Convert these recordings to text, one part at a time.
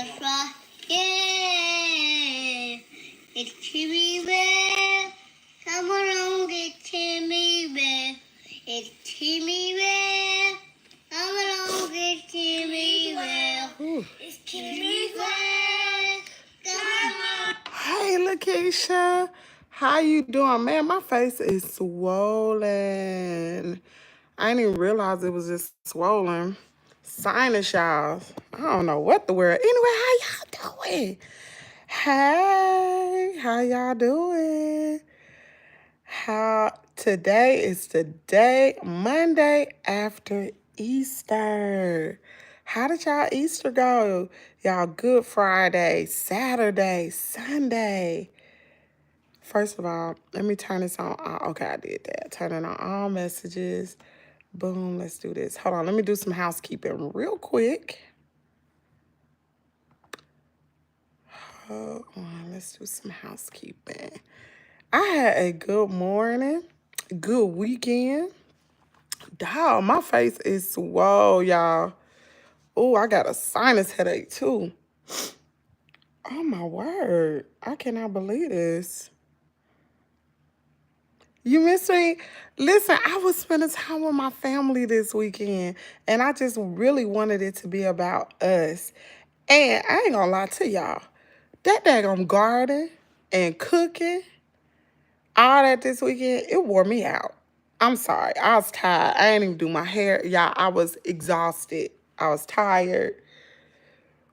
Yeah, it's Kimmiestea. Come along, it's Kimmiestea. It's Kimmiestea. Come along, it's Kimmiestea. It's Kimmiestea. Come on. Hey, Lakeisha. How you doing? Man, my face is swollen. I didn't even realize it was just swollen. Sinus, y'all. I don't know what the word. Anyway, how y'all doing? Hey, how y'all doing? Today is the day, Monday after Easter. How did y'all Easter go? Y'all Good Friday, Saturday, Sunday. First of all, let me turn this on. Okay, I did that. Turn it on all messages. Boom, let's do this. Hold on, let me do some housekeeping real quick. Hold on, let's do some housekeeping. I had a good morning, good weekend. Dog, my face is swole, y'all. Oh, I got a sinus headache too. Oh my word. I cannot believe this. You miss me? Listen, I was spending time with my family this weekend, and I just really wanted it to be about us. And I ain't gonna lie to y'all, that daggone garden and cooking, all that this weekend, it wore me out. I'm sorry. I was tired. I didn't even do my hair. Y'all, I was exhausted. I was tired.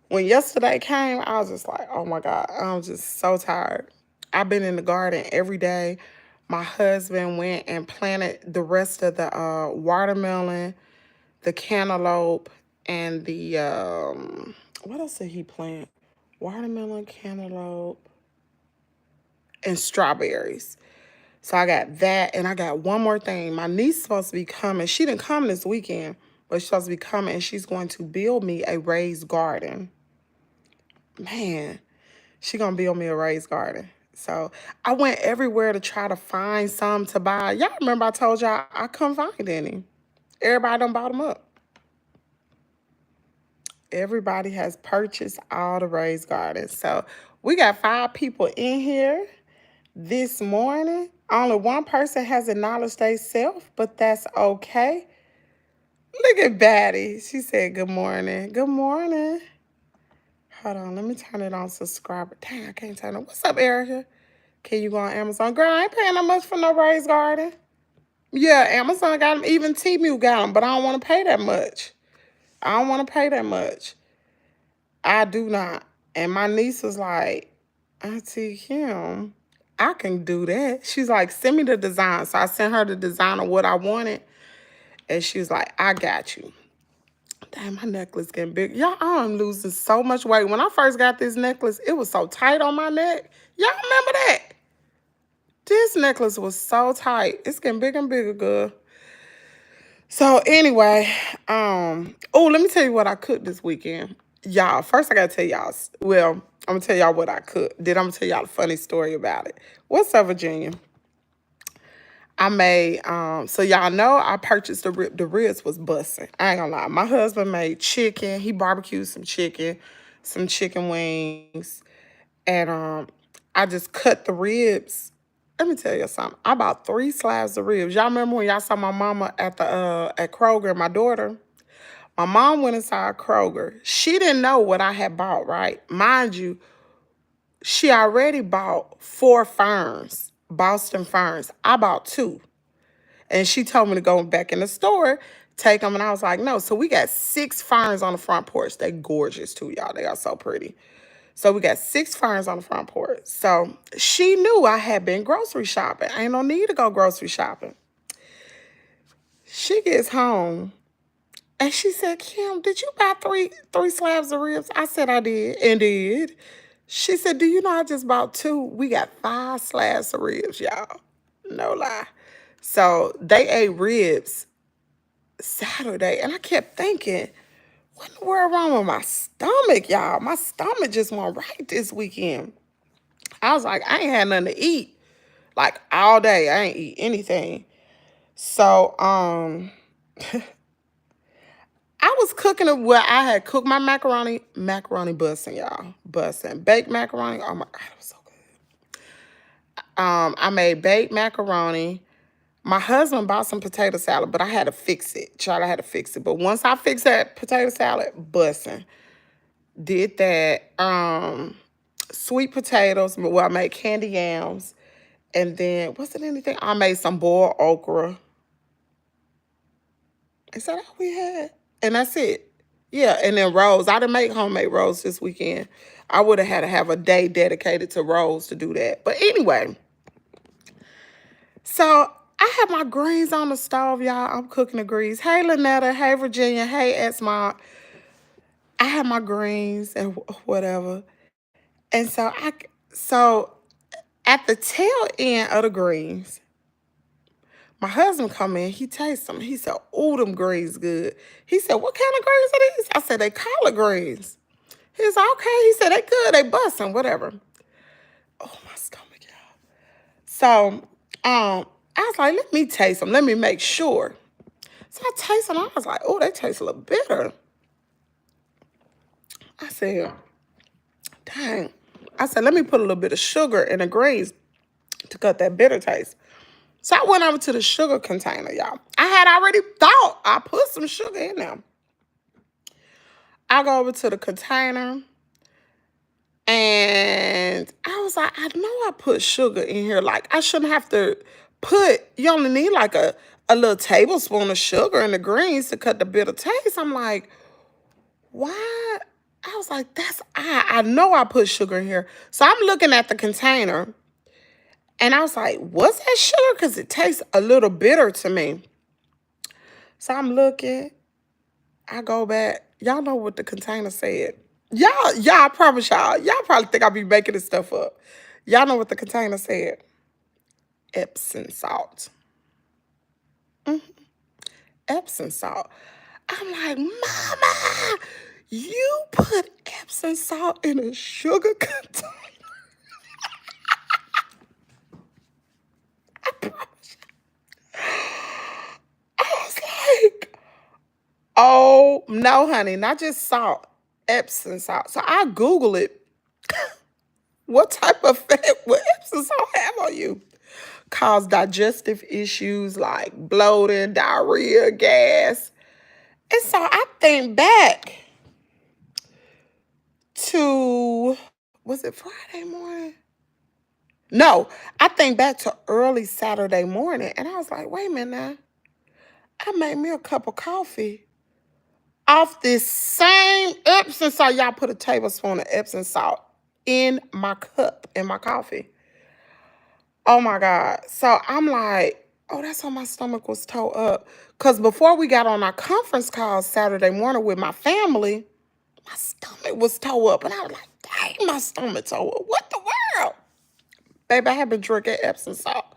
When yesterday came, I was just like, oh my God, I'm just so tired. I've been in the garden every day. My husband went and planted the rest of the watermelon, the cantaloupe, and the, what else did he plant? Watermelon, cantaloupe, and strawberries. So I got that, and I got one more thing. My niece is supposed to be coming. She didn't come this weekend, but she's supposed to be coming, and she's going to build me a raised garden. Man, she gonna build me a raised garden. So I went everywhere to try to find some to buy. Y'all remember I told y'all I couldn't find any. Everybody done bought them up. Everybody has purchased all the raised gardens. So we got 5 people in here this morning. Only one person has acknowledged themselves, but that's okay. Look at Batty. She said good morning. Good morning. Hold on, let me turn it on subscriber. Dang, I can't turn it. What's up, Erica? Can you go on Amazon? Girl, I ain't paying that much for no raised garden. Yeah, Amazon got them. Even Temu got them, but I don't want to pay that much. I don't want to pay that much. I do not. And my niece was like, Auntie Kim, I can do that. She's like, send me the design. So I sent her the design of what I wanted. And she was like, I got you. Damn, my necklace getting big. Y'all, I'm losing so much weight. When I first got this necklace, it was so tight on my neck. Y'all remember that? This necklace was so tight. It's getting bigger and bigger, girl. So anyway, oh, let me tell you what I cooked this weekend. Y'all, first I gotta tell y'all, well, I'm gonna tell y'all what I cooked. Then I'm gonna tell y'all a funny story about it. What's up, Virginia? I made, so y'all know I purchased the rib. The ribs was busting. I ain't gonna lie. My husband made chicken. He barbecued some chicken wings. And I just cut the ribs. Let me tell you something. I bought 3 slabs of ribs. Y'all remember when y'all saw my mama at the at Kroger, my daughter? My mom went inside Kroger. She didn't know what I had bought, right? Mind you, she already bought 4 ferns, Boston ferns. I bought 2. And she told me to go back in the store, take them. And I was like, no. So we got 6 ferns on the front porch. They gorgeous too, y'all. They are so pretty. So we got 6 ferns on the front porch. So she knew I had been grocery shopping. I ain't no need to go grocery shopping. She gets home and she said, Kim, did you buy three slabs of ribs? I said I did and did. She said, do you know I just bought 2? We got 5 slabs of ribs, y'all. No lie. So they ate ribs Saturday. And I kept thinking, what in the world wrong with my stomach, y'all? My stomach just went right this weekend. I was like, I ain't had nothing to eat. Like all day. I ain't eat anything. So I was cooking it where I had cooked my macaroni busting, y'all. Busting. Baked macaroni. Oh my God, it was so good. I made baked macaroni. My husband bought some potato salad, but I had to fix it. Child, I had to fix it. But once I fixed that potato salad, busting. Did that. Sweet potatoes. Well, I made candy yams. And then, was it anything? I made some boiled okra. Is that all we had? And that's it. Yeah, and then rolls. I didn't make homemade rolls this weekend. I would have had to have a day dedicated to rolls to do that. But anyway, so I have my greens on the stove, y'all. I'm cooking the greens. Hey, Lynetta. Hey, Virginia. Hey, Esmont. I have my greens and whatever. And so at the tail end of the greens, my husband come in, he tastes them. He said, "Oh, them greens good." He said, "What kind of greens are these?" I said, "They collard greens." He said, "Okay." He said, "They good, they busting, whatever." Oh, my stomach, y'all. So, I was like, let me taste them. Let me make sure. So I tasted them. I was like, oh, they taste a little bitter. I said, dang. I said, let me put a little bit of sugar in the greens to cut that bitter taste. So I went over to the sugar container, y'all. I had already thought I put some sugar in there. I go over to the container and I was like, I know I put sugar in here. Like, I shouldn't have to you only need like a little tablespoon of sugar in the greens to cut the bitter taste. I'm like, why? I was like, I know I put sugar in here. So I'm looking at the container and I was like, was that sugar? Because it tastes a little bitter to me. So I'm looking. I go back. Y'all know what the container said. Y'all, I promise y'all probably think I be making this stuff up. Y'all know what the container said. Epsom salt. Epsom salt. I'm like, Mama, you put Epsom salt in a sugar container. I promise you. I was like, oh, no, honey, not just salt, Epsom salt. So I Google it. What type of fat would Epsom salt have on you? Cause digestive issues like bloating, diarrhea, gas. And so I think back to, was it Friday morning? No, I think back to early Saturday morning. And I was like, wait a minute now. I made me a cup of coffee off this same Epsom salt. Y'all put a tablespoon of Epsom salt in my cup, in my coffee. Oh my God. So I'm like, oh, that's how my stomach was tore up. Because before we got on our conference call Saturday morning with my family, my stomach was tore up. And I was like, dang, my stomach tore up. What the world? Baby, I have been drinking Epsom salt.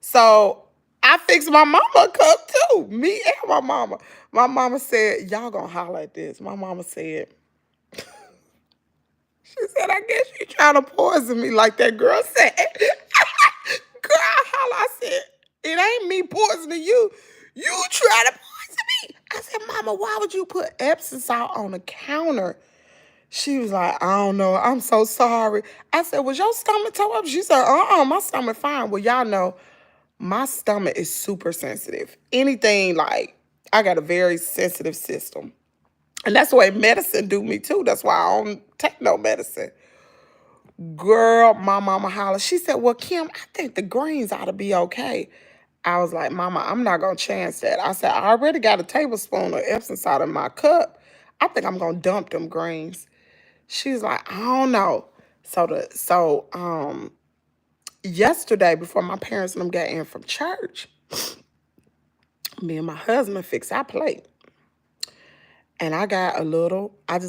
So I fixed my mama a cup too. Me and my mama. My mama said, y'all gonna holler at this. My mama said, she said, I guess you trying to poison me like that girl said. Girl, I said, it ain't me poisoning you. You try to poison me. I said, Mama, why would you put Epsom salt on the counter? She was like, I don't know. I'm so sorry. I said, was your stomach tore up? She said, my stomach fine. Well, y'all know my stomach is super sensitive. Anything like, I got a very sensitive system. And that's the way medicine do me too. That's why I don't take no medicine. Girl, my mama hollered. She said, well, Kim, I think the greens ought to be okay. I was like, Mama, I'm not going to chance that. I said, I already got a tablespoon of Epsom salt in my cup. I think I'm going to dump them greens. She's like, I don't know. So yesterday, before my parents and them got in from church, me and my husband fixed our plate. And I just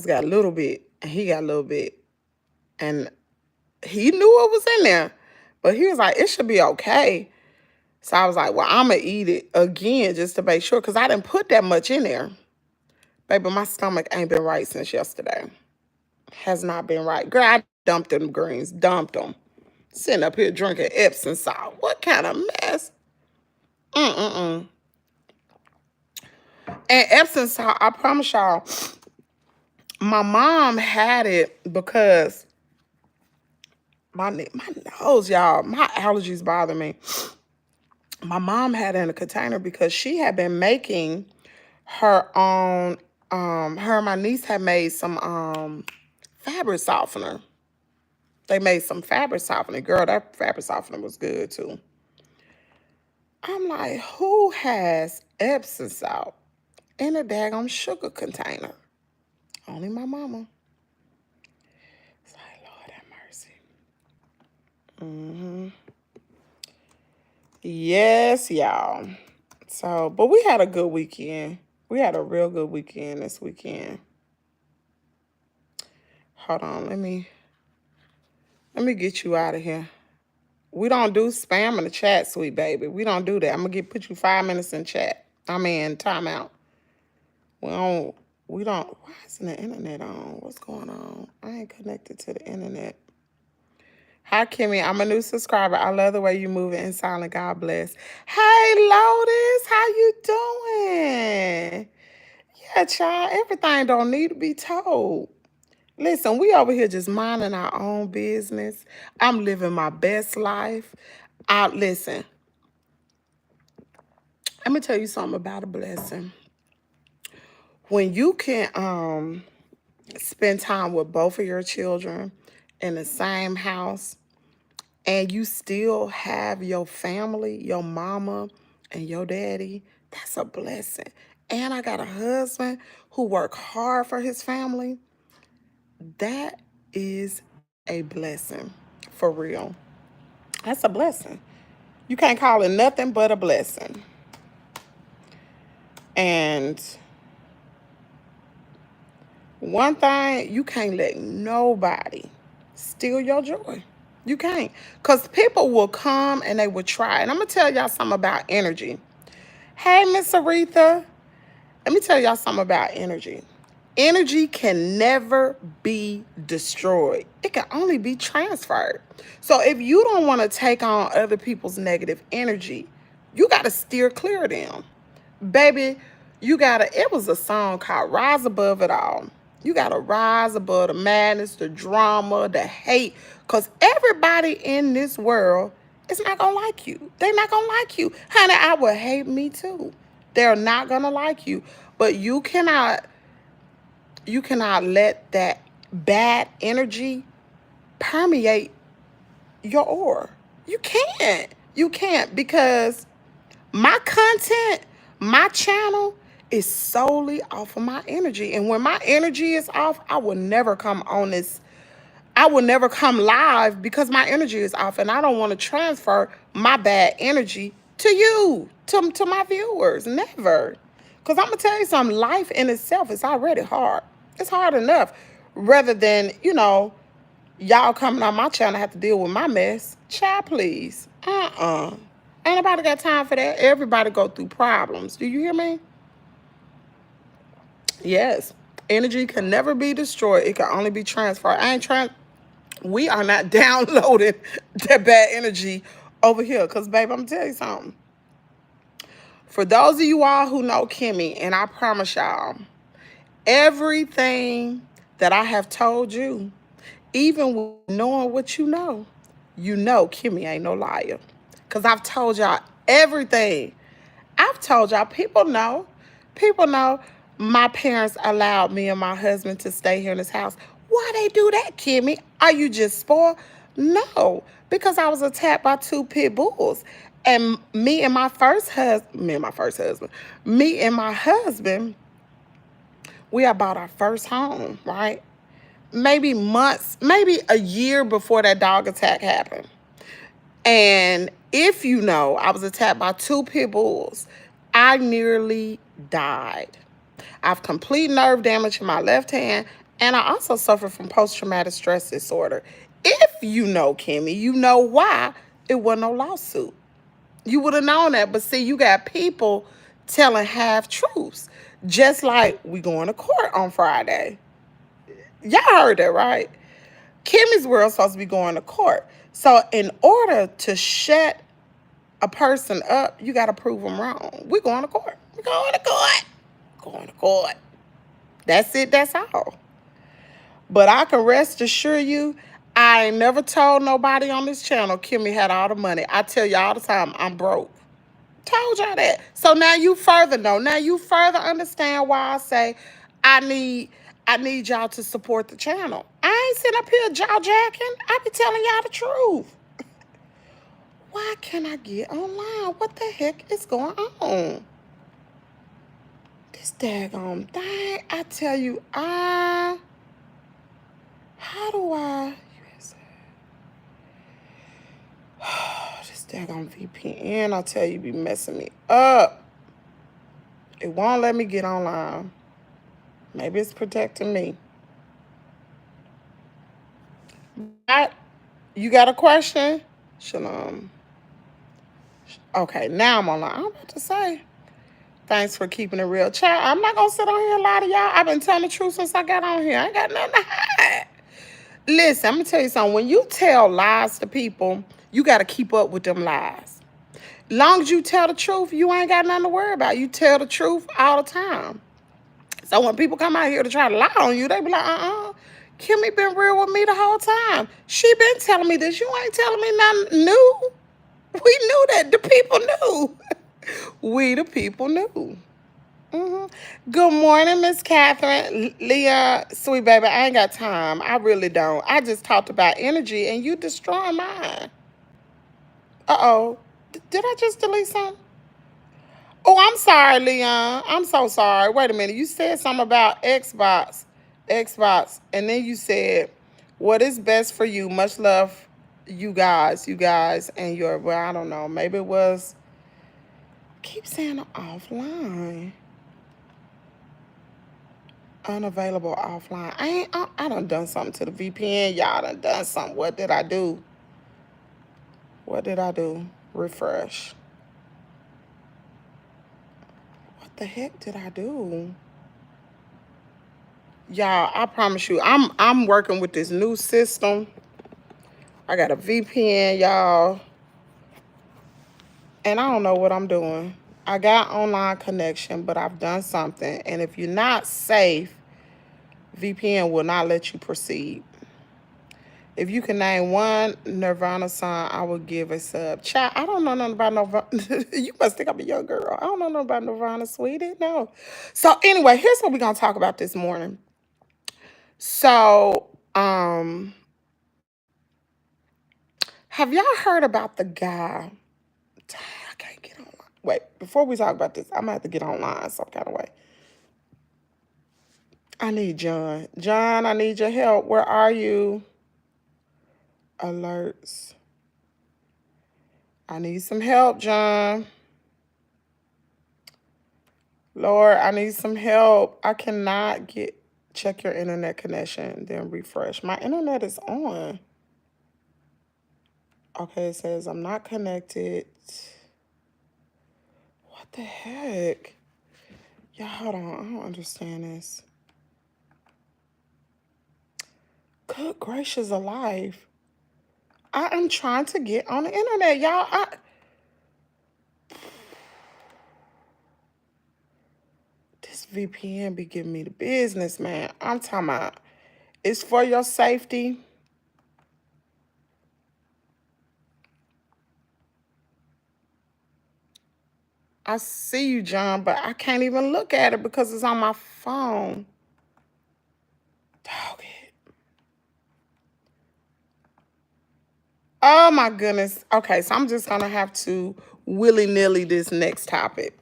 got a little bit, and he got a little bit. And he knew it was in there, but he was like, it should be okay. So I was like, well, I'm going to eat it again just to make sure, because I didn't put that much in there. Baby, my stomach ain't been right since yesterday. Has not been right. Girl, I dumped them greens, dumped them. Sitting up here drinking Epsom salt. What kind of mess? And And Epsom salt, I promise y'all, my mom had it because my nose, y'all, my allergies bother me. My mom had it in a container because she had been making her own, her and my niece had made some fabric softener. They made some fabric softener. Girl, that fabric softener was good too. I'm like, who has Epsom salt in a daggone sugar container? Only my mama. It's like, Lord have mercy. Yes, y'all. So, but we had a good weekend. We had a real good weekend this weekend. Hold on, let me get you out of here. We don't do spam in the chat, sweet baby. We don't do that. I'm gonna put you 5 minutes in chat. I mean timeout. We don't why isn't the internet on? What's going on? I ain't connected to the internet. Hi, Kimmy. I'm a new subscriber. I love the way you move it in silent. God bless. Hey, Lotus. How you doing? Yeah, child. Everything don't need to be told. Listen, we over here just minding our own business. I'm living my best life. Listen, let me tell you something about a blessing. When you can spend time with both of your children in the same house, and you still have your family, your mama and your daddy, that's a blessing. And I got a husband who worked hard for his family. That is a blessing, for real. That's a blessing. You can't call it nothing but a blessing. And one thing, you can't let nobody steal your joy. You can't. Because people will come and they will try. And I'm going to tell y'all something about energy. Hey, Miss Aretha. Let me tell y'all something about energy. Energy can never be destroyed. It can only be transferred. So if you don't want to take on other people's negative energy, you got to steer clear of them. Baby, it was a song called Rise Above It All. You got to rise above the madness, the drama, the hate, because everybody in this world is not going to like you. They're not going to like you. Honey, I would hate me too. They're not going to like you. But you cannot let that bad energy permeate your aura. You can't. You can't, because my content, my channel is solely off of my energy. And when my energy is off, I will never come on this. I will never come live because my energy is off. And I don't want to transfer my bad energy to you, to my viewers. Never. Because I'm going to tell you something. Life in itself is already hard. It's hard enough. Rather than, y'all coming on my channel have to deal with my mess. Child, please. Ain't nobody got time for that. Everybody go through problems. Do you hear me? Yes. Energy can never be destroyed. It can only be transferred. We are not downloading that bad energy over here. Because, babe, I'm going to tell you something. For those of you all who know Kimmy, and I promise y'all, everything that I have told you, even with knowing what you know Kimmy ain't no liar. Because I've told y'all everything. I've told y'all, people know my parents allowed me and my husband to stay here in this house. Why they do that, Kimmy? Are you just spoiled? No, because I was attacked by 2 pit bulls. And me and my husband, we had bought our first home, right? Maybe a year before that dog attack happened. And if you know, I was attacked by 2 pit bulls. I nearly died. I have complete nerve damage in my left hand, and I also suffer from post-traumatic stress disorder. If you know Kimmy, you know why it wasn't no lawsuit. You would have known that. But see, you got people telling half truths. Just like we going to court on Friday. Y'all heard that, right? Kimmie's World supposed to be going to court. So in order to shut a person up, you got to prove them wrong. We're going to court. We're going to court. going to court. That's it. That's all. But I can rest assure you, I ain't never told nobody on this channel Kimmy had all the money. I tell you all the time, I'm broke. Told y'all that. So now you further know. Now you further understand why I say I need y'all to support the channel. I ain't sitting up here jaw jacking. I be telling y'all the truth. Why can't I get online? What the heck is going on? This daggone thing. I tell you, how do I this daggone VPN, I tell you, be messing me up. It won't let me get online. Maybe it's protecting me. You got a question? Shalom. Okay, now I'm online. I'm about to say, thanks for keeping it real. Chat, I'm not going to sit on here and lie to y'all. I've been telling the truth since I got on here. I ain't got nothing to hide. Listen, I'm going to tell you something. When you tell lies to people, you got to keep up with them lies. Long as you tell the truth, you ain't got nothing to worry about. You tell the truth all the time. So when people come out here to try to lie on you, they be like, Kimmy been real with me the whole time. She been telling me this. You ain't telling me nothing new. We knew that. The people knew. We the people knew. Good morning, Miss Catherine. Leah, sweet baby, I ain't got time. I really don't. I just talked about energy and you destroying mine. Uh-oh. Did I just delete something? Oh, I'm sorry, Leon. I'm so sorry. Wait a minute. You said something about Xbox, and then you said, what is best for you? Much love, you guys, and your, well, I don't know. Maybe it was, keep saying offline. Unavailable offline. I done something to the VPN. Y'all done something. What did I do? Refresh. What the heck did I do? Y'all, I promise you, I'm working with this new system. I got a VPN, y'all. And I don't know what I'm doing. I got online connection, but I've done something. And if you're not safe, VPN will not let you proceed. If you can name one Nirvana song, I will give a sub. Chat, I don't know nothing about Nirvana. You must think I'm a young girl. I don't know nothing about Nirvana, sweetie. No. So anyway, here's what we're going to talk about this morning. So, have y'all heard about the guy? Dang, I can't get online. Wait, before we talk about this, I'm going to have to get online some kind of way. I need John. John, I need your help. Where are you? Alerts. I need some help, John. Lord, I need some help. I cannot check your internet connection, then refresh. My internet is on. Okay, it says I'm not connected. What the heck? Y'all, hold on. I don't understand this. Good gracious alive. I am trying to get on the internet, y'all. This VPN be giving me the business, man. I'm talking about it's for your safety. I see you, John, but I can't even look at it because it's on my phone. Dog it. Oh, my goodness. Okay, so I'm just going to have to willy-nilly this next topic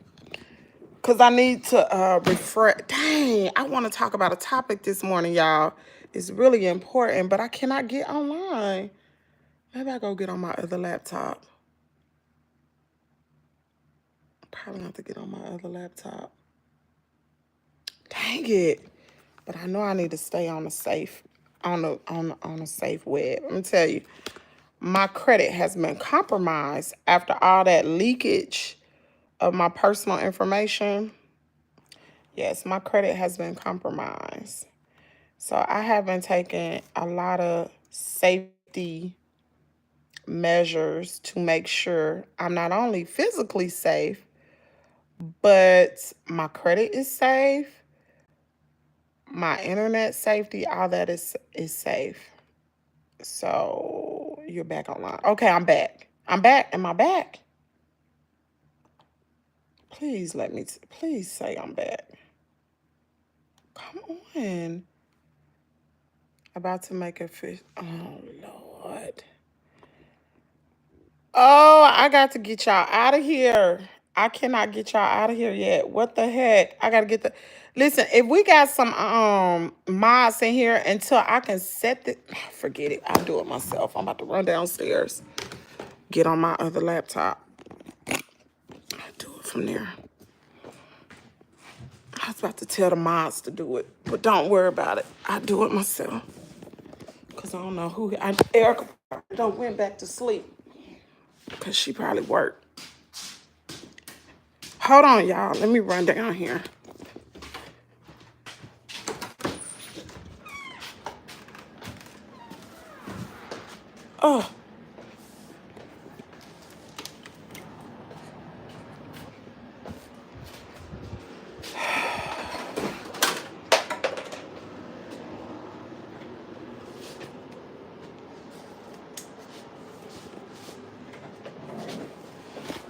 because I need to refresh. Dang, I want to talk about a topic this morning, y'all. It's really important, but I cannot get online. Maybe I go get on my other laptop. Probably have to get on my other laptop. Dang it. But I know I need to stay on the safe, on a safe web. Let me tell you, my credit has been compromised after all that leakage of my personal information. Yes, my credit has been compromised. So I have been taking a lot of safety measures to make sure I'm not only physically safe, but my credit is safe. My internet safety, all that is safe. So you're back online. Okay, I'm back. I'm back. Am I back? Please let me, please say I'm back. Come on. About to make a fish. Oh, Lord. Oh, I got to get y'all out of here. I cannot get y'all out of here yet. What the heck? I gotta get the. Listen, if we got some mods in here until I can set the, forget it. I'll do it myself. I'm about to run downstairs. Get on my other laptop. I'll do it from there. I was about to tell the mods to do it, but don't worry about it. I do it myself. Cause I don't know who. Erica don't went back to sleep. Cause she probably worked. Hold on, y'all. Let me run down here. Oh.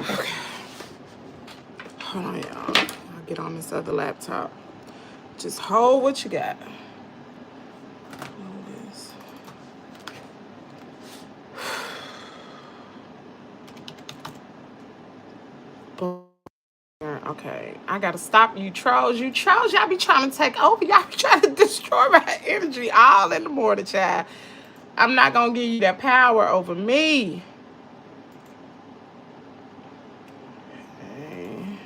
Okay. Hold on, y'all. I'll get on this other laptop. Just hold what you got. Okay, I gotta stop you trolls. You trolls, y'all be trying to take over. Y'all be trying to destroy my energy all in the morning, child. I'm not gonna give you that power over me. Okay.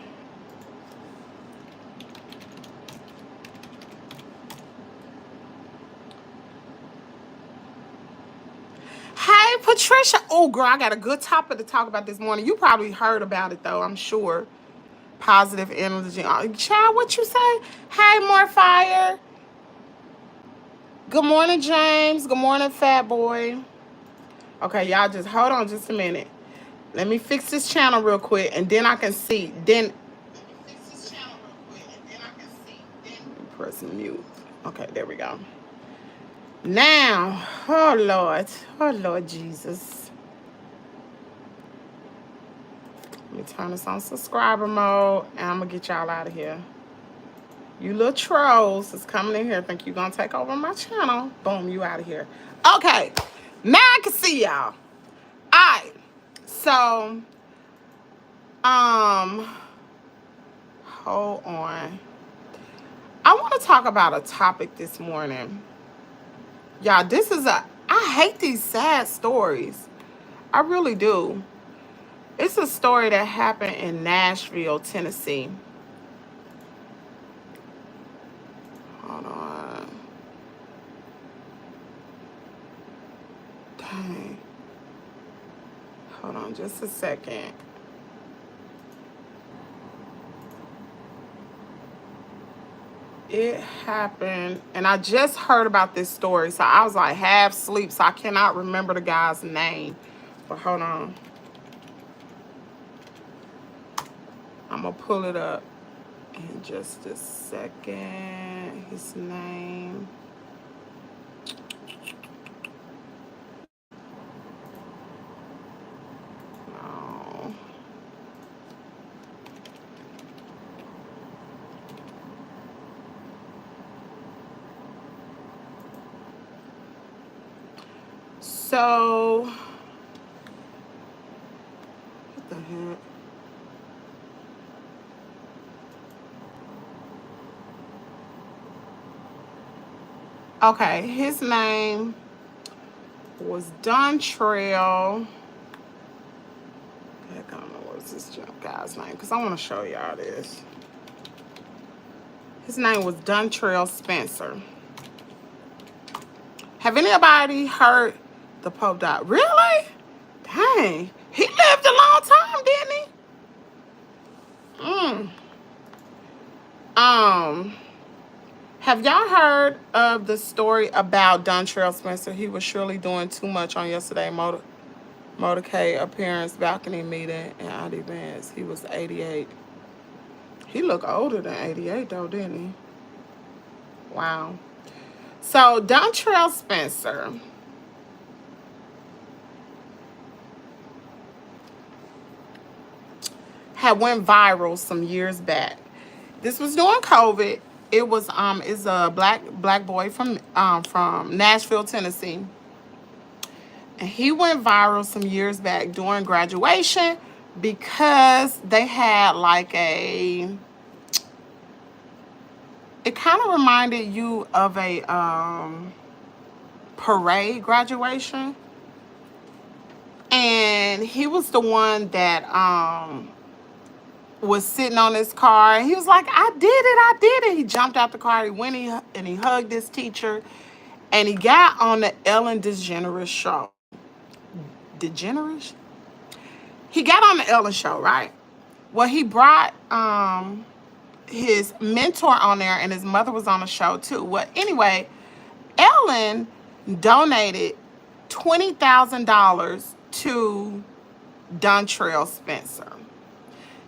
Hey, Patricia. Oh, girl, I got a good topic to talk about this morning. You probably heard about it, though, I'm sure. Positive energy. Child, what you say? Hey, more fire. Good morning, James. Good morning, fat boy. Okay, y'all just hold on just a minute. Let me fix this channel real quick, and then I can see. Then press mute. Okay, there we go. Now, oh Lord Jesus. Let me turn this on subscriber mode, and I'm gonna get y'all out of here. You little trolls is coming in here. Think you gonna take over my channel? Boom, you out of here. Okay, now I can see y'all. All right, so hold on. I want to talk about a topic this morning. Y'all, I hate these sad stories. I really do. It's a story that happened in Nashville, Tennessee. Hold on. Dang. Hold on just a second. It happened, and I just heard about this story, so I was like half asleep, so I cannot remember the guy's name. But hold on. I'm gonna pull it up in just a second. His name. No. So, what the heck? Okay, his name was Dantrell. Heck, I don't know what is this guy's name, because I want to show y'all this. His name was Dantrell Spencer. Have anybody heard the Pope died? Really? Dang. He lived a long time, didn't he? Have y'all heard of the story about Dantrell Spencer? He was surely doing too much on yesterday motorcade appearance, balcony meeting, and out events. He was 88. He looked older than 88 though, didn't he? Wow. So Dantrell Spencer had went viral some years back. This was during COVID. It was is a black boy from Nashville, Tennessee. And he went viral some years back during graduation because they had like it kind of reminded you of a parade graduation. And he was the one that was sitting on his car, and he was like, I did it. He jumped out the car, he went and he hugged his teacher, and he got on the Ellen DeGeneres show. DeGeneres? He got on the Ellen show, right? Well, he brought his mentor on there, and his mother was on the show too. Well, anyway, Ellen donated $20,000 to Dantrell Spencer.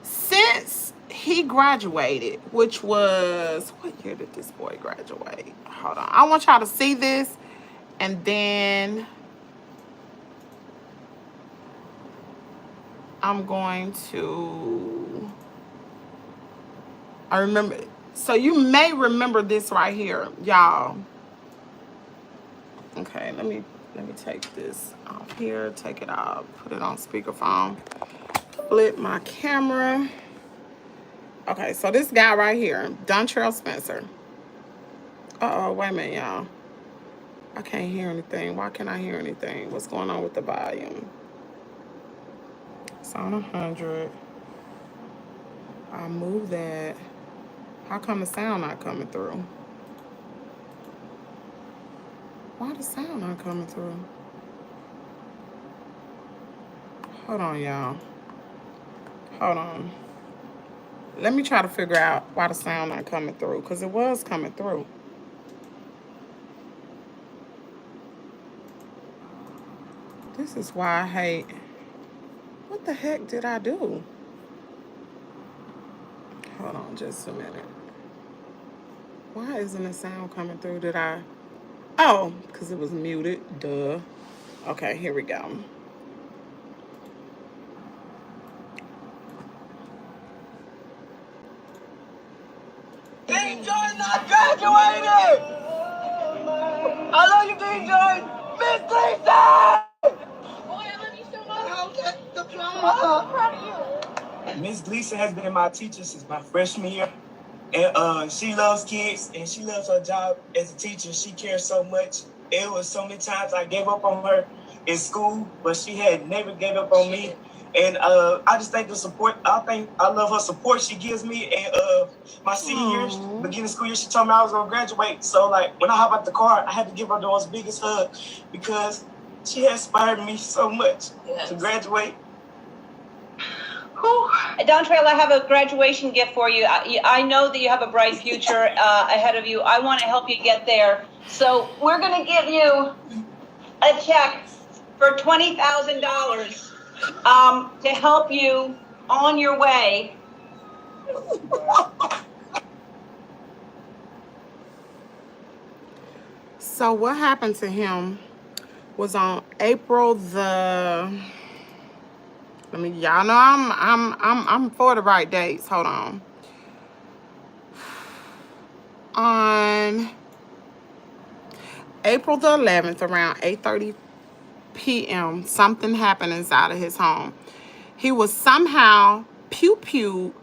Since he graduated, which was, what year did this boy graduate? Hold on. I want y'all to see this, and then I'm going to, I remember, so you may remember this right here, y'all. Okay, let me take this off here, take it out, put it on speakerphone, flip my camera. Okay, so this guy right here, Dantrell Spencer. Uh-oh, wait a minute, y'all. I can't hear anything. Why can't I hear anything? What's going on with the volume? It's on 100. I'll move that. How come the sound not coming through? Why the sound not coming through? Hold on, y'all. Hold on. Let me try to figure out why the sound not coming through, because it was coming through. This is why I hate. What the heck did I do? Hold on just a minute. Why isn't the sound coming through? Did I? Oh, because it was muted. Duh. Okay, here we go. Dean Jordan not graduated! I love you, Dean Jordan! Miss Lisa! Boy, I love you so much. How's that diploma? I'm so proud of you. Miss Gleason has been my teacher since my freshman year. And she loves kids and she loves her job as a teacher. She cares so much. It was so many times I gave up on her in school, but she had never gave up on me. And I just think the support, I love her support she gives me. And my senior year, beginning of school year, she told me I was going to graduate. So like when I hop out the car, I had to give her the most biggest hug because she has inspired me so much to graduate. Dantrell, I have a graduation gift for you. I know that you have a bright future ahead of you. I want to help you get there. So we're going to give you a check for $20,000 to help you on your way. So what happened to him was on April the. Let me, y'all know I'm for the right dates. Hold on. On April the 11th, around 8:30 p.m., something happened inside of his home. He was somehow pew-pewed,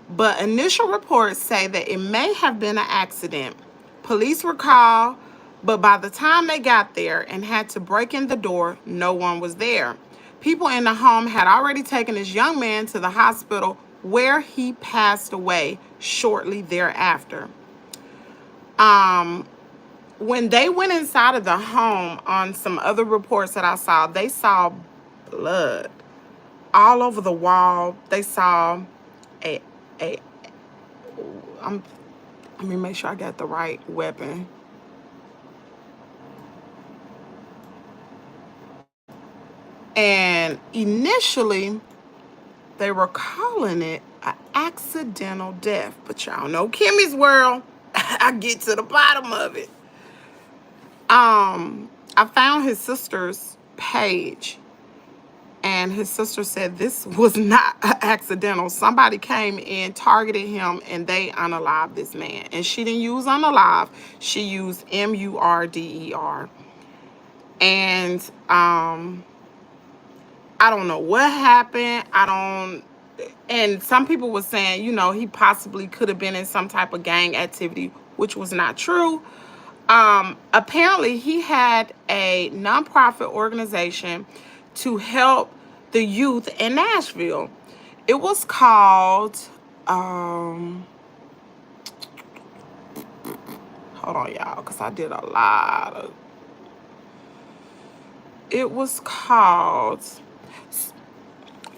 but initial reports say that it may have been an accident. Police were called, but by the time they got there and had to break in the door, no one was there. People in the home had already taken this young man to the hospital where he passed away shortly thereafter. When they went inside of the home, on some other reports that I saw, they saw blood all over the wall. They saw let me make sure I got the right weapon. And initially, they were calling it an accidental death. But y'all know Kimmie's world. I get to the bottom of it. I found his sister's page, and his sister said this was not accidental. Somebody came in, targeted him, and they unalived this man. And she didn't use unalive. She used MURDER. And I don't know what happened. And some people were saying, you know, he possibly could have been in some type of gang activity, which was not true. Apparently he had a nonprofit organization to help the youth in Nashville. It was called, hold on y'all, because I did a lot of, it was called,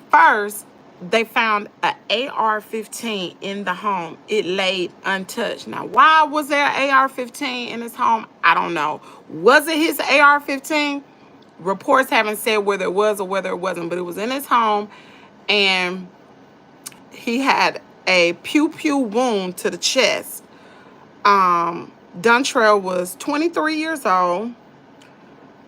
first, they found an AR-15 in the home. It laid untouched. Now, why was there an AR-15 in his home? I don't know. Was it his AR-15? Reports haven't said whether it was or whether it wasn't, but it was in his home, and he had a pew-pew wound to the chest. Dantrell was 23 years old.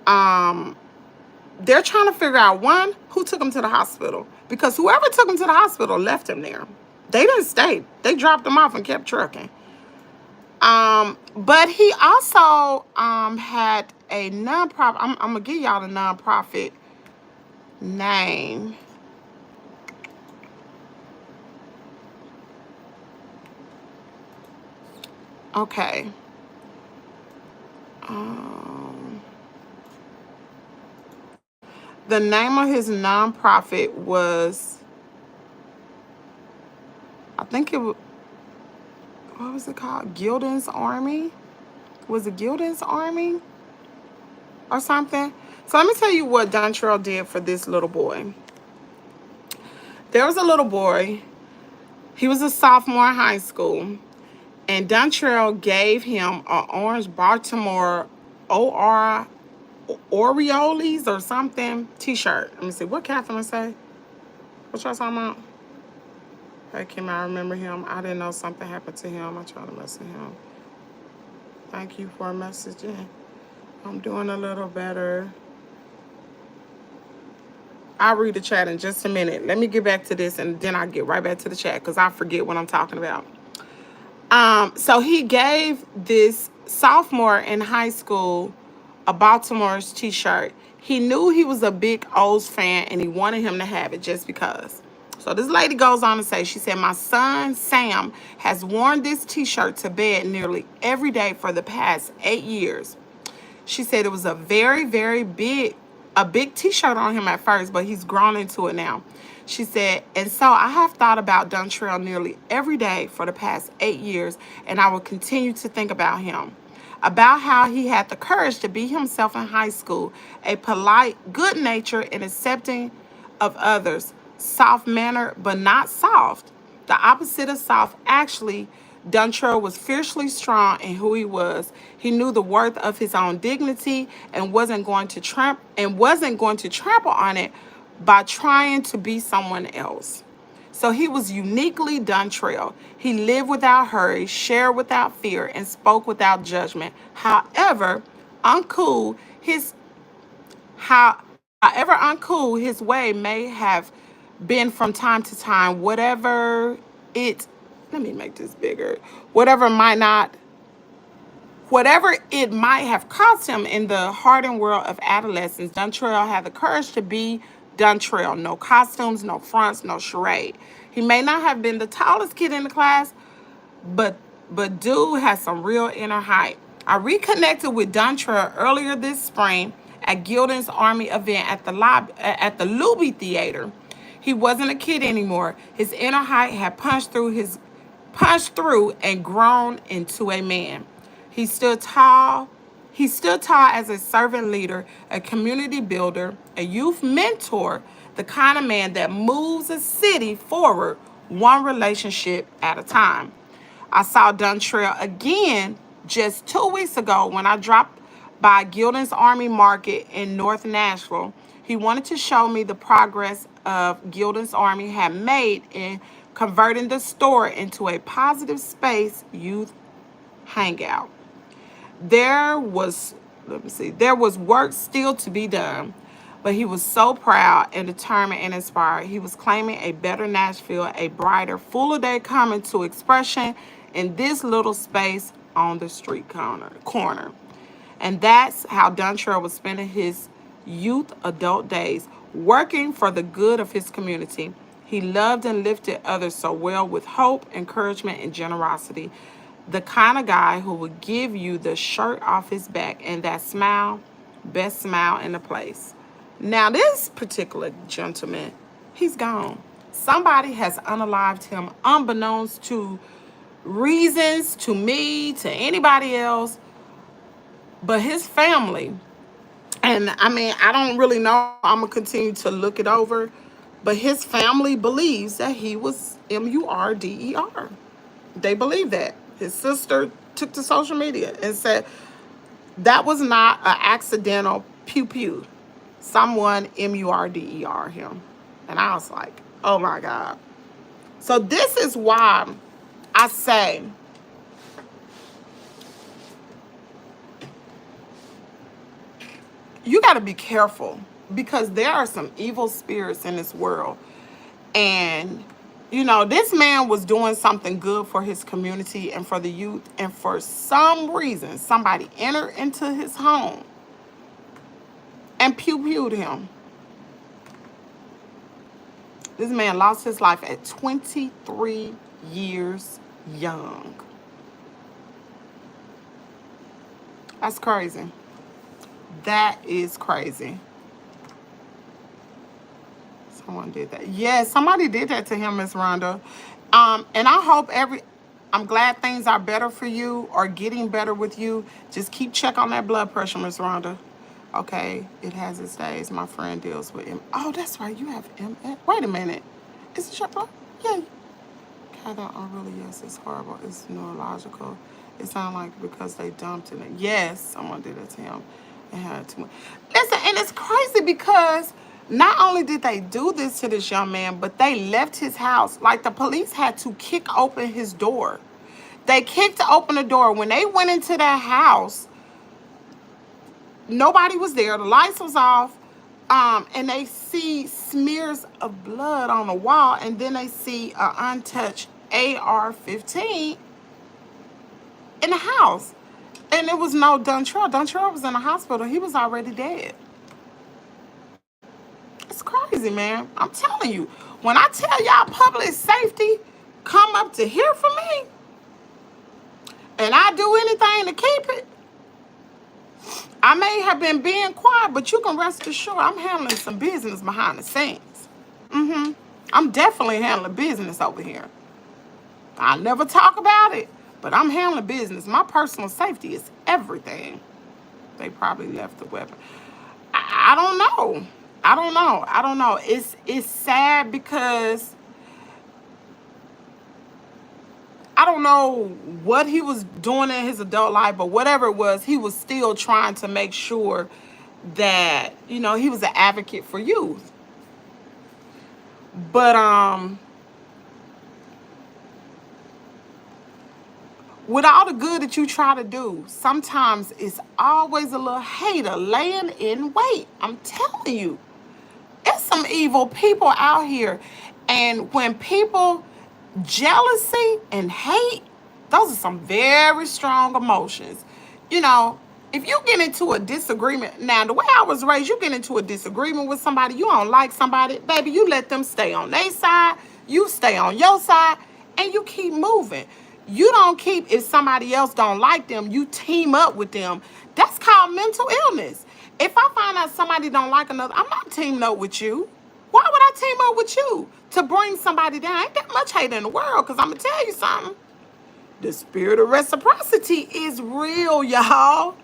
They're trying to figure out, one, who took him to the hospital. Because whoever took him to the hospital left him there. They didn't stay. They dropped him off and kept trucking. But he also had a nonprofit. I'm going to give y'all the nonprofit name. Okay. The name of his nonprofit was, I think it was, what was it called? Gildan's Army? Was it Gildan's Army or something? So let me tell you what Dantrell did for this little boy. There was a little boy. He was a sophomore in high school. And Dantrell gave him an orange Baltimore Orioles or something t-shirt. Let me see. What Catherine say? What y'all talking about? Hey, Kim, I remember him. I didn't know something happened to him. I tried to message him. Thank you for messaging. I'm doing a little better. I'll read the chat in just a minute. Let me get back to this, and then I'll get right back to the chat because I forget what I'm talking about. So he gave this sophomore in high school a Baltimore's t-shirt. He knew he was a big O's fan, and he wanted him to have it just because. So this lady goes on to say, she said, my son, Sam, has worn this t-shirt to bed nearly every day for the past 8 years. She said it was a very, very big t-shirt on him at first, but he's grown into it now. She said, and so I have thought about Dantrell nearly every day for the past 8 years, and I will continue to think about him. About how he had the courage to be himself in high school, a polite, good-natured, and accepting of others, soft-mannered, but not soft. The opposite of soft, actually. Dantrell was fiercely strong in who he was. He knew the worth of his own dignity and wasn't going to trample on it by trying to be someone else. So he was uniquely Dantrell. He lived without hurry, shared without fear, and spoke without judgment. However uncool his way may have been from time to time, whatever it might have cost him in the hardened world of adolescence, Dantrell had the courage to be Dantrell. No costumes, no fronts, no charade. He may not have been the tallest kid in the class, but dude has some real inner height. I reconnected with Dantrell earlier this spring at Gildan's Army event at the Luby Theater. He wasn't a kid anymore. His inner height had punched through and grown into a man. He stood tall. He stood tall as a servant leader, a community builder, a youth mentor, the kind of man that moves a city forward one relationship at a time. I saw Dantrell again just 2 weeks ago when I dropped by Gildan's Army Market in North Nashville. He wanted to show me the progress of Gildan's Army had made in converting the store into a positive space youth hangout. There was, there was work still to be done, but he was so proud and determined and inspired. He was claiming a better Nashville, a brighter, fuller day coming to expression in this little space on the street corner. And that's how Dantrell was spending his youth adult days, working for the good of his community. He loved and lifted others so well with hope, encouragement, and generosity. The kind of guy who would give you the shirt off his back and that smile, best smile in the place. Now, this particular gentleman, he's gone. Somebody has unalived him unbeknownst to reasons, to me, to anybody else, but his family. And I mean, I don't really know. I'm going to continue to look it over. But his family believes that he was MURDER. They believe that. His sister took to social media and said that was not an accidental pew pew. Someone MURDER him. And I was like, oh my God. So this is why I say you got to be careful, because there are some evil spirits in this world. And, you know, this man was doing something good for his community and for the youth. And for some reason, somebody entered into his home and pew-pewed him. This man lost his life at 23 years young. That's crazy. That is crazy. Someone did that. Yes, somebody did that to him, Miss Rhonda. And I hope I'm glad things are better for you or getting better with you. Just keep check on that blood pressure, Miss Rhonda. Okay, it has its days. My friend deals with Oh, that's right. You have MS. Wait a minute. Is it your blood? Yeah. Oh, really? Yes, it's horrible. It's neurological. It sounds like because they dumped it. Yes, someone did it to him. It had too much. Listen, and it's crazy because not only did they do this to this young man, but they left his house. Like, the police had to kick open his door. They kicked open the door. When they went into that house, nobody was there. The lights was off. And they see smears of blood on the wall. And then they see an untouched AR-15 in the house. And it was no Dantrell. Dantrell was in the hospital. He was already dead. It's crazy, man. I'm telling you. When I tell y'all public safety come up to hear from me, and I do anything to keep it, I may have been being quiet, but you can rest assured I'm handling some business behind the scenes. I'm definitely handling business over here. I never talk about it, but I'm handling business. My personal safety is everything. They probably left the weapon. I don't know. I don't know. It's sad because I don't know what he was doing in his adult life, but whatever it was, he was still trying to make sure that, you know, he was an advocate for youth. But with all the good that you try to do, sometimes it's always a little hater laying in wait. I'm telling you, it's some evil people out here. And when people, jealousy and hate, those are some very strong emotions. You know, if you get into a disagreement, now the way I was raised, you get into a disagreement with somebody, you don't like somebody, baby, you let them stay on their side, you stay on your side, and you keep moving. You don't keep, if somebody else don't like them, you team up with them. That's called mental illness. If I find out somebody don't like another, I'm not teaming up with you. Why would I team up with you? To bring somebody down? Ain't that much hate in the world, because I'm going to tell you something. The spirit of reciprocity is real, y'all.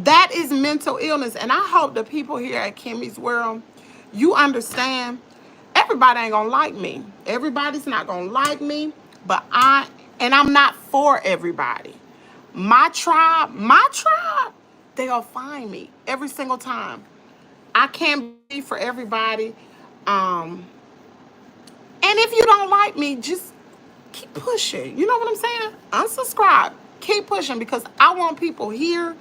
That is mental illness. And I hope the people here at Kimmie's World, you understand, everybody ain't going to like me. Everybody's not going to like me, but I'm not for everybody. My tribe, they'll find me every single time. I can't be for everybody. And if you don't like me, just keep pushing. You know what I'm saying? Unsubscribe. Keep pushing, because I want people here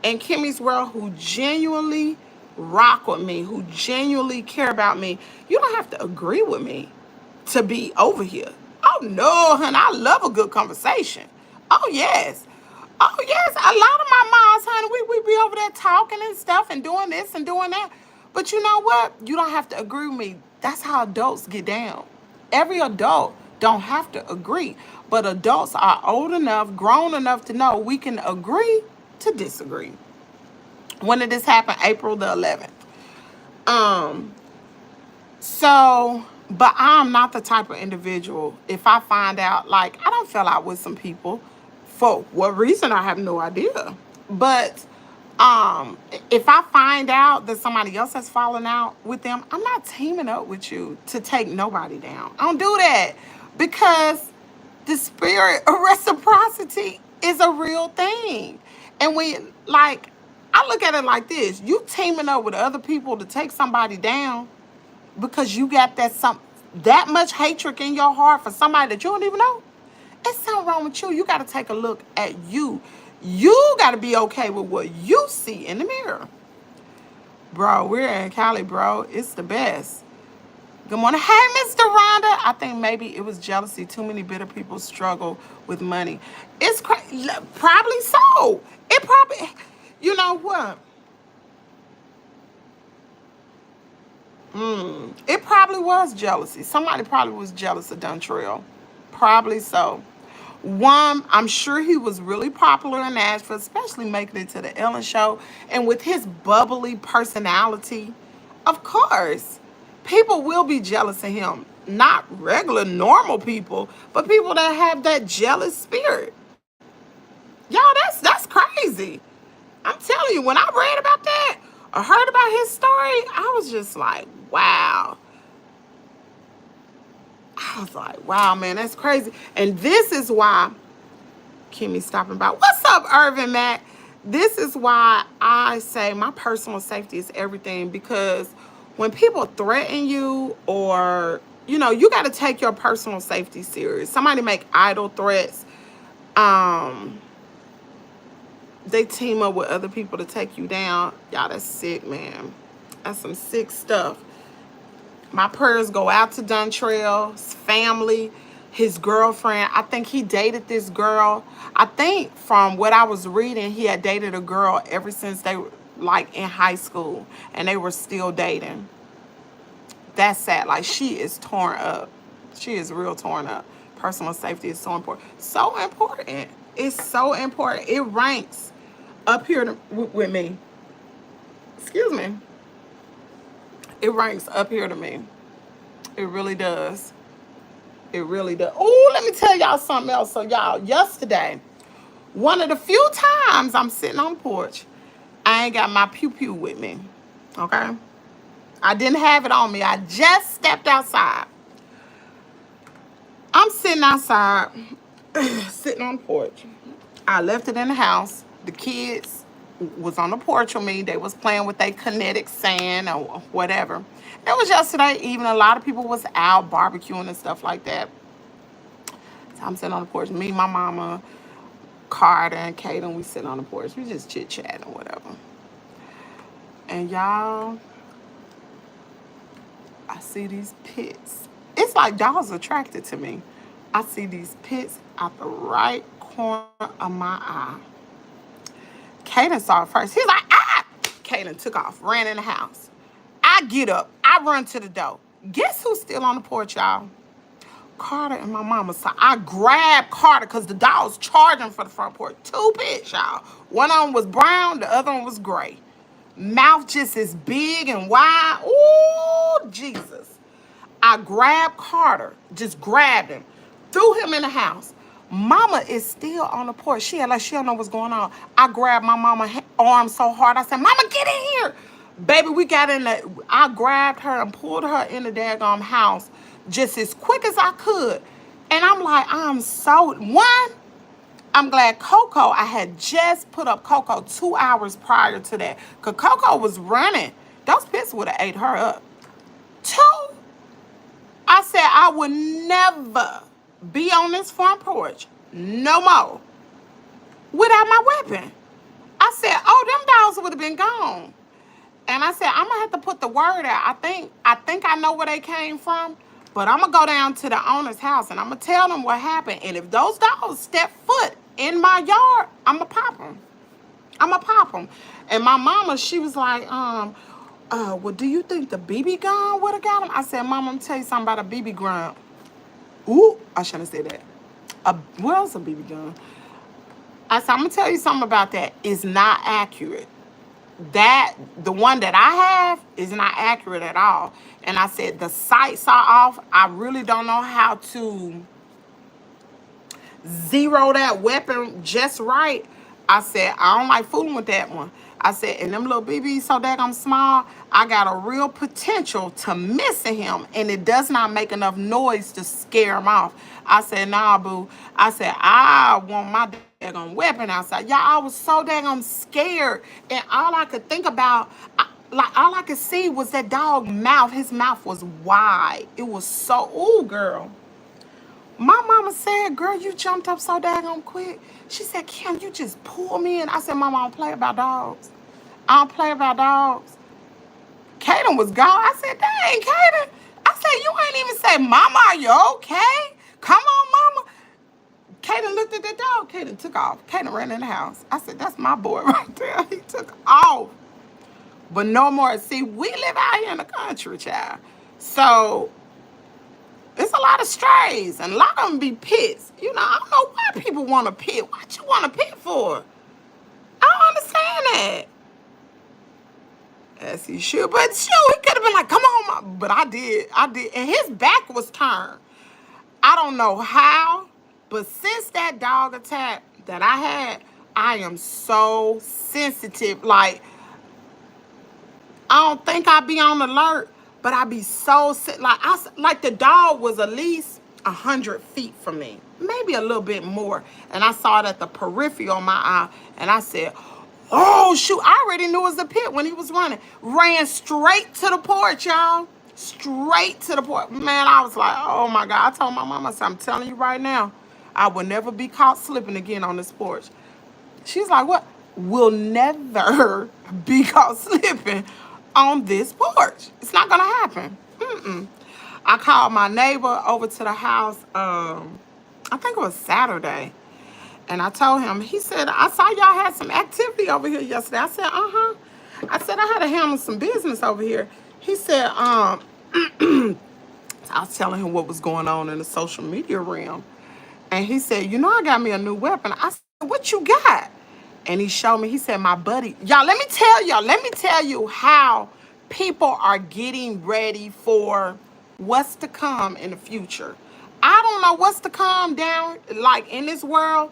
in Kimmie's World who genuinely rock with me, who genuinely care about me. You don't have to agree with me to be over here. Oh no, honey, I love a good conversation. Oh yes. Oh yes, a lot of my moms, honey, we be over there talking and stuff and doing this and doing that. But you know what? You don't have to agree with me. That's how adults get down. Every adult don't have to agree, but adults are old enough, grown enough to know we can agree to disagree. When did this happen? April the 11th. Um, but I'm not the type of individual, if I find out, like, I don't fell out with some people. For what reason, I have no idea. But if I find out that somebody else has fallen out with them, I'm not teaming up with you to take nobody down. I don't do that, because the spirit of reciprocity is a real thing. And when, like, I look at it like this: you teaming up with other people to take somebody down because you got that much hatred in your heart for somebody that you don't even know. It's something wrong with you. You got to take a look at you. You got to be okay with what you see in the mirror. Bro, we're in Cali, bro. It's the best. Good morning. Hey, Mr. Rhonda. I think maybe it was jealousy. Too many bitter people struggle with money. It's probably so. It probably, you know what? It probably was jealousy. Somebody probably was jealous of Dantrell. Probably so. One, I'm sure he was really popular in Nashville, especially making it to the Ellen show. And with his bubbly personality, of course, people will be jealous of him. Not regular, normal people, but people that have that jealous spirit. Y'all, that's crazy. I'm telling you, when I read about that or heard about his story, I was just like, wow. I was like, wow, man, that's crazy. And this is why Kimmy stopping by. What's up, Irvin Mac? This is why I say my personal safety is everything, because when people threaten you, or, you know, you got to take your personal safety serious. Somebody make idle threats. They team up with other people to take you down. Y'all, that's sick, man. That's some sick stuff. My prayers go out to Dantrell's family, his girlfriend. I think he dated this girl. I think from what I was reading, he had dated a girl ever since they were like in high school, and they were still dating. That's sad. Like, she is torn up. She is real torn up. Personal safety is so important. So important. It's so important. It ranks up here with me. Excuse me. It ranks up here to me. It really does. It really does. Oh, let me tell y'all something else. So, y'all, yesterday, one of the few times I'm sitting on the porch, I ain't got my pew-pew with me. Okay? I didn't have it on me. I just stepped outside. I'm sitting outside, sitting on the porch. I left it in the house. The kids was on the porch with me. They was playing with their kinetic sand or whatever. It was yesterday evening. A lot of people was out barbecuing and stuff like that. So I'm sitting on the porch. Me, my mama, Carter, and Kaden, we sitting on the porch. We just chit-chatting or whatever. And y'all, I see these pits. It's like dogs attracted to me. I see these pits out the right corner of my eye. Kaden saw it first. He's like, ah! Kaden took off, ran in the house. I get up. I run to the door. Guess who's still on the porch, y'all? Carter and my mama. So I grabbed Carter because the dog was charging for the front porch. Two pits, y'all. One of them was brown. The other one was gray. Mouth just as big and wide. Ooh, Jesus. I grabbed Carter. Just grabbed him. Threw him in the house. Mama is still on the porch. She had like she don't know what's going on. I grabbed my mama's arm so hard. I said, Mama, get in here. Baby, we got in the, I grabbed her and pulled her in the daggone house just as quick as I could. And I'm like, I'm glad Coco, I had just put up Coco 2 hours prior to that. Because Coco was running. Those pits would have ate her up. Two, I I said I would never be on this front porch no more without my weapon. I said, oh, them dogs would have been gone. And I said, I'm gonna have to put the word out. I think I know where they came from, but I'm gonna go down to the owner's house and I'm gonna tell them what happened. And if those dogs step foot in my yard, I'm gonna pop them. I'm gonna pop them. And my mama, she was like, well, do you think the BB gun would have got him? I said, Mama, I'm gonna tell you something about a BB gun. Ooh, I shouldn't have said that. What else a BB gun? I said, I'm gonna tell you something about that. It's not accurate. The one that I have is not accurate at all. And I said, the sights are off. I really don't know how to zero that weapon just right. I said, I don't like fooling with that one. I said, and them little BBs so daggone small, I got a real potential to missing him, and it does not make enough noise to scare him off. I said, nah, boo. I said, I want my daggone weapon outside. Y'all, I was so daggone scared, and all I could think about, all I could see was that dog mouth. His mouth was wide. It was so, ooh, girl. My mama said, girl, you jumped up so daggone quick. She said, Kim, you just pulled me in. I said, Mama, I don't play about dogs. I don't play about dogs. Kaden was gone. I said, dang, Kaden. I said, you ain't even say, Mama, are you okay? Come on, Mama. Kaden looked at the dog. Kaden took off. Kaden ran in the house. I said, that's my boy right there. He took off. But no more. See, we live out here in the country, child. So it's a lot of strays, and a lot of them be pits. You know, I don't know why people want a pit. What you want a pit for? I don't understand that. As he should, but shoot, he could have been like, come on, but I did, and his back was turned. I don't know how, but since that dog attack that I had, I am so sensitive. Like, I don't think I be on alert, but I be so like the dog was at least 100 feet from me, maybe a little bit more, and I saw it at the periphery on my eye, and I said, oh, shoot, I already knew it was a pit when he was running. Ran straight to the porch, y'all. Straight to the porch. Man, I was like, oh, my God. I told my mama, I said, I'm telling you right now, I will never be caught slipping again on this porch. She's like, what? We'll never be caught slipping on this porch. It's not going to happen. I called my neighbor over to the house, I think it was Saturday. And I told him, he said, I saw y'all had some activity over here yesterday. I said, uh-huh. I said, I had to handle some business over here. He said, I was telling him what was going on in the social media realm. And he said, you know, I got me a new weapon. I said, what you got? And he showed me, he said, my buddy, y'all, let me tell you how people are getting ready for what's to come in the future. I don't know what's to come down, like, in this world,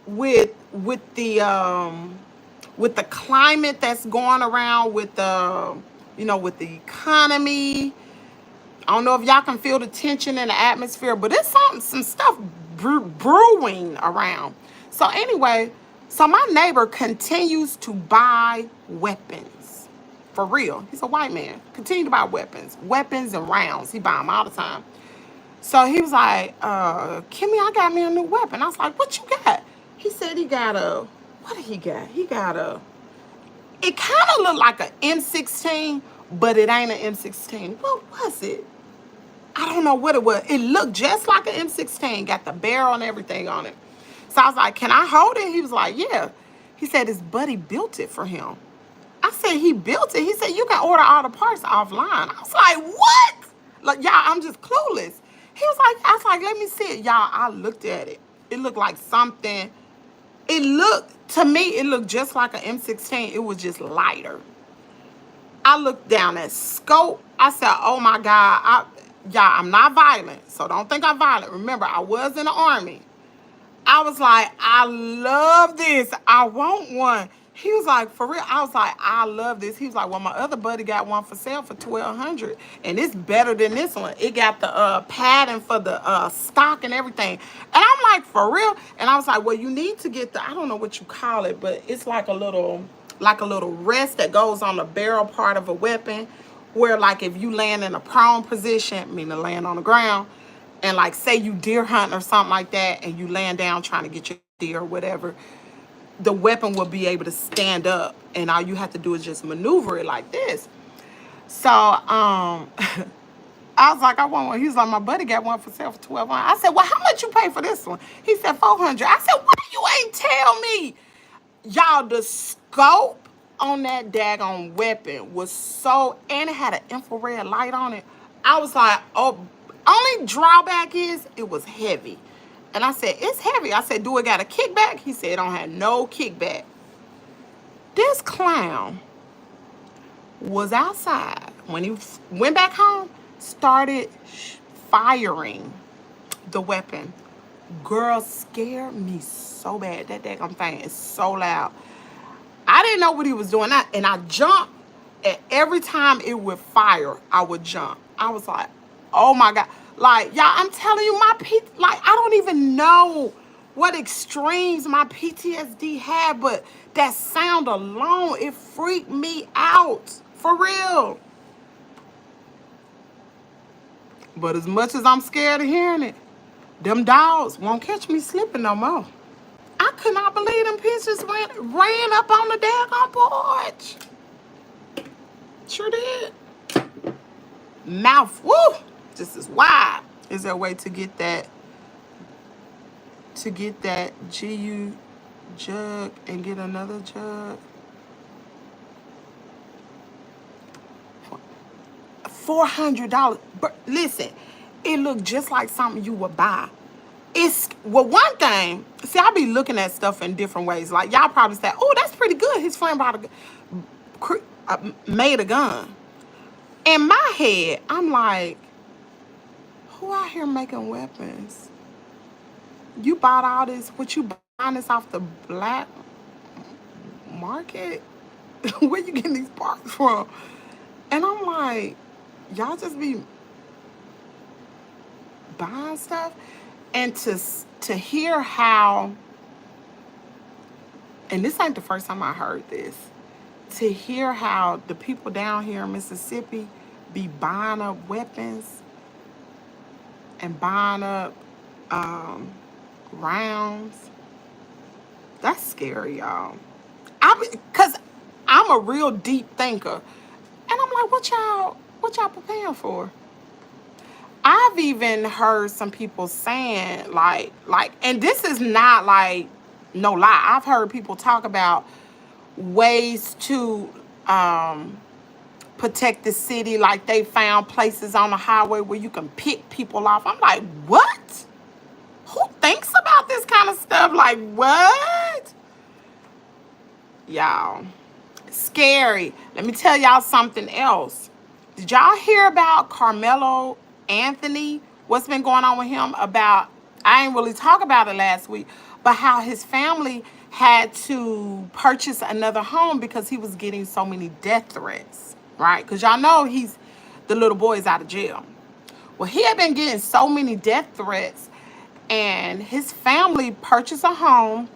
with the climate that's going around, with the, you know, with the economy. I don't know if y'all can feel the tension in the atmosphere, but it's some stuff brewing around. So anyway, so my neighbor continues to buy weapons. For real. He's a white man. Continue to buy weapons and rounds. He buy them all the time. So he was like, Kimmy, I got me a new weapon. I was like, what you got? He said he got what did he got? He got it kind of looked like an M16, but it ain't an M16. What was it? I don't know what it was. It looked just like an M16, got the barrel and everything on it. So I was like, can I hold it? He was like, yeah. He said his buddy built it for him. I said, he built it? He said, you can order all the parts offline. I was like, what? Like, y'all, I'm just clueless. He was like, I was like, let me see it. Y'all, I looked at it. It looked like something. It looked, to me, it looked just like an M16. It was just lighter. I looked down at scope. I said, oh my God. Y'all, I'm not violent, so don't think I'm violent. Remember, I was in the Army. I was like, I love this. I want one. He was like, for real? I was like, I love this. He was like, well, my other buddy got one for sale for $1,200, and it's better than this one. It got the padding for the stock and everything. And I'm like, for real? And I was like, well, you need to get the, I don't know what you call it, but it's like a little rest that goes on the barrel part of a weapon where like if you land in a prone position, meaning land on the ground, and like say you deer hunt or something like that, and you land down trying to get your deer or whatever, the weapon will be able to stand up, and all you have to do is just maneuver it like this. So I was like, I want one. He was like, my buddy got one for sale for $1,200. I said, well, how much you pay for this one? He said $400. I said, why you ain't tell me? Y'all, the scope on that daggone weapon was so, and it had an infrared light on it. I was like, oh, only drawback is it was heavy. And I said, it's heavy. I said, do it got a kickback? He said, it don't have no kickback. This clown was outside. When he went back home, started firing the weapon. Girl, scared me so bad. That daggone thing is so loud. I didn't know what he was doing. And I jumped. And every time it would fire, I would jump. I was like, oh my God. Like, y'all, I'm telling you, I don't even know what extremes my PTSD had, but that sound alone, it freaked me out. For real. But as much as I'm scared of hearing it, them dogs won't catch me slipping no more. I could not believe them pigeons ran up on the daggone porch. Sure did. Mouth, woo, just as wide. Is there a way to get that GU jug and get another jug? $400. But listen, it looked just like something you would buy. It's, well, one thing, see, I be looking at stuff in different ways. Like, y'all probably say, oh, that's pretty good. His friend made a gun. In my head, I'm like, who out here making weapons? You bought all this, what you buying this off the black market? Where you getting these parts from? And I'm like, y'all just be buying stuff? And to hear how, and this ain't the first time I heard this, to hear how the people down here in Mississippi be buying up weapons and buying up rounds, that's scary, y'all. Cause I'm a real deep thinker, and I'm like, what y'all preparing for? I've even heard some people saying like, and this is not like no lie. I've heard people talk about ways to protect the city. Like they found places on the highway where you can pick people off. I'm like, what? Who thinks about this kind of stuff? Like, what? Y'all, scary. Let me tell y'all something else. Did y'all hear about Carmelo Anthony? What's been going on with him? About, I ain't really talk about it last week, but how his family had to purchase another home because he was getting so many death threats, right? Because y'all know the little boy is out of jail. Well, he had been getting so many death threats, and his family purchased a home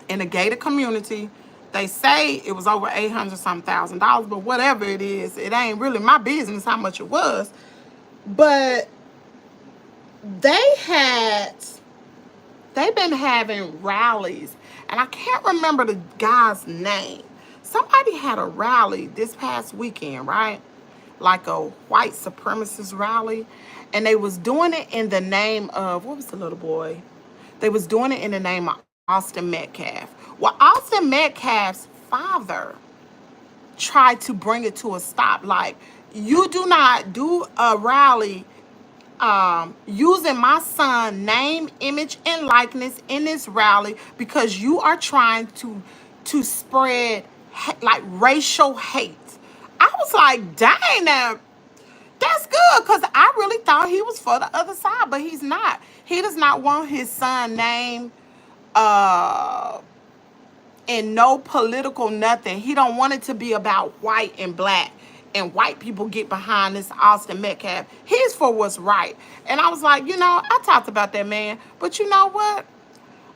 in a gated community. They say it was over $800-something thousand, but whatever it is, it ain't really my business how much it was. But they've been having rallies, and I can't remember the guy's name. Somebody had a rally this past weekend, right? Like a white supremacist rally, and they was doing it in the name of, what was the little boy? They was doing it in the name of Austin Metcalf. Well, Austin Metcalf's father tried to bring it to a stop. Like, you do not do a rally using my son's name, image, and likeness in this rally because you are trying to spread like racial hate. I was like, dang, now that's good, because I really thought he was for the other side, but he's not. He does not want his son's name in no political nothing. He don't want it to be about white and black, and white people get behind this Austin Metcalf. He's for what's right. And I was like, I talked about that man, but you know what?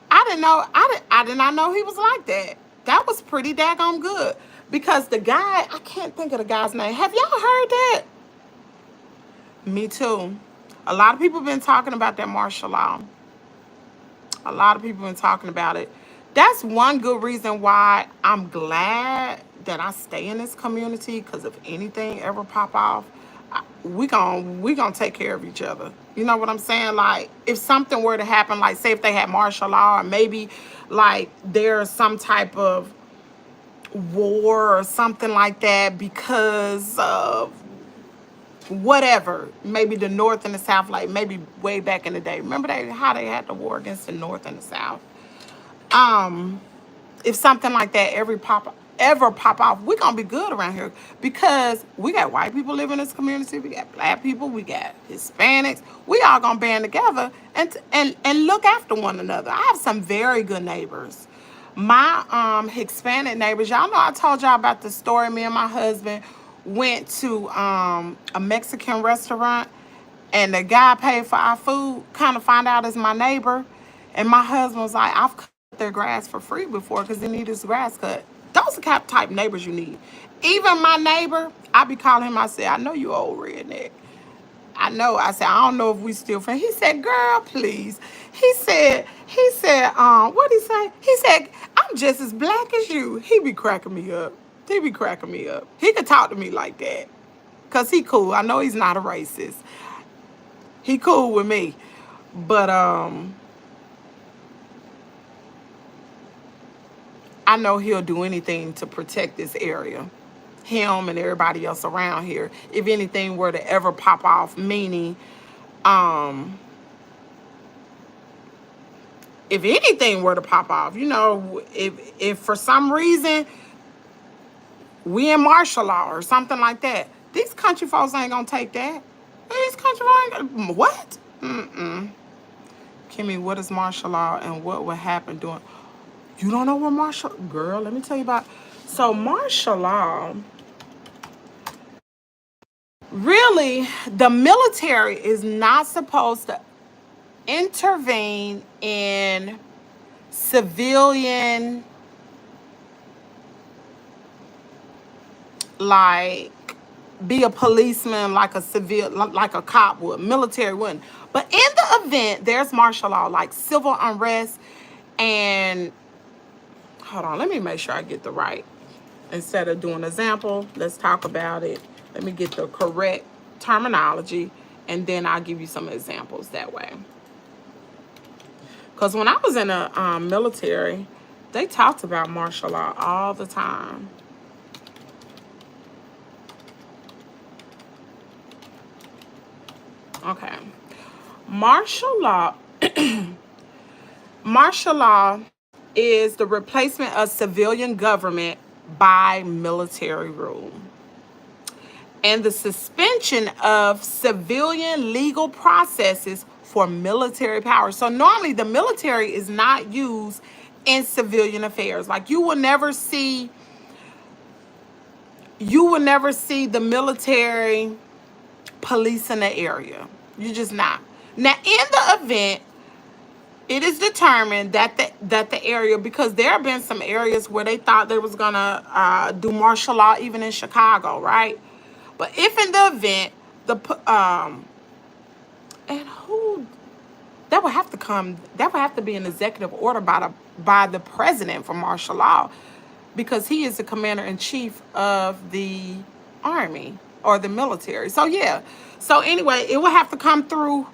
I did not know he was like that. That was pretty daggone good. Because the guy, I can't think of the guy's name. Have y'all heard that? Me too. A lot of people been talking about that martial law. A lot of people been talking about it. That's one good reason why I'm glad that I stay in this community. Because if anything ever pop off, we gonna take care of each other. You know what I'm saying? Like if something were to happen, like say if they had martial law, or maybe like there's some type of war or something like that because of whatever, maybe the North and the South, like maybe way back in the day. Remember how they had the war against the North and the South? If something like that ever pop off, we're gonna be good around here because we got white people living in this community, we got black people, we got Hispanics. We all gonna band together and look after one another. I have some very good neighbors. My Hispanic neighbors, y'all know I told y'all about the story. Me and my husband went to a Mexican restaurant and the guy paid for our food, kind of find out it's my neighbor. And my husband was like, I've cut their grass for free before because they need his grass cut. Those are the type neighbors you need. Even my neighbor, I be calling him, I say, I know you old redneck. I know. I said, I don't know if we still friends. He said, girl, please. What'd he say? He said, I'm just as black as you. He be cracking me up. He be cracking me up. He could talk to me like that. Because he cool. I know he's not a racist. He cool with me. But I know he'll do anything to protect this area. Him and everybody else around here. If anything were to ever pop off, meaning if anything were to pop off, you know, if for some reason we in martial law or something like that, these country folks ain't gonna take that. These country folks ain't gonna, what? Kimmy, what is martial law and what would happen during? You don't know what martial, girl, let me tell you about. So martial law, really, the military is not supposed to intervene in civilian, like be a policeman like a civil, like a cop would. Military wouldn't. But in the event there's martial law, like civil unrest, and hold on, let me make sure I get the right. Instead of doing an example, let's talk about it. Let me get the correct terminology, and then I'll give you some examples that way. Because when I was in the military, they talked about martial law all the time. Okay. Martial law. Martial law is the replacement of civilian government by military rule and the suspension of civilian legal processes for military power. So normally the military is not used in civilian affairs. Like you will never see the military police in the area. You just not. Now in the event it is determined that the area, because there have been some areas where they thought they was gonna do martial law, even in Chicago, right? But if in the event and who that would have to be an executive order by the president for martial law, because he is the commander in chief of the army or the military. So yeah. So anyway, it will have to come through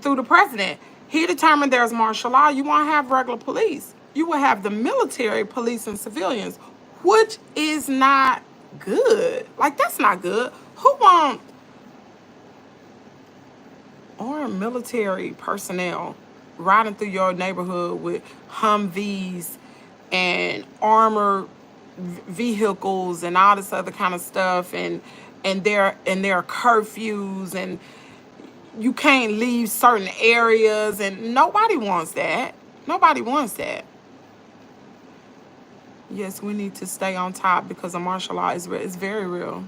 the president. He determined there's martial law. You won't have regular police. You will have the military, police, and civilians, which is not good. Like, that's not good. Who want armed military personnel riding through your neighborhood with Humvees and armored vehicles and all this other kind of stuff, and there are curfews, and you can't leave certain areas, and nobody wants that. Nobody wants that. Yes, we need to stay on top because the martial law is very real.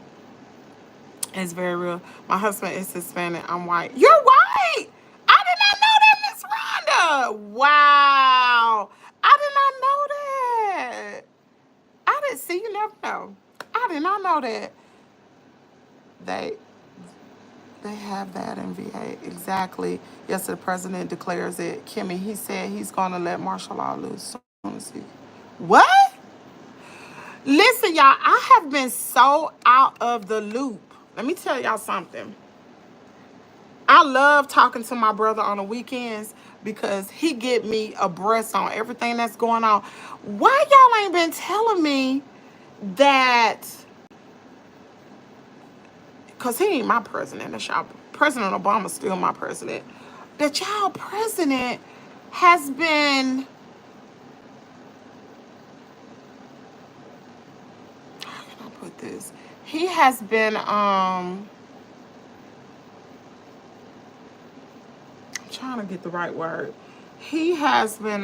It's very real. My husband is Hispanic. I'm white. You're white! I did not know that, Miss Rhonda. Wow. I did not know that. see, you never know. I did not know that they have that in VA. Exactly. Yes, the president declares it. Kimmy, he said he's going to let martial law loose soon as he. What? Listen, y'all, I have been so out of the loop. Let me tell y'all something. I love talking to my brother on the weekends because he get me abreast on everything that's going on. Why y'all ain't been telling me that? Because he ain't my president. That's y'all. President Obama's still my president. That y'all president has been... How can I put this? He has been... I'm trying to get the right word. He has been...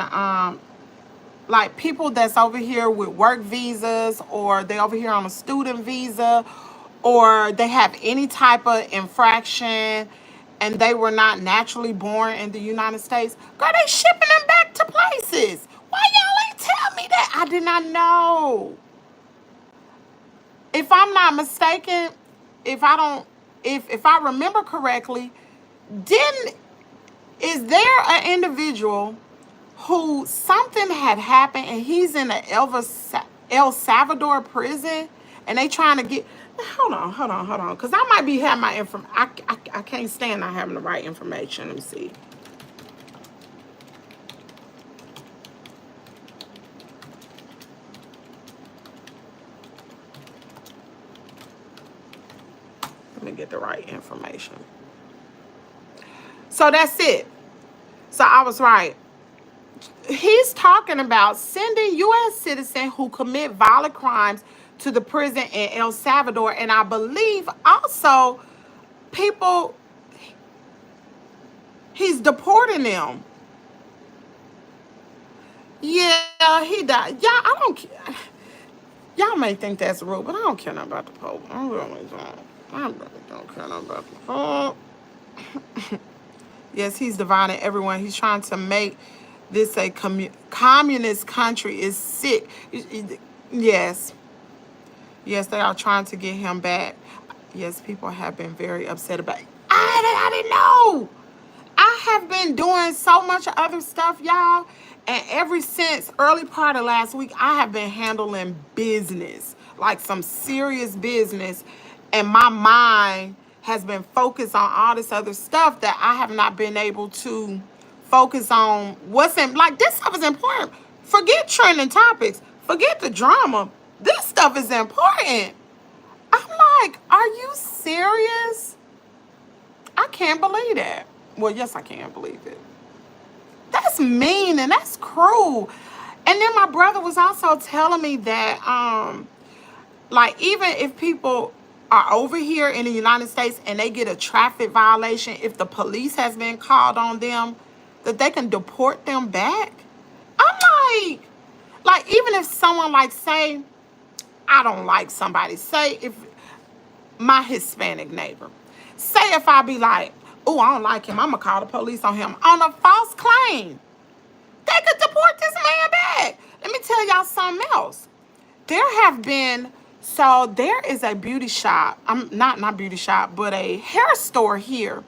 like people that's over here with work visas, or they over here on a student visa, or they have any type of infraction and they were not naturally born in the United States, girl, they shipping them back to places. Why y'all ain't tell me that? I did not know. If I'm not mistaken, if I remember correctly, is there an individual who something had happened and he's in a El Salvador prison and they trying to get... Hold on, because I might be having my information. I can't stand not having the right information. Let me see. Let me get the right information. So that's it. So I was right. He's talking about sending U.S. citizens who commit violent crimes to the prison in El Salvador. And I believe also people, he's deporting them. Yeah, he died. Yeah, I don't care. Y'all may think that's rude, but I don't care nothing about the Pope. I really don't. I really don't care nothing about the Pope. Yes, he's dividing everyone. He's trying to make this a communist country. Is sick. Yes. Yes, they are trying to get him back. Yes, people have been very upset about it. I didn't know. I have been doing so much other stuff, y'all. And ever since early part of last week, I have been handling business, like some serious business. And my mind has been focused on all this other stuff that I have not been able to focus on. Like, this stuff is important. Forget trending topics. Forget the drama. This stuff is important. I'm like, are you serious? I can't believe that. Well, yes, I can believe it. That's mean and that's cruel. And then my brother was also telling me that, like, even if people are over here in the United States and they get a traffic violation, if the police has been called on them, that they can deport them back. I'm like, even if someone, like, say, I don't like somebody, say if my Hispanic neighbor, say if I be like, oh, I don't like him, I'm gonna call the police on him on a false claim, they could deport this man back. Let me tell y'all something else. There is a beauty shop, not beauty shop, but a hair store here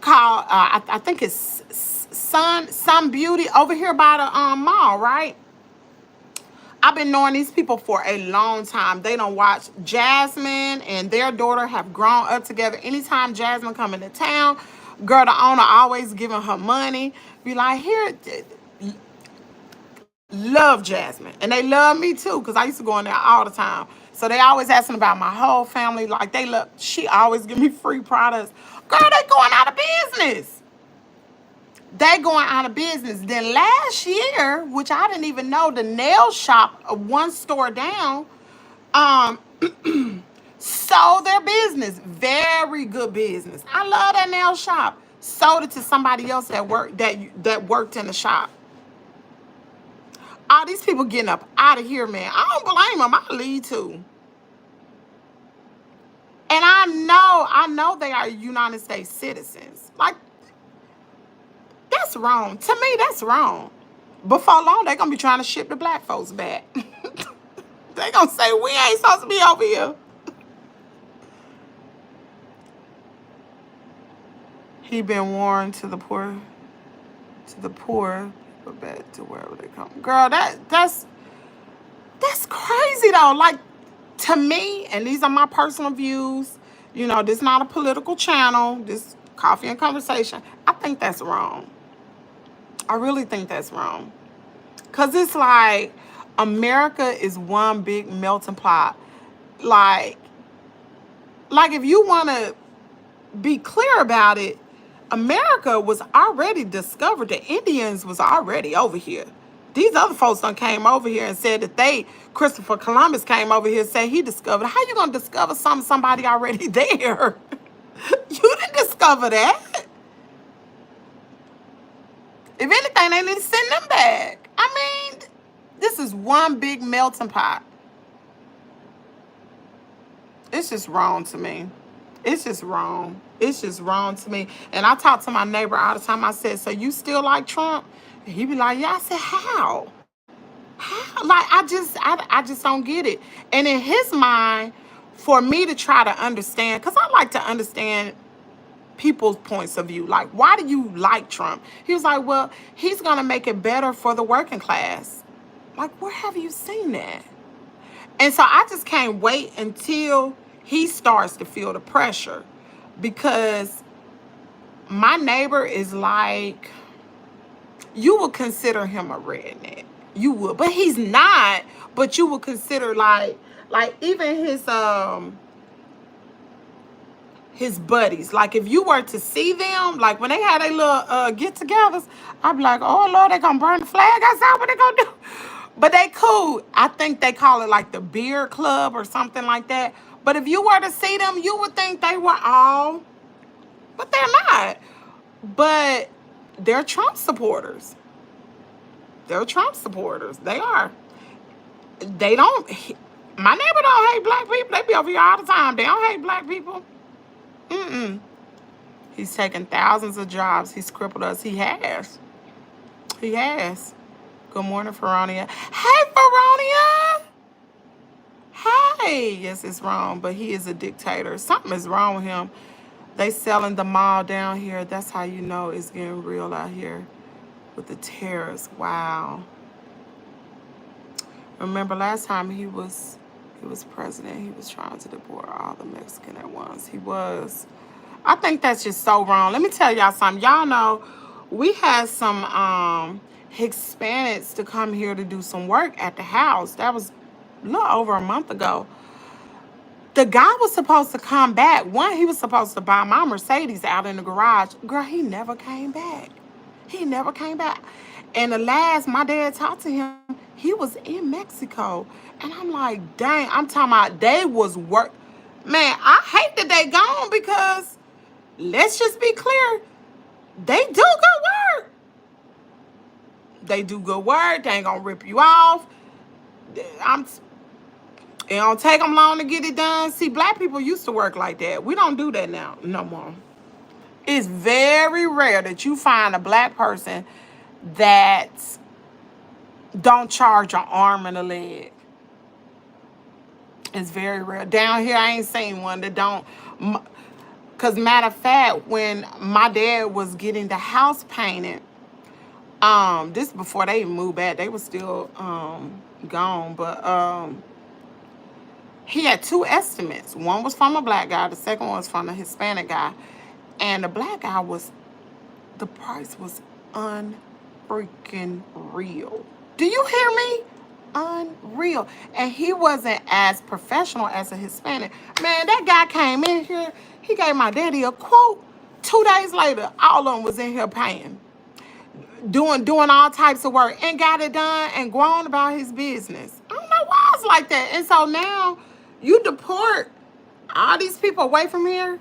called, I think it's Sun Beauty over here by the mall, right? I've been knowing these people for a long time. They don't watch. Jasmine and their daughter have grown up together. Anytime Jasmine come into town, girl, the owner always giving her money. Be like, here, love Jasmine. And they love me too, because I used to go in there all the time. So they always asking about my whole family. Like, they love, she always give me free products. Girl, they going out of business. They going out of business. Then last year, which I didn't even know, the nail shop, one store down, sold their business. Very good business. I love that nail shop. Sold it to somebody else that worked in the shop. All these people getting up out of here, man. I don't blame them. I leave too. And I know they are United States citizens. Like, that's wrong. To me, that's wrong. Before long, they're going to be trying to ship the black folks back. They gonna say we ain't supposed to be over here. He been warned to the poor, but back to wherever they come. Girl, that's crazy though. Like, to me, and these are my personal views. You know, this is not a political channel. This coffee and conversation. I think that's wrong. I really think that's wrong. Cause it's like America is one big melting pot. Like if you want to be clear about it, America was already discovered. The Indians was already over here. These other folks done came over here and said that Christopher Columbus came over here and said he discovered. How you gonna discover somebody already there? You didn't discover that. If anything, they need to send them back. I mean, this is one big melting pot. It's just wrong to me. It's just wrong. It's just wrong to me. And I talk to my neighbor all the time. I said, so you still like Trump? And he be like, yeah. I said, how? How? Like, I just don't get it. And in his mind, for me to try to understand, because I like to understand people's points of view. Like, why do you like Trump? He was like, well, he's going to make it better for the working class. Like, where have you seen that? And so I just can't wait until he starts to feel the pressure, because my neighbor is like, you would consider him a redneck. You would, but he's not. But you would consider like even his buddies. Like, if you were to see them, like when they had their little get-togethers, I'd be like, oh Lord, they gonna burn the flag outside. What they gonna do? But they cool. I think they call it like the beer club or something like that. But if you were to see them, you would think they were all, but they're not. But they're Trump supporters. They're Trump supporters. They are. They don't, my neighbor don't hate black people. They be over here all the time. They don't hate black people. He's taken thousands of jobs. He's crippled us. He has. He has. Good morning, Feronia. Hey, Feronia. Hey. Yes, it's wrong, but he is a dictator. Something is wrong with him. They selling the mall down here. That's how you know it's getting real out here with the terrorists. Wow. Remember last time he was president, he was trying to deport all the Mexican at once. He was. I think that's just so wrong. Let me tell y'all something. Y'all know we had some Hispanics to come here to do some work at the house. That was a little over a month ago. The guy was supposed to come back. One, he was supposed to buy my Mercedes out in the garage. Girl, he never came back. He never came back. And the last my dad talked to him, he was in Mexico. And I'm like, dang, I'm talking about they was work. Man, I hate that they gone, because let's just be clear. They do good work. They do good work. They ain't gonna rip you off. It don't take them long to get it done. See, black people used to work like that. We don't do that now, no more. It's very rare that you find a black person that don't charge an arm and a leg. It's very rare. Down here, I ain't seen one that don't. Because matter of fact, when my dad was getting the house painted, this before they even moved back, they were still gone, but he had two estimates. One was from a black guy, the second one was from a Hispanic guy. And the black guy the price was unfreaking real. Do you hear me? Unreal. And he wasn't as professional as a Hispanic. Man, that guy came in here, he gave my daddy a quote. 2 days later, all of them was in here paying. Doing all types of work, and got it done and grown about his business. I don't know why it's like that. And so now you deport all these people away from here.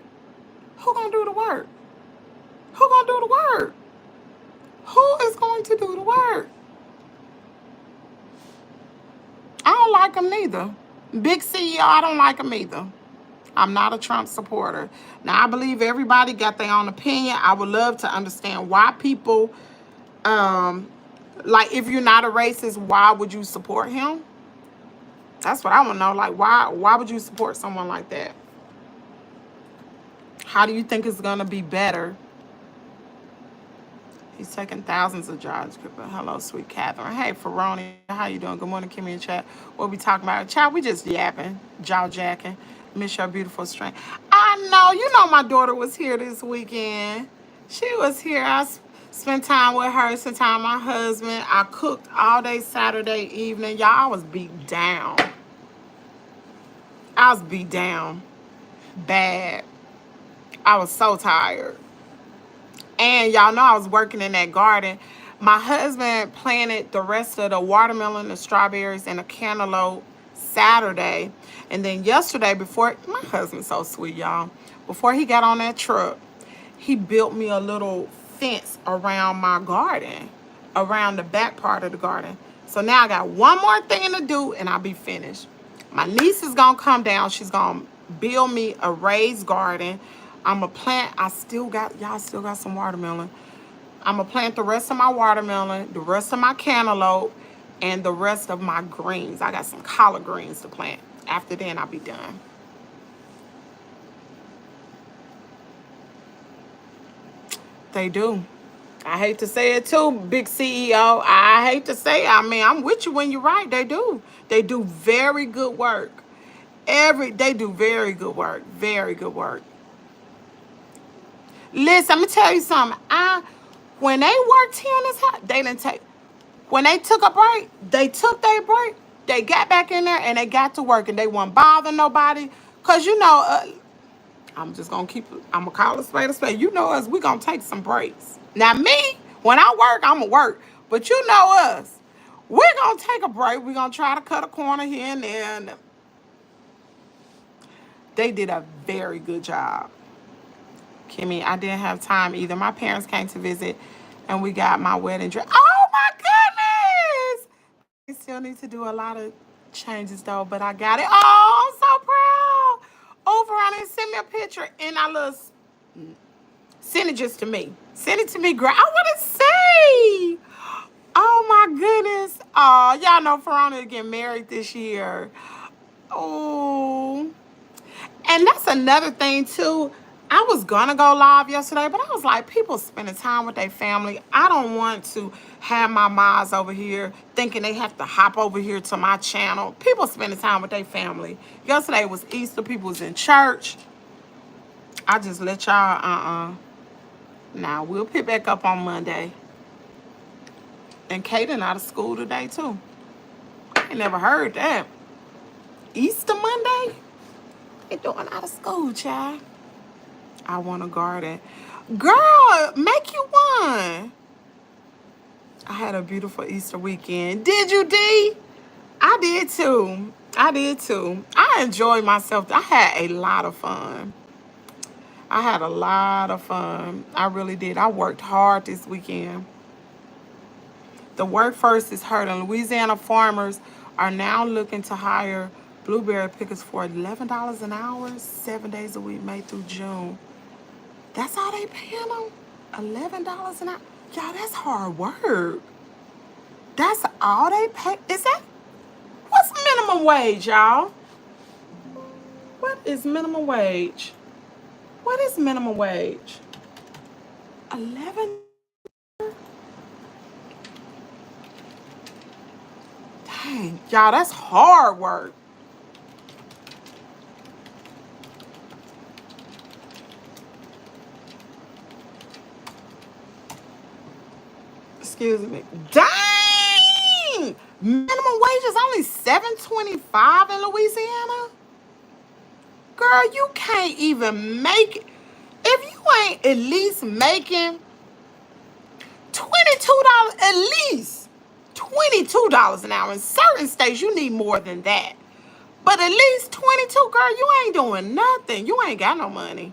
Who gonna do the work? Who gonna do the work? Who is going to do the work? I don't like him neither. Big CEO, I don't like him either. I'm not a Trump supporter. Now, I believe everybody got their own opinion. I would love to understand why people, like, if you're not a racist, why would you support him? That's what I want to know. Like, why would you support someone like that? How do you think it's going to be better? He's taking thousands of jobs. Hello, sweet Catherine. Hey, Ferroni. How you doing? Good morning, Kimmy and chat. What we talking about? Chat, we just yapping, jaw jacking. Miss your beautiful strength. I know. You know my daughter was here this weekend. She was here. I spent time with her, spent time with my husband. I cooked all day Saturday evening. Y'all, I was beat down. I was beat down. Bad. I was so tired. And y'all know I was working in that garden. My husband planted the rest of the watermelon, the strawberries, and the cantaloupe Saturday. And then yesterday, before, my husband's so sweet, y'all. Before he got on that truck, he built me a little fence around my garden, around the back part of the garden. So now I got one more thing to do and I'll be finished. My niece is going to come down. She's going to build me a raised garden. I'm going to plant, y'all still got some watermelon. I'm going to plant the rest of my watermelon, the rest of my cantaloupe, and the rest of my greens. I got some collard greens to plant. After then, I'll be done. They do. I hate to say it too, big CEO. I hate to say it. I mean, I'm with you when you're right. They do. They do very good work. They do very good work. Very good work. Listen, I'm gonna tell you something. When they worked here in this house, they didn't take. When they took a break, they took their break. They got back in there and they got to work and they won't bother nobody. Cause you know, I'm gonna call it spade a spade. You know us, we gonna take some breaks. Now me, when I work, I'ma work. But you know us, we're gonna take a break. We're gonna try to cut a corner here and there. And they did a very good job. Kimmy, I didn't have time either. My parents came to visit and we got my wedding dress. Oh my goodness! We still need to do a lot of changes though, but I got it. Oh, I'm so proud. Over on it, send me a picture and send it just to me. Send it to me, girl. I want to see. Oh my goodness. Oh, y'all know Ferroni to get married this year. Oh. And that's another thing too. I was gonna go live yesterday, but I was like, people spending time with their family. I don't want to have my moms over here thinking they have to hop over here to my channel. People spending time with their family. Yesterday was Easter. People was in church. I just let y'all, Now, we'll pick back up on Monday. And Kaden out of school today, too. I ain't never heard that. Easter Monday? They doing out of school, child. I want a garden. Girl, make you one. I had a beautiful Easter weekend. Did you, D? I did too. I enjoyed myself. I had a lot of fun. I really did. I worked hard this weekend. The workforce is hurting. Louisiana farmers are now looking to hire blueberry pickers for $11 an hour, 7 days a week, May through June. That's all they paying them? $11 an hour? Y'all, that's hard work. That's all they pay? What's minimum wage, y'all? What is minimum wage? What is minimum wage? 11? Dang, y'all, that's hard work. Excuse me. Dang! Minimum wage is only $7.25 in Louisiana? Girl, you can't even make it. If you ain't at least making $22, at least $22 an hour. In certain states, you need more than that. But at least 22, girl, you ain't doing nothing. You ain't got no money.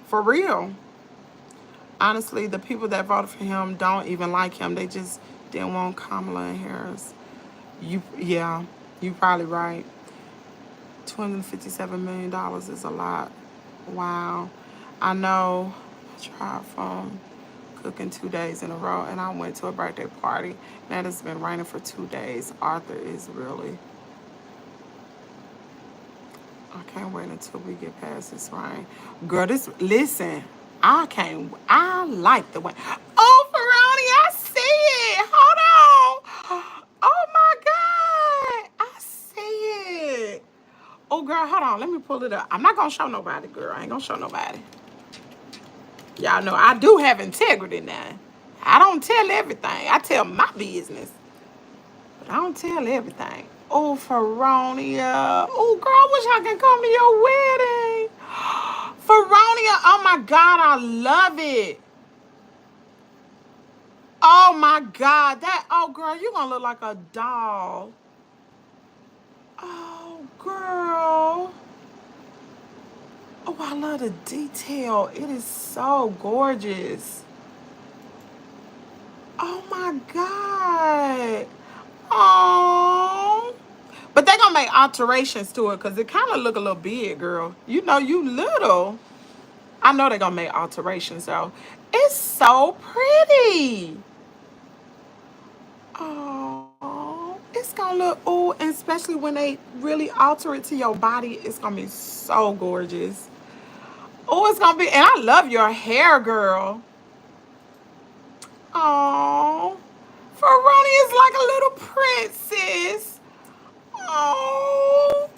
For real. Honestly, the people that voted for him don't even like him. They just didn't want Kamala and Harris. Yeah, you probably right. $257 million is a lot. Wow. I know. I tried from cooking 2 days in a row, and I went to a birthday party. Now it's been raining for 2 days. Arthur is really I can't wait until we get past this rain. Girl, listen, I like the way. Oh, Ferroni, I see it. Hold on. Oh my God. I see it. Oh, girl, hold on. Let me pull it up. I'm not going to show nobody, girl. I ain't going to show nobody. Y'all know I do have integrity now. I don't tell everything. I tell my business. But I don't tell everything. Oh, Feronia. Oh, girl, I wish I could come to your wedding. Feronia, oh my God, I love it. Oh my God, oh girl, you gonna look like a doll. Oh, girl. Oh, I love the detail. It is so gorgeous. Oh my God. Oh. But they're gonna make alterations to it because it kind of look a little big, girl. You know, you little. I know they're gonna make alterations though. It's so pretty. Oh, it's gonna look, oh, and especially when they really alter it to your body, it's gonna be so gorgeous. Oh, it's gonna be, and I love your hair, girl. Oh, Ferroni is like a little princess. Oh,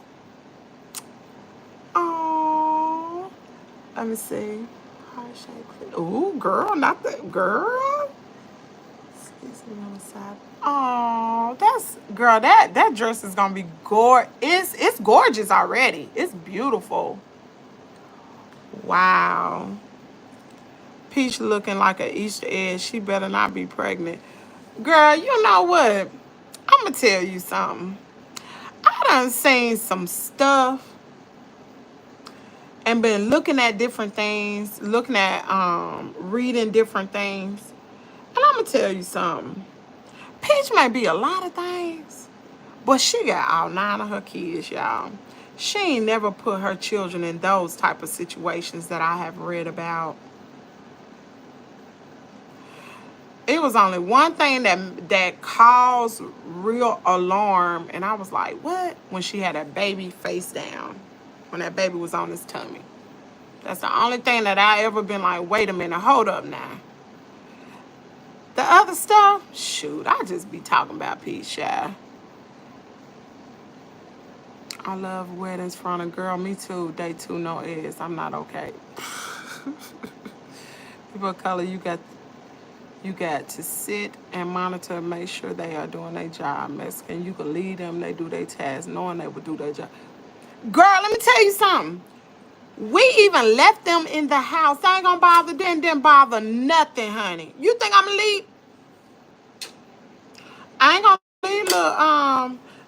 oh. Let me see. Heart shape. Oh, girl, not that girl. Excuse me on the side. Oh, girl, that dress is gonna be gorgeous. It's gorgeous already. It's beautiful. Wow. Peach looking like an Easter egg. She better not be pregnant. Girl, you know what? I'm gonna tell you something. I done seen some stuff and been looking at different things, looking at reading different things. And I'm gonna tell you something. Peach might be a lot of things, but she got all 9 of her kids, y'all. She ain't never put her children in those type of situations that I have read about. It was only one thing that caused real alarm, and I was like, what? When she had that baby face down, when that baby was on his tummy. That's the only thing that I ever been like, wait a minute, hold up now. The other stuff, shoot, I just be talking about Peach, y'all. I love weddings front of girl. Me too. Day 2, no eggs. I'm not okay. People of color, you got to sit and monitor and make sure they are doing their job. Mexican, you can lead them. They do their task, knowing they will do their job. Girl, let me tell you something. We even left them in the house. They ain't gonna bother them. Didn't bother nothing, honey. You think I'm gonna leave? I ain't gonna leave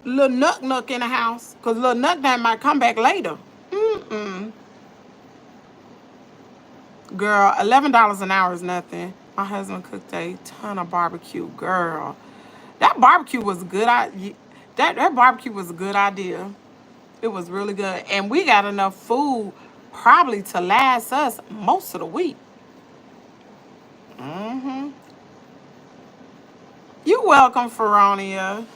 little Nuck in the house, cause little Nuck might come back later. Girl, $11 an hour is nothing. My husband cooked a ton of barbecue. Girl, that barbecue was good. That barbecue was a good idea. It was really good, and we got enough food probably to last us most of the week. You welcome, Feronia.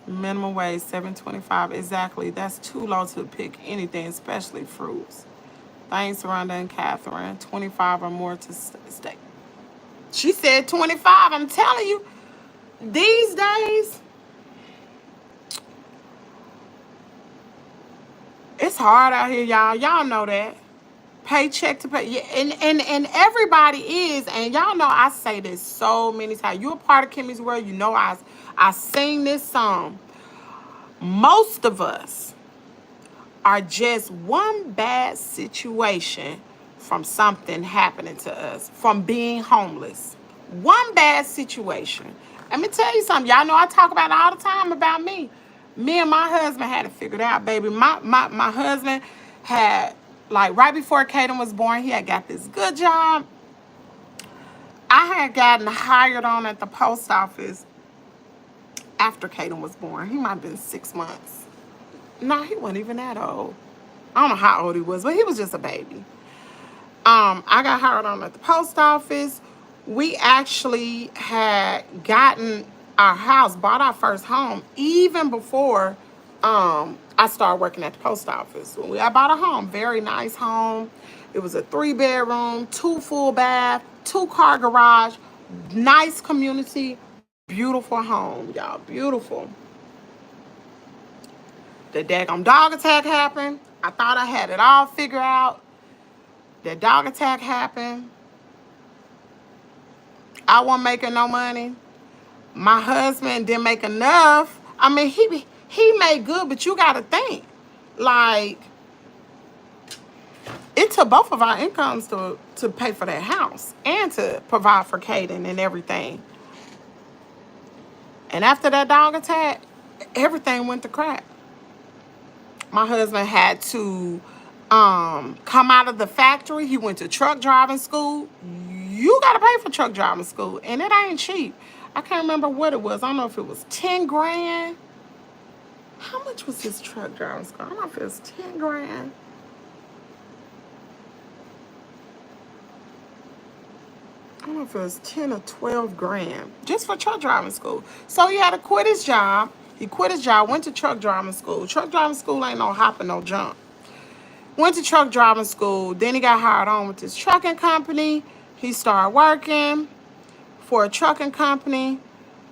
Minimum wage $7.25 exactly. That's too low to pick anything, especially fruits. Thanks, Rhonda and Catherine. 25 or more to stay. She said 25. I'm telling you, these days, it's hard out here, y'all. Y'all know that. Paycheck to pay. Yeah, and everybody is, and y'all know I say this so many times. You're a part of Kimmie's World. You know I sing this song. Most of us are just one bad situation from something happening to us, from being homeless. One bad situation. Let me tell you something. Y'all know I talk about it all the time about me. Me and my husband had it figured out, baby. My husband had, like, right before Kaden was born, he had got this good job. I had gotten hired on at the post office after Kaden was born. He might have been 6 months. No, he wasn't even that old. I don't know how old he was, but he was just a baby. I got hired on at the post office. We actually had gotten our house, bought our first home, even before I started working at the post office. I bought a home, very nice home. It was a 3-bedroom, 2 full bath, 2-car garage, nice community, beautiful home, y'all, beautiful. The daggone dog attack happened. I thought I had it all figured out. The dog attack happened. I wasn't making no money. My husband didn't make enough. I mean, he made good, but you got to think, like, it took both of our incomes to pay for that house and to provide for Caden and everything. And after that dog attack, everything went to crap. My husband had to come out of the factory. He went to truck driving school. You got to pay for truck driving school, and it ain't cheap. I can't remember what it was. I don't know if it was 10 grand. How much was his truck driving school? I don't know if it was 10 grand. I don't know if it was 10 or 12 grand just for truck driving school. So he had to quit his job. He quit his job, went to truck driving school. Truck driving school ain't no hop and no jump. Went to truck driving school. Then he got hired on with this trucking company. He started working for a trucking company.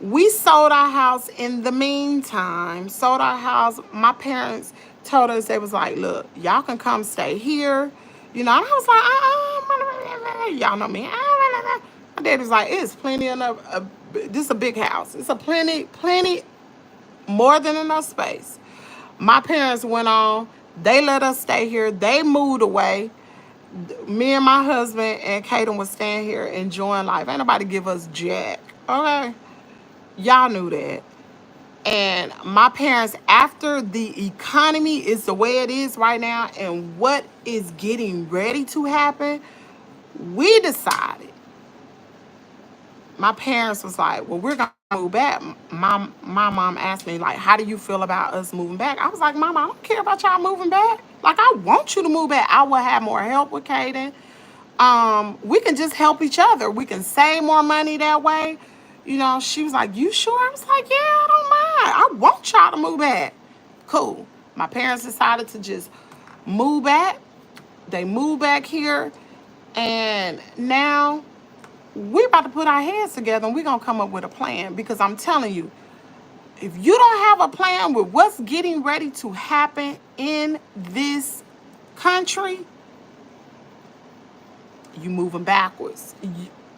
We sold our house in the meantime. Sold our house. My parents told us, they was like, look, y'all can come stay here. You know, and I was like, y'all know me. My dad was like, it's plenty enough. This is a big house. It's a plenty, more than enough space. My parents went on. They let us stay here. They moved away. Me and my husband and Caden was staying here enjoying life. Ain't nobody give us jack. Okay? Y'all knew that. And my parents, after the economy is the way it is right now and what is getting ready to happen, we decided. My parents was like, well, we're going to move back. My mom asked me, like, how do you feel about us moving back? I was like, Mom, I don't care about y'all moving back. Like, I want you to move back. I will have more help with Caden. We can just help each other. We can save more money that way. You know, she was like, you sure? I was like, yeah, I don't mind. I want y'all to move back. Cool. My parents decided to just move back. They moved back here. And now we're about to put our heads together and we're going to come up with a plan. Because I'm telling you, if you don't have a plan with what's getting ready to happen in this country, you moving backwards.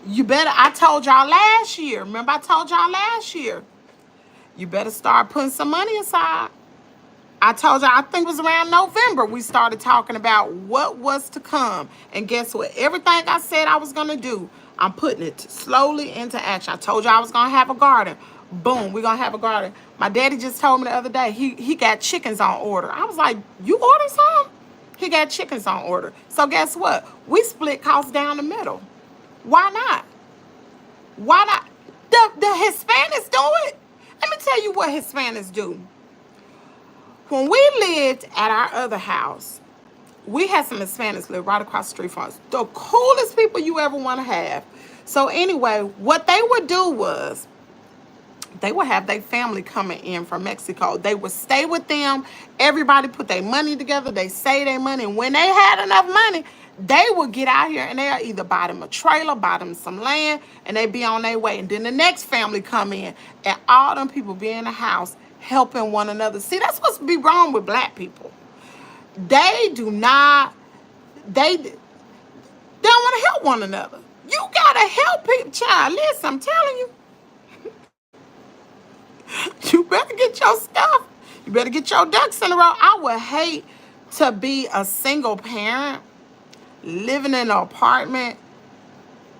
You better, I told y'all last year. Remember I told y'all last year. You better start putting some money aside. I told y'all, I think it was around November, we started talking about what was to come. And guess what? Everything I said I was going to do, I'm putting it slowly into action. I told y'all I was going to have a garden. Boom, we're going to have a garden. My daddy just told me the other day, he got chickens on order. I was like, you ordered some? He got chickens on order. So guess what? We split costs down the middle. Why not? Why not? The Hispanics do it. Let me tell you what Hispanics do. When we lived at our other house, we had some Hispanics live right across the street from us. The coolest people you ever want to have. So anyway, what they would do was, they would have their family coming in from Mexico. They would stay with them. Everybody put their money together. They save their money. And when they had enough money, they would get out here and they'll either buy them a trailer, buy them some land, and they be on their way. And then the next family come in, and all them people be in the house helping one another. See, that's what's be wrong with black people. They do not, they don't want to help one another. You got to help people. Child, listen, I'm telling you. You better get your stuff. You better get your ducks in a row. I would hate to be a single parent, living in an apartment,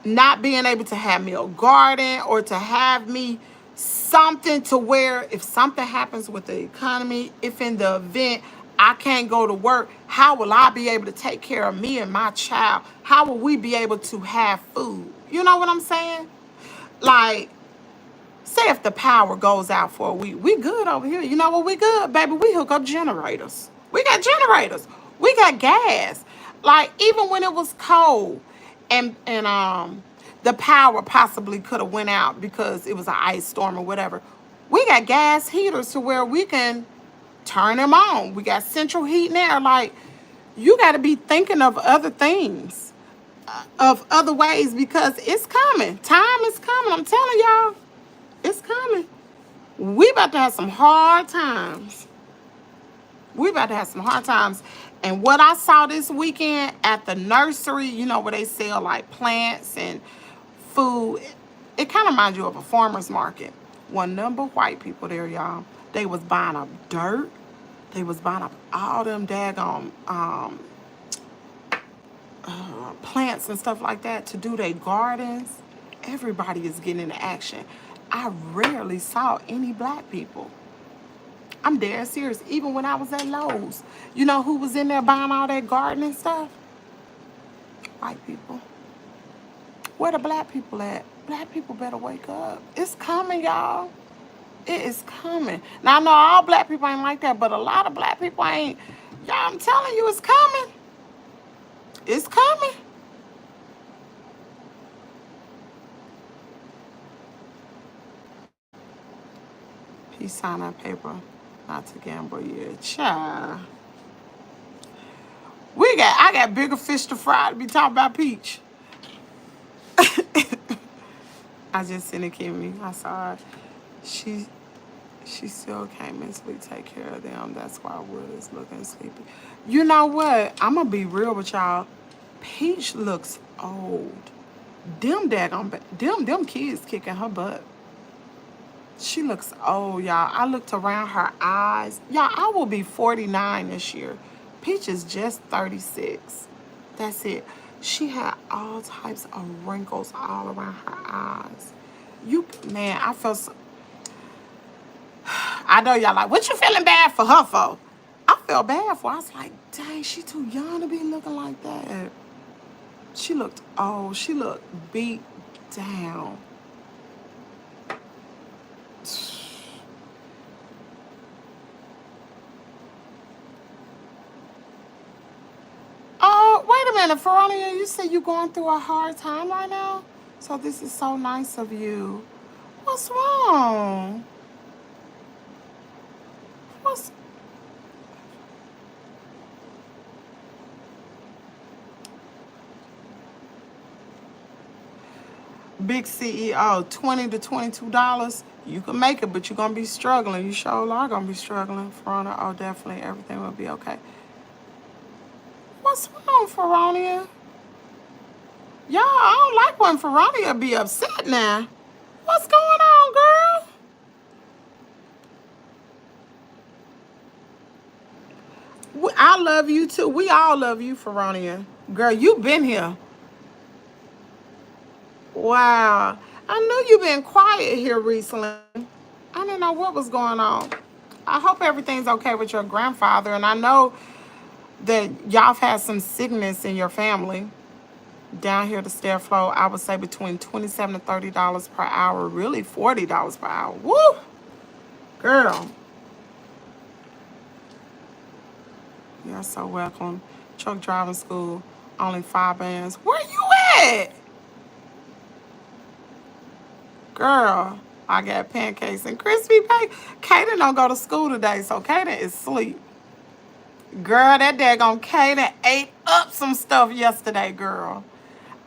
not being able to have me a garden or to have me something to where if something happens with the economy, if in the event I can't go to work, how will I be able to take care of me and my child? How will we be able to have food? You know what I'm saying? Like, say if the power goes out for a week, we good over here. You know what, we good, baby. We hook up generators. We got generators. We got gas. Like, even when it was cold and the power possibly could have went out because it was an ice storm or whatever, we got gas heaters to where we can turn them on. We got central heat and air. Like, you got to be thinking of other things, of other ways, because it's coming. Time is coming. I'm telling y'all, it's coming. We about to have some hard times. We about to have some hard times. And what I saw this weekend at the nursery, you know, where they sell like plants and food, it kind of reminds you of a farmer's market. One number of white people there, y'all. They was buying up dirt. They was buying up all them daggone plants and stuff like that to do their gardens. Everybody is getting into action. I rarely saw any black people. I'm dead serious. Even when I was at Lowe's, you know who was in there buying all that gardening stuff? White people. Where the black people at? Black people better wake up. It's coming, y'all. It is coming. Now, I know all black people ain't like that, but a lot of black people ain't. Y'all, I'm telling you, it's coming. It's coming. Peace sign on paper. Not to gamble, yeah. Child. I got bigger fish to fry to be talking about Peach. I just seen it, Kimmy. I saw her. She still can't mentally take care of them. That's why Wood is looking sleepy. You know what? I'm gonna be real with y'all. Peach looks old. Them kids kicking her butt. She looks old, y'all. I looked around her eyes. Y'all, I will be 49 this year. Peach is just 36. That's it. She had all types of wrinkles all around her eyes. Man, I felt so... I know y'all like, what you feeling bad for her for? I felt bad for her. I was like, dang, she too young to be looking like that. She looked old. She looked beat down. Oh, wait a minute, Veronica, you said you're going through a hard time right now? So this is so nice of you. What's wrong? What's... Big CEO, $20 to $22. You can make it, but you're going to be struggling. You sure are going to be struggling, Veronica. Oh, definitely. Everything will be okay. What's wrong, Veronica? Y'all, I don't like when Veronica be upset now. What's going on, girl? I love you, too. We all love you, Veronica. Girl, you been here. Wow. I knew you been quiet here recently. I didn't know what was going on. I hope everything's okay with your grandfather. And I know that y'all have had some sickness in your family. Down here, the stair flow, I would say between $27 to $30 per hour. Really, $40 per hour. Woo! Girl. You're so welcome. Truck driving school, only 5 bands. Where you at? Girl, I got pancakes and crispy bacon. Kaden don't go to school today, so Kaden is asleep. Girl, that daggone Kaden ate up some stuff yesterday, girl.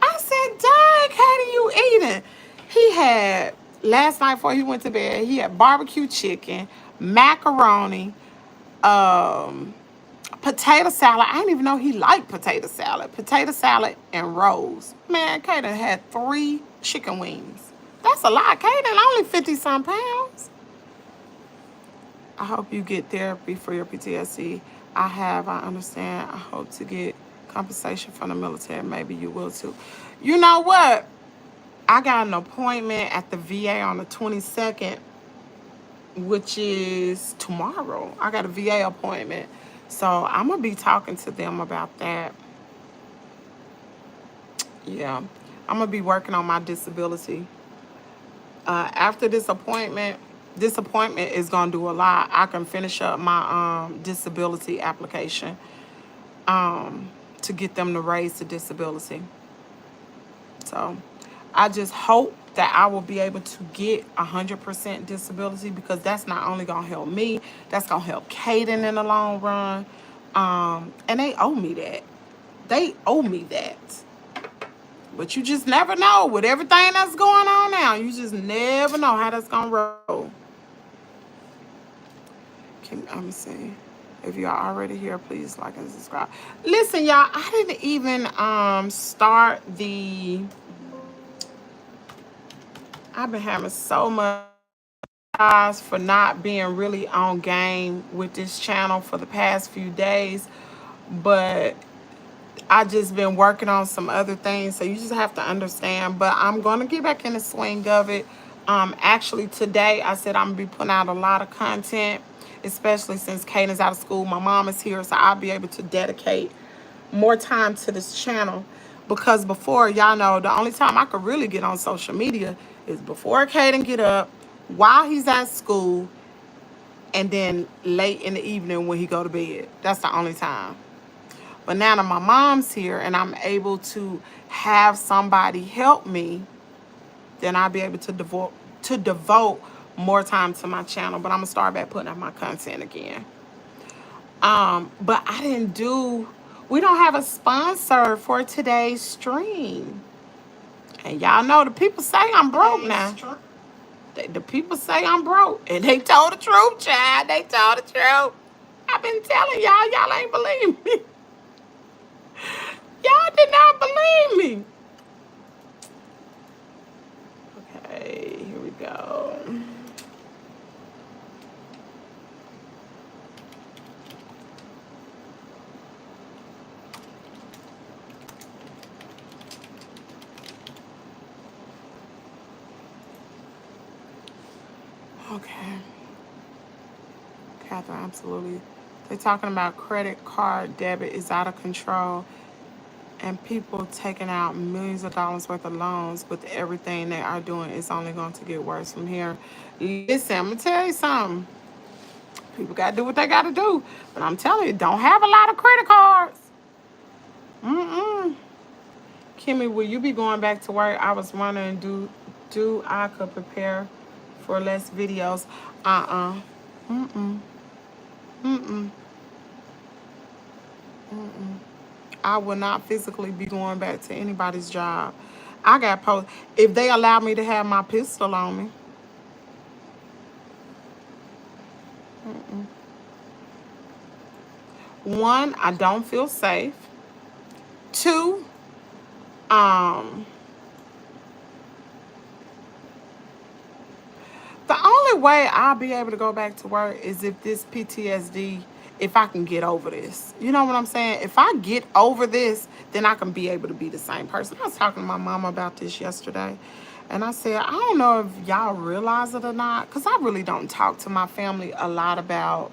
I said, dang, Kaden, you eating? He had, last night before he went to bed, he had barbecue chicken, macaroni, potato salad. I didn't even know he liked potato salad. Potato salad and rolls. Man, Kaden had 3 chicken wings. That's a lot, Kaden. Only 50-some pounds. I hope you get therapy for your PTSD. I understand. I hope to get compensation from the military. Maybe you will too. You know what? I got an appointment at the VA on the 22nd, which is tomorrow. I got a VA appointment. So I'm going to be talking to them about that. Yeah. I'm going to be working on my disability. After this appointment is going to do a lot. I can finish up my disability application to get them to raise the disability. So I just hope that I will be able to get 100% disability, because that's not only gonna help me, that's gonna help Kaden in the long run. And they owe me that. They owe me that. But you just never know with everything that's going on now. You just never know how that's gonna roll. Let me see. If you're already here, please like and subscribe. Listen, y'all, I didn't even start the. I've been having so much for not being really on game with this channel for the past few days, but I just been working on some other things, so you just have to understand. But I'm going to get back in the swing of it. Actually, today I said I'm going to be putting out a lot of content, especially since Kaden's out of school. My mom is here, so I'll be able to dedicate more time to this channel. Because before, y'all know, the only time I could really get on social media is before Kaden get up, while he's at school, and then late in the evening when he go to bed. That's the only time. But now that my mom's here and I'm able to have somebody help me, then I'll be able to devote more time to my channel. But I'm gonna start back putting out my content again. But I didn't do. We don't have a sponsor for today's stream, and y'all know the people say I'm broke now. The people say I'm broke, and they told the truth, child. They told the truth. I've been telling y'all, y'all ain't believe me. Y'all did not believe me. Okay, here we go. Okay. Catherine, absolutely. They're talking about credit card debit is out of control and people taking out millions of dollars worth of loans with everything they are doing. It's only going to get worse from here. Listen, I'm going to tell you something. People got to do what they got to do. But I'm telling you, don't have a lot of credit cards. Kimmy, will you be going back to work? I was wondering, do I could prepare for less videos? I will not physically be going back to anybody's job. I got post if they allow me to have my pistol on me. One, I don't feel safe. Two, the only way I'll be able to go back to work is if this PTSD, if I can get over this. You know what I'm saying? If I get over this, then I can be able to be the same person. I was talking to my mama about this yesterday. And I said, I don't know if y'all realize it or not, because I really don't talk to my family a lot about,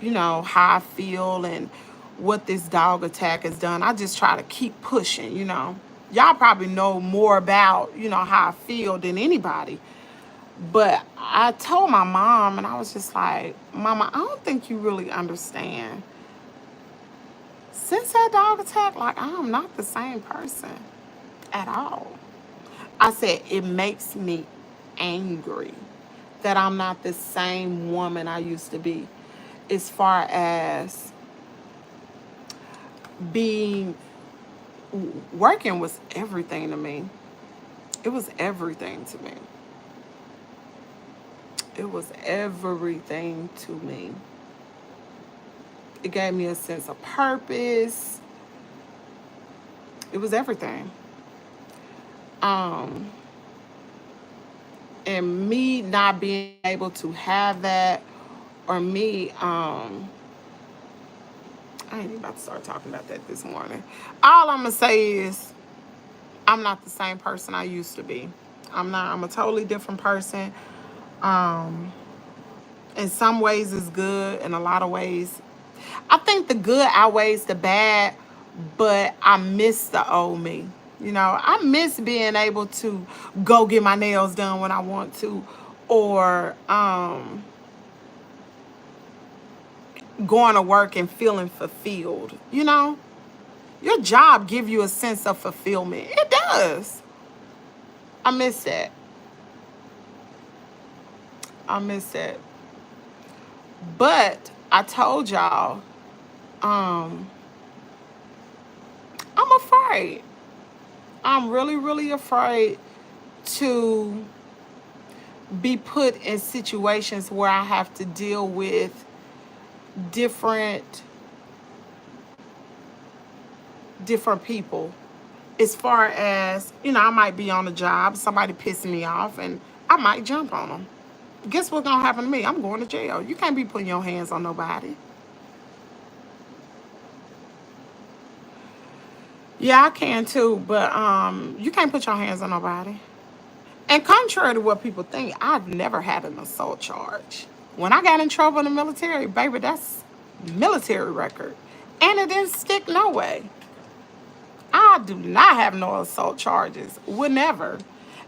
you know, how I feel and what this dog attack has done. I just try to keep pushing, you know. Y'all probably know more about, you know, how I feel than anybody. But I told my mom, and I was just like, Mama, I don't think you really understand. Since that dog attack, like, I am not the same person at all. I said, it makes me angry that I'm not the same woman I used to be, as far as working was everything to me. It was everything to me. It was everything to me. It gave me a sense of purpose. It was everything. And me not being able to have that, or me, I ain't even about to start talking about that this morning. All I'm gonna say is, I'm not the same person I used to be. I'm a totally different person. In some ways it's good, in a lot of ways I think the good outweighs the bad, but I miss the old me. You know, I miss being able to go get my nails done when I want to, or going to work and feeling fulfilled. You know, your job gives you a sense of fulfillment. It does. I miss that. I missed it. But I told y'all, I'm afraid. I'm really, really afraid to be put in situations where I have to deal with different people. As far as, I might be on a job, somebody pissing me off, and I might jump on them. Guess what's gonna happen to me? I'm going to jail. You can't be putting your hands on nobody. Yeah, I can too, but you can't put your hands on nobody. And contrary to what people think, I've never had an assault charge. When I got in trouble in the military, baby, that's military record. And it didn't stick no way. I do not have no assault charges. Would never.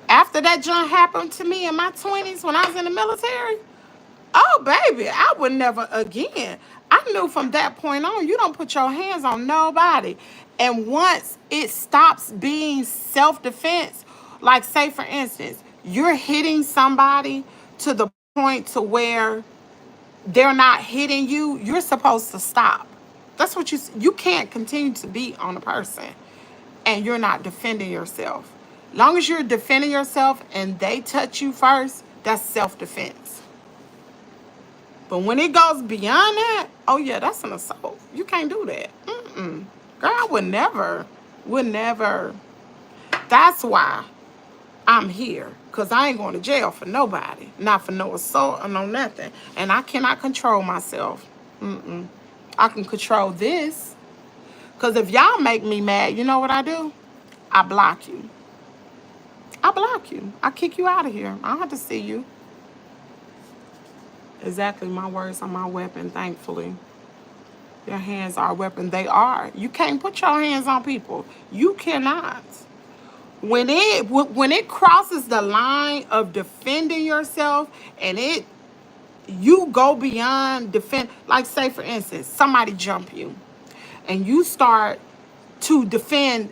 After that junk happened to me in my 20s when I was in the military, oh, baby, I would never again. I knew from that point on, you don't put your hands on nobody. And once it stops being self-defense, like say, for instance, you're hitting somebody to the point to where they're not hitting you, you're supposed to stop. That's what you can't continue to beat on a person and you're not defending yourself. Long as you're defending yourself and they touch you first, that's self-defense. But when it goes beyond that, oh yeah, that's an assault. You can't do that. Girl, I would never. That's why I'm here. Because I ain't going to jail for nobody. Not for no assault or no nothing. And I cannot control myself. I can control this. Because if y'all make me mad, you know what I do? I block you. I block you. I kick you out of here. I don't have to see you. Exactly, my words are my weapon, thankfully. Your hands are a weapon. They are. You can't put your hands on people. You cannot. When it crosses the line of defending yourself and you go beyond defend, like say for instance, somebody jump you and you start to defend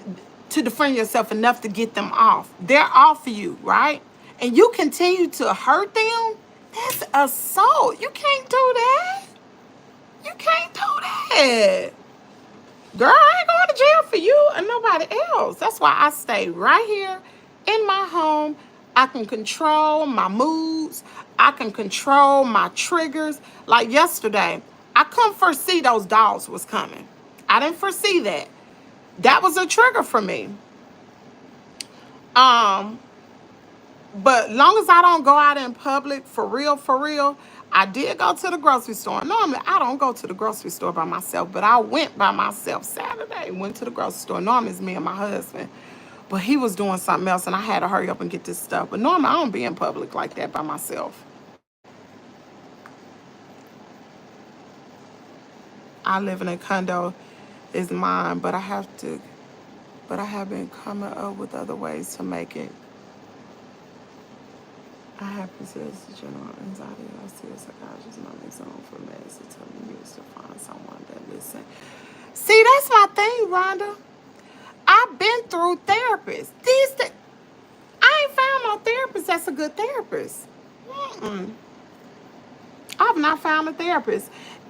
yourself enough to get them off. They're off of you, right? And you continue to hurt them, that's assault. You can't do that. You can't do that. Girl, I ain't going to jail for you and nobody else. That's why I stay right here in my home. I can control my moods. I can control my triggers. Like yesterday, I couldn't foresee those dogs was coming. I didn't foresee that. That was a trigger for me. But long as I don't go out in public, for real, I did go to the grocery store. Normally, I don't go to the grocery store by myself, but I went by myself Saturday. Went to the grocery store. Normally, it's me and my husband. But he was doing something else, and I had to hurry up and get this stuff. But normally, I don't be in public like that by myself. I live in a condo. It's mine, but I have been coming up with other ways to make it. I have persistent general anxiety. I see a psychologist on his own for medicine telling me to find someone that listens. See, that's my thing, Rhonda. I've been through therapists. I ain't found no therapist that's a good therapist. I've not found a therapist.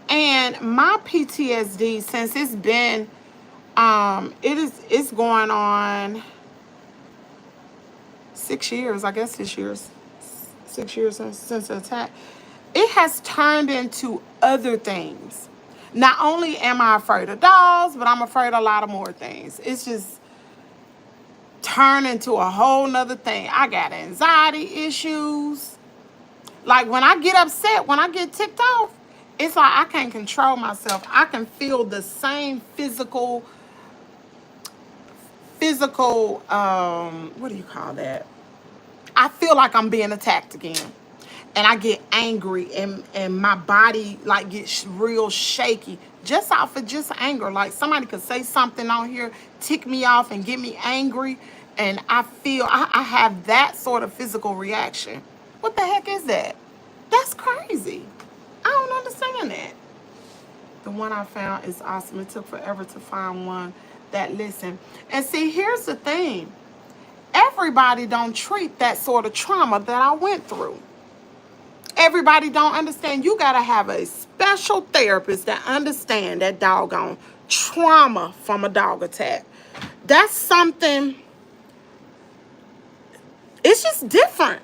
And my PTSD, since it's been, it's going on 6 years, I guess this year's 6 years since the attack, it has turned into other things. Not only am I afraid of dolls, but I'm afraid of a lot of more things. It's just turned into a whole nother thing. I got anxiety issues. Like when I get upset, when I get ticked off, it's like I can't control myself. I can feel the same physical, what do you call that? I feel like I'm being attacked again. And I get angry and my body like gets real shaky just off of just anger. Like somebody could say something on here, tick me off and get me angry. And I feel I have that sort of physical reaction. What the heck is that? That's crazy. I don't understand that. The one I found is awesome. It took forever to find one that listened. And see, here's the thing. Everybody don't treat that sort of trauma that I went through. Everybody don't understand. You got to have a special therapist that understand that doggone trauma from a dog attack. That's something, it's just different.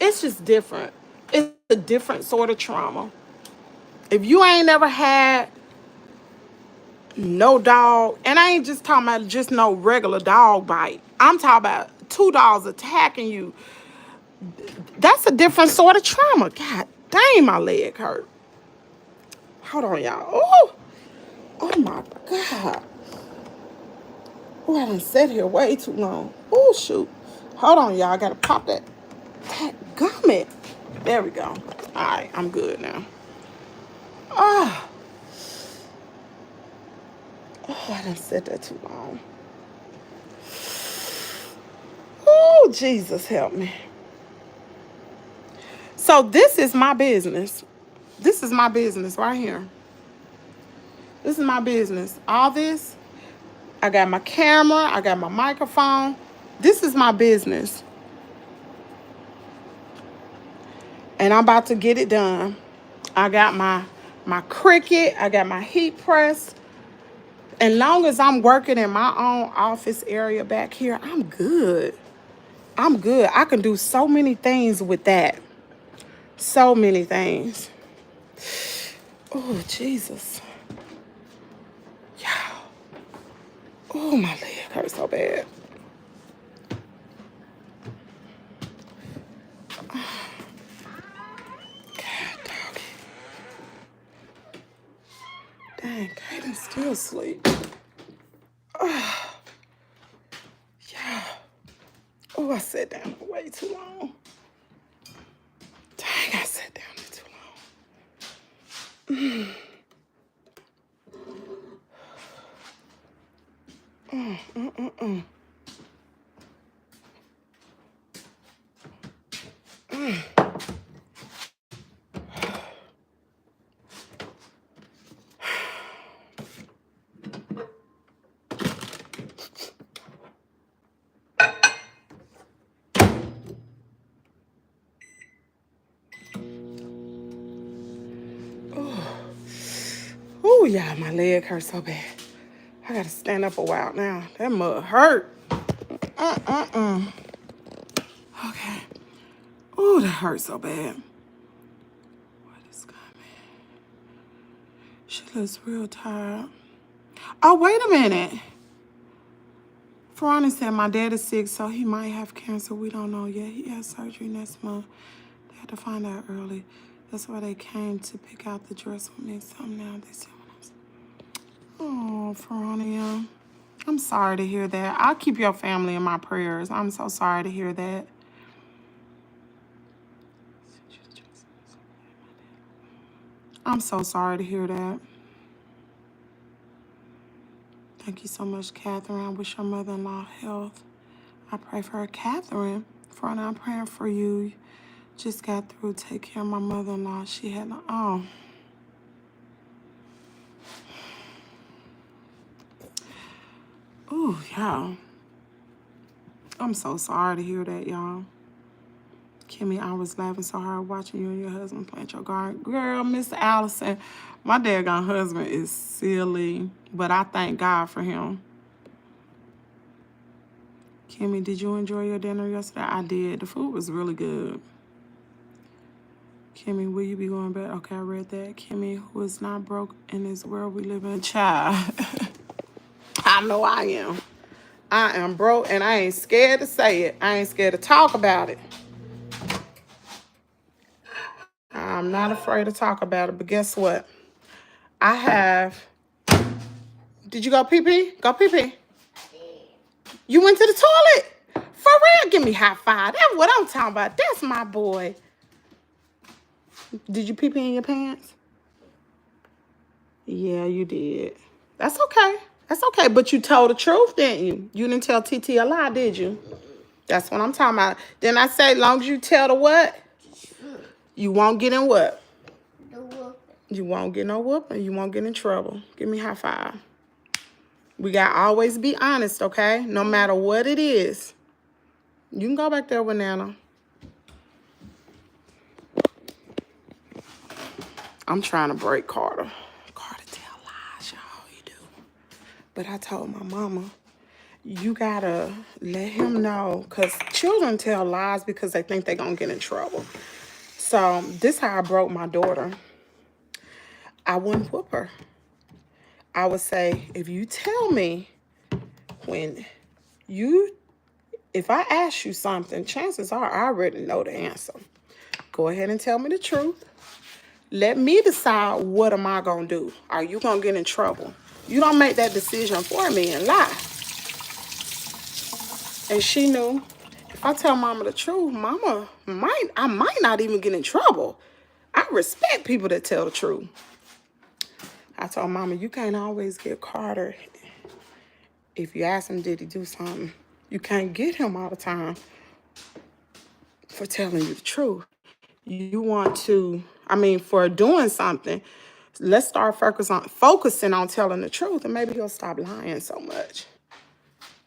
It's just different. It's a different sort of trauma. If you ain't never had no dog, and I ain't just talking about just no regular dog bite. I'm talking about 2 dogs attacking you. That's a different sort of trauma. God dang, my leg hurt. Hold on, y'all. Oh my God. Oh, I done sat here way too long. Oh, shoot. Hold on, y'all. I gotta pop that gummit. There we go. All right, I'm good now. Oh, I done sat there too long. Oh, Jesus, help me. So this is my business. This is my business right here. This is my business. All this, I got my camera, I got my microphone. This is my business. And I'm about to get it done. I got my Cricut, I got my heat press. And long as I'm working in my own office area back here, I'm good. I'm good. I can do so many things with that. So many things. Oh, Jesus. Yeah. Oh, my leg hurts so bad. God, doggy. Dang, Kaden's still asleep. Oh, yeah. Oh, I sat down for way too long. Dang, I sat down for too long. Oh, yeah, my leg hurts so bad. I gotta stand up a while now. That mud hurt. Okay. Oh, that hurts so bad. What is coming? She looks real tired. Oh, wait a minute. Ferrani said my dad is sick, so he might have cancer. We don't know yet. He has surgery next month. They had to find out early. That's why they came to pick out the dress with me. So now they see what I'm saying. Oh, Ferrani. I'm sorry to hear that. I'll keep your family in my prayers. I'm so sorry to hear that. I'm so sorry to hear that. Thank you so much, Catherine. I wish your mother-in-law health. I pray for her. Catherine, Ferrani, I'm praying for you. Just got through. Take care of my mother-in-law. She had no... Oh. Oh, y'all. I'm so sorry to hear that, y'all. Kimmy, I was laughing so hard watching you and your husband plant your garden. Girl, Mr. Allison, my daggone husband is silly, but I thank God for him. Kimmy, did you enjoy your dinner yesterday? I did. The food was really good. Kimmy, will you be going back? Okay, I read that. Kimmy, who is not broke in this world we live in, child. I know I am. I am broke, and I ain't scared to say it. I ain't scared to talk about it. I'm not afraid to talk about it, but guess what? I have... Did you go pee-pee? Go pee-pee. You went to the toilet? For real? Give me high five. That's what I'm talking about. That's my boy. Did you pee-pee in your pants? Yeah, you did. That's okay. That's okay. But you told the truth, didn't you? You didn't tell TT a lie, did you? That's what I'm talking about. Then I say, as long as you tell the what? You won't get in what? The whooping. You won't get no whooping. You won't get in trouble. Give me a high five. We got to always be honest, okay? No matter what it is. You can go back there with Nana. I'm trying to break Carter. Carter tell lies, y'all, he do. But I told my mama, you gotta let him know, because children tell lies because they think they're gonna get in trouble. So this how I broke my daughter. I wouldn't whoop her. I would say, if you tell me if I ask you something, chances are I already know the answer. Go ahead and tell me the truth. Let me decide, what am I gonna do? Are you gonna get in trouble? You don't make that decision for me and lie. And she knew, if I tell mama the truth, I might not even get in trouble. I respect people that tell the truth. I told mama, you can't always get Carter. If you ask him, did he do something? You can't get him all the time for telling you the truth. You want to, for doing something, let's start focusing on telling the truth, and maybe he'll stop lying so much.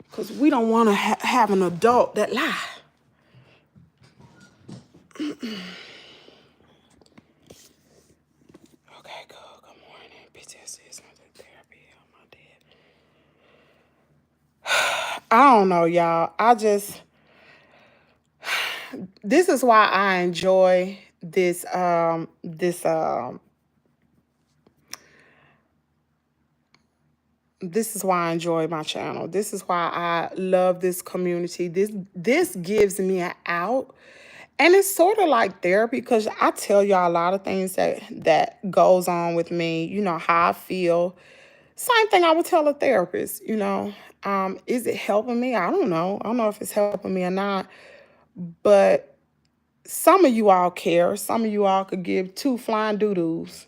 Because we don't want to have an adult that lie. Okay, good morning. PTSD is not therapy. Oh, my dad. I don't know, y'all. This is why I enjoy this is why I enjoy my channel. This is why I love this community. This gives me an out. And it's sort of like therapy, because I tell y'all a lot of things that goes on with me, how I feel. Same thing I would tell a therapist, Is it helping me? I don't know. I don't know if it's helping me or not. But some of you all care. Some of you all could give two flying doo-doos.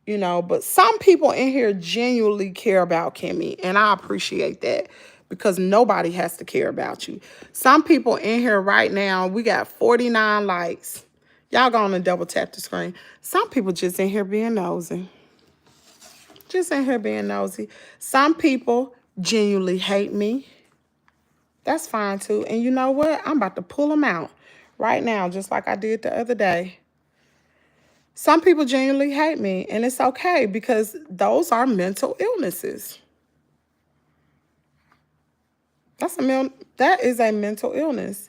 But some people in here genuinely care about Kimmy, and I appreciate that, because nobody has to care about you. Some people in here right now, we got 49 likes. Y'all go on and double tap the screen. Some people just in here being nosy. Just in here being nosy. Some people genuinely hate me. That's fine too. And you know what? I'm about to pull them out right now, just like I did the other day. Some people genuinely hate me, and it's okay, because those are mental illnesses. That is a mental illness.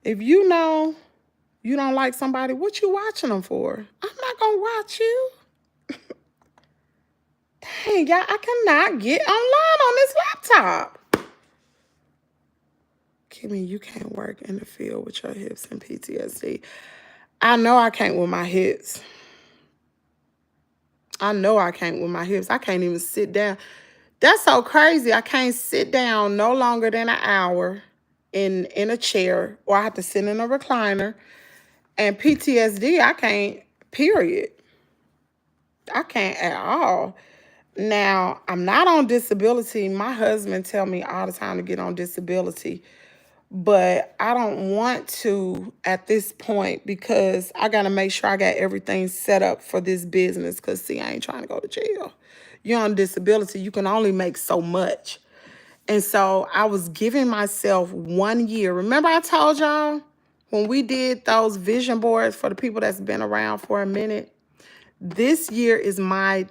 If you know you don't like somebody, what you watching them for? I'm not going to watch you. Dang, y'all, I cannot get online on this laptop. Kimmy, you can't work in the field with your hips and PTSD. I know I can't with my hips. I know I can't with my hips. I can't even sit down. That's so crazy. I can't sit down no longer than an hour in a chair, or I have to sit in a recliner. And PTSD, I can't, period. I can't at all. Now, I'm not on disability. My husband tell me all the time to get on disability. But I don't want to at this point, because I got to make sure I got everything set up for this business. Because, see, I ain't trying to go to jail. You're on disability. You can only make so much. And so I was giving myself 1 year. Remember I told y'all when we did those vision boards for the people that's been around for a minute? This year is my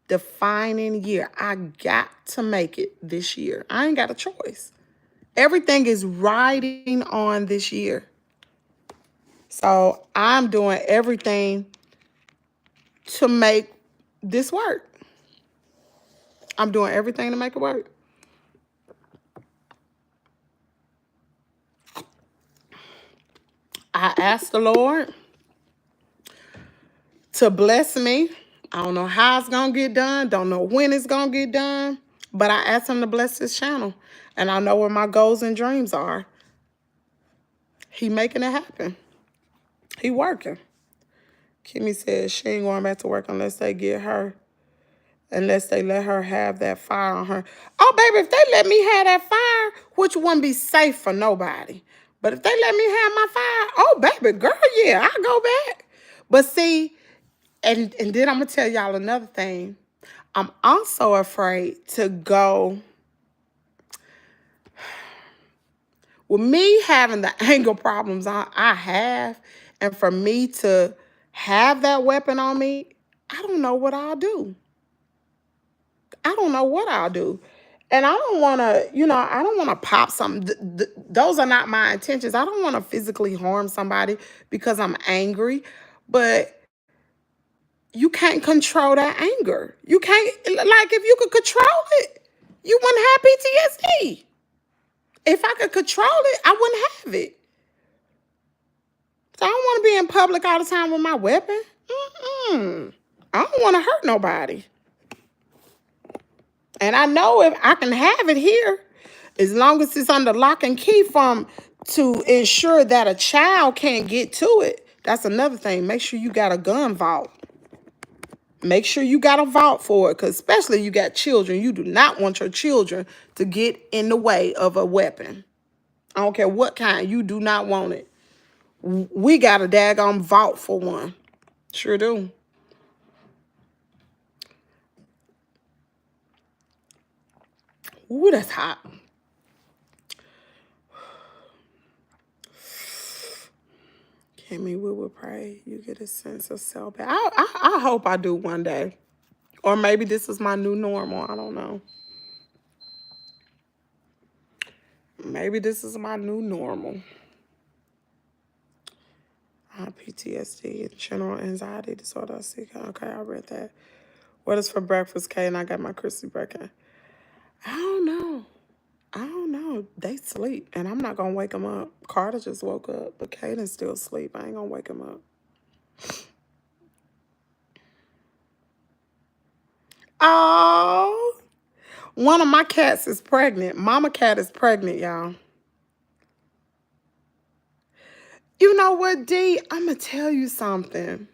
defining year. I got to make it this year. I ain't got a choice. Everything is riding on this year. So I'm doing everything to make this work. I'm doing everything to make it work. I asked the Lord to bless me. I don't know how it's going to get done. Don't know when it's going to get done. But I asked him to bless this channel. And I know where my goals and dreams are. He making it happen. He working. Kimmy says she ain't going back to work unless they let her have that fire on her. Oh, baby, if they let me have that fire, which wouldn't be safe for nobody. But if they let me have my fire, oh, baby, girl, yeah, I'll go back. But see, and then I'm going to tell y'all another thing. I'm also afraid to go. With me having the anger problems I have, and for me to have that weapon on me, I don't know what I'll do. I don't know what I'll do. And I don't want to, I don't want to pop something. Those are not my intentions. I don't want to physically harm somebody because I'm angry. But you can't control that anger. You can't, like, if you could control it, you wouldn't have PTSD. If I could control it, I wouldn't have it. So I don't want to be in public all the time with my weapon. I don't want to hurt nobody. And I know if I can have it here, as long as it's under lock and key to ensure that a child can't get to it. That's another thing. Make sure you got a gun vault. Make sure you got a vault for it, because especially you got children. You do not want your children to get in the way of a weapon. I don't care what kind. You do not want it. We got a daggone vault for one. Sure do. Ooh, that's hot. Kimmy, we will pray you get a sense of self. I hope I do one day. Or maybe this is my new normal. I don't know. Maybe this is my new normal. PTSD, general anxiety disorder. Okay, I read that. What is for breakfast, Kay? And I got my crispy bacon. I don't know. They sleep, and I'm not going to wake them up. Carter just woke up, but Caden's still asleep. I ain't going to wake him up. Oh, one of my cats is pregnant. Mama cat is pregnant, y'all. You know what, D? I'm going to tell you something.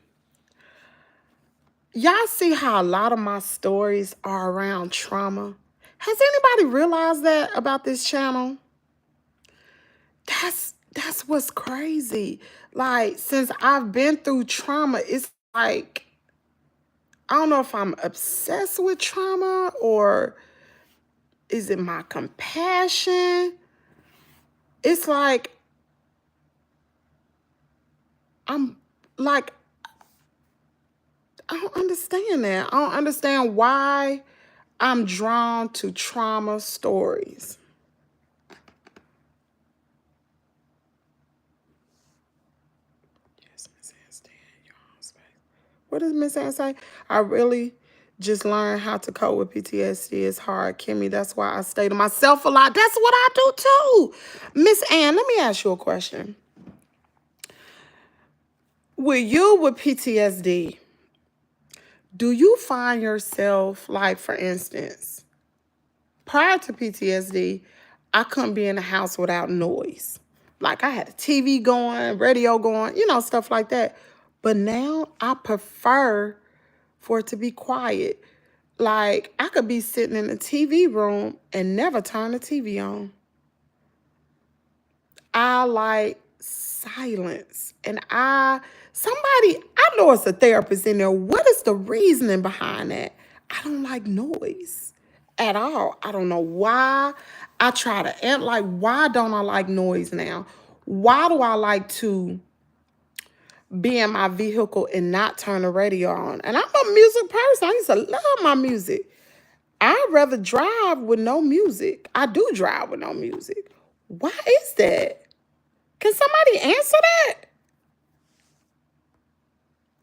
Y'all see how a lot of my stories are around trauma? Has anybody realized that about this channel? That's what's crazy. Like, since I've been through trauma, it's like, I don't know if I'm obsessed with trauma or is it my compassion? It's like, I'm like, I don't understand that. I don't understand why I'm drawn to trauma stories. Yes, Miss Ann, stay in your own space. What does Miss Ann say? I really just learned how to cope with PTSD. It's hard, Kimmy. That's why I stay to myself a lot. That's what I do too. Miss Ann, let me ask you a question. With PTSD, do you find yourself, like, for instance, prior to PTSD, I couldn't be in the house without noise. Like, I had a TV going, radio going, stuff like that. But now I prefer for it to be quiet. Like, I could be sitting in the TV room and never turn the TV on. I like silence. And I know it's a therapist in there. What is the reasoning behind that? I don't like noise at all. I don't know why. I try to why don't I like noise now? Why do I like to be in my vehicle and not turn the radio on? And I'm a music person. I used to love my music. I'd rather drive with no music. I do drive with no music. Why is that? Can somebody answer that?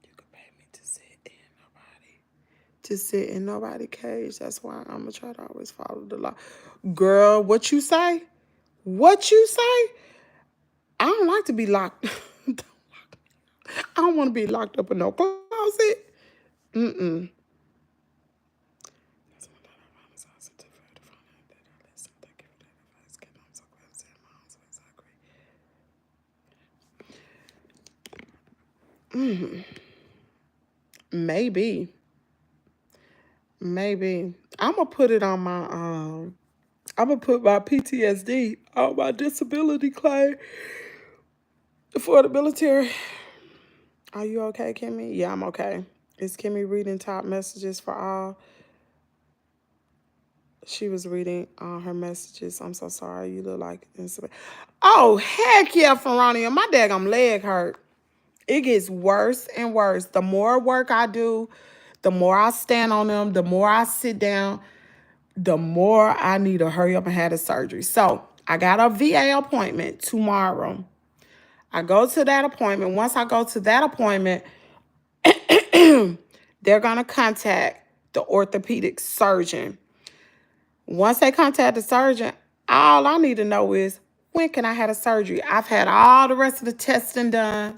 You can pay me to sit in nobody's cage. That's why I'm going to try to always follow the law. Girl, what you say? What you say? I don't like to be locked. I don't want to be locked up in no closet. Mm-mm. Maybe. I'm gonna put it on my I'm gonna put my PTSD on my disability claim for the military. Are you okay, Kimmy? Yeah, I'm okay. Is Kimmy reading top messages for all? She was reading her messages. I'm so sorry. You look like oh, heck yeah, Ferrania. My daggum leg hurt. It gets worse and worse. The more work I do, The more I stand on them, the more I sit down, the more I need to hurry up and have the surgery. So I got a VA appointment tomorrow. I go to that appointment. Once I go to that appointment, they're going to contact the orthopedic surgeon. Once they contact the surgeon, all I need to know is, when can I have the surgery? I've had all the rest of the tests done,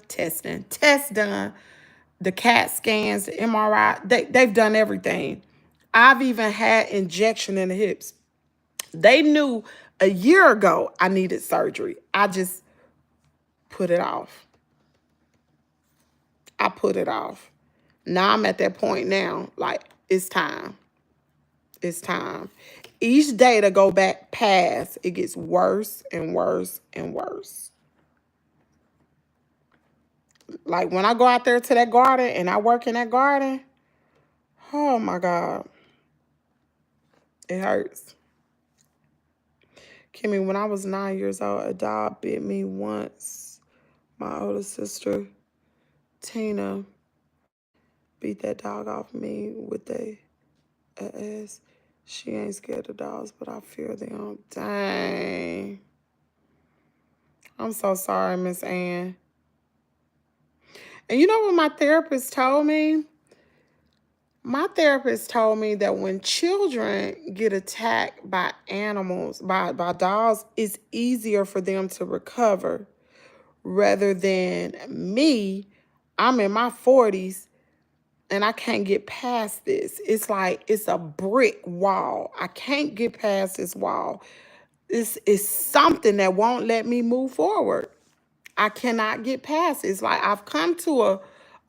the CAT scans, the MRI. They've done everything. I've even had injection in the hips. They knew a year ago I needed surgery. I just put it off. I put it off. Now I'm at that point now, like, it's time. It's time. Each day to go back past, it gets worse and worse and worse. Like, when I go out there to that garden and I work in that garden, oh my God, it hurts. Kimmy, when I was 9 years old, a dog bit me once. My older sister, Tina, beat that dog off me with a ass. She ain't scared of dogs, but I fear them. Dang. I'm so sorry, Miss Ann. And you know what my therapist told me? My therapist told me that when children get attacked by animals, by dogs, it's easier for them to recover rather than me. I'm in my 40s and I can't get past this. It's like it's a brick wall. I can't get past this wall. This is something that won't let me move forward. I cannot get past it. It's like I've come to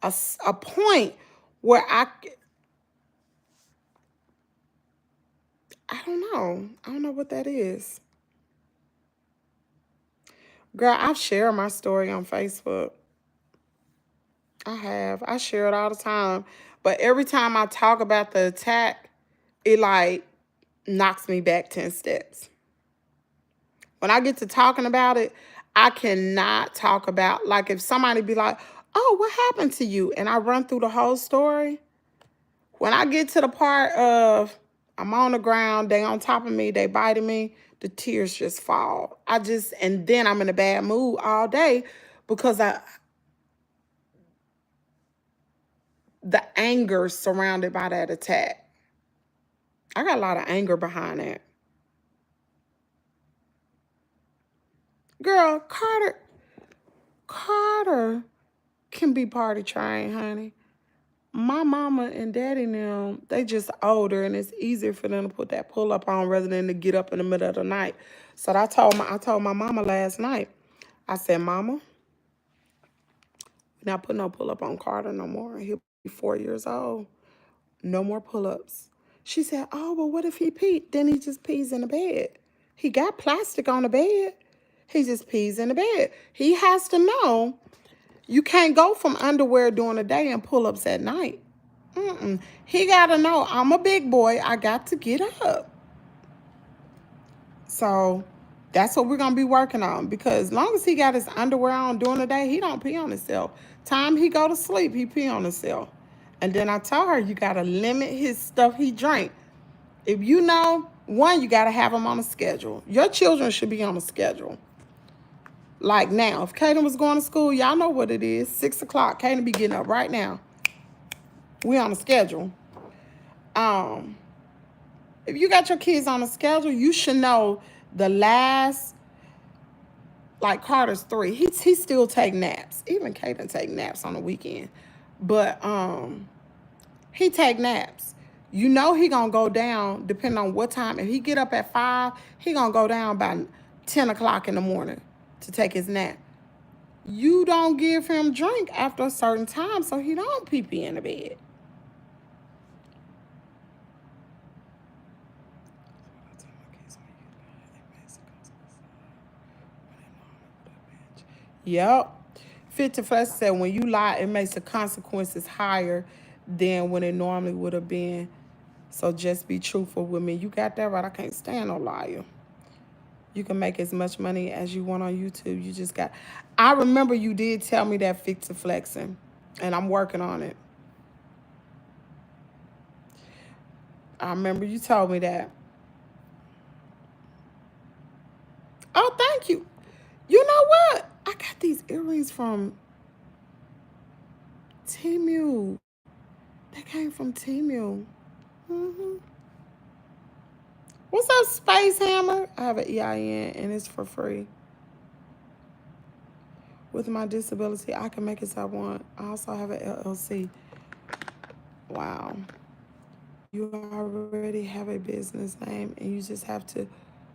a point where I don't know. I don't know what that is. Girl, I've shared my story on Facebook. I have. I share it all the time. But every time I talk about the attack, it like knocks me back 10 steps. When I get to talking about it, I cannot talk about, like, if somebody be like, oh, what happened to you? And I run through the whole story. When I get to the part of I'm on the ground, they on top of me, they biting me, the tears just fall. And then I'm in a bad mood all day because the anger surrounded by that attack. I got a lot of anger behind that. Girl, Carter can be party trained, honey. My mama and daddy now, they just older and it's easier for them to put that pull up on rather than to get up in the middle of the night. So I told my mama last night, I said, Mama, we're not putting no pull up on Carter no more. He'll be 4 years old. No more pull ups. She said, oh, well, what if he peed? Then he just pees in the bed. He got plastic on the bed. He just pees in the bed. He has to know you can't go from underwear during the day and pull-ups at night. He got to know I'm a big boy. I got to get up. So that's what we're going to be working on, because as long as he got his underwear on during the day, he don't pee on himself. Time he go to sleep, he pee on himself. And then I tell her, you got to limit his stuff he drink. If you know, one, you got to have him on a schedule. Your children should be on a schedule. Like now, if Kaden was going to school, y'all know what it is. 6 o'clock, Kaden be getting up right now. We on a schedule. If you got your kids on a schedule, you should know the last, like Carter's 3. He still take naps. Even Kaden take naps on the weekend. But he take naps. You know he gonna go down depending on what time. If he get up at 5, he gonna go down by 10 o'clock in the morning to take his nap. You don't give him drink after a certain time so he don't pee in the bed. Yep. Fit to Flex said when you lie, it makes the consequences higher than when it normally would have been. So just be truthful with me. You got that right. I can't stand no liar. You can make as much money as you want on YouTube. You just got... I remember you did tell me that Fit to Flexing, and I'm working on it. I remember you told me that. Oh, thank you. You know what? I got these earrings from Temu. They came from Temu. Mm-hmm. What's up, Space Hammer? I have an EIN and it's for free. With my disability, I can make it as I want. I also have an LLC. Wow. You already have a business name and you just have to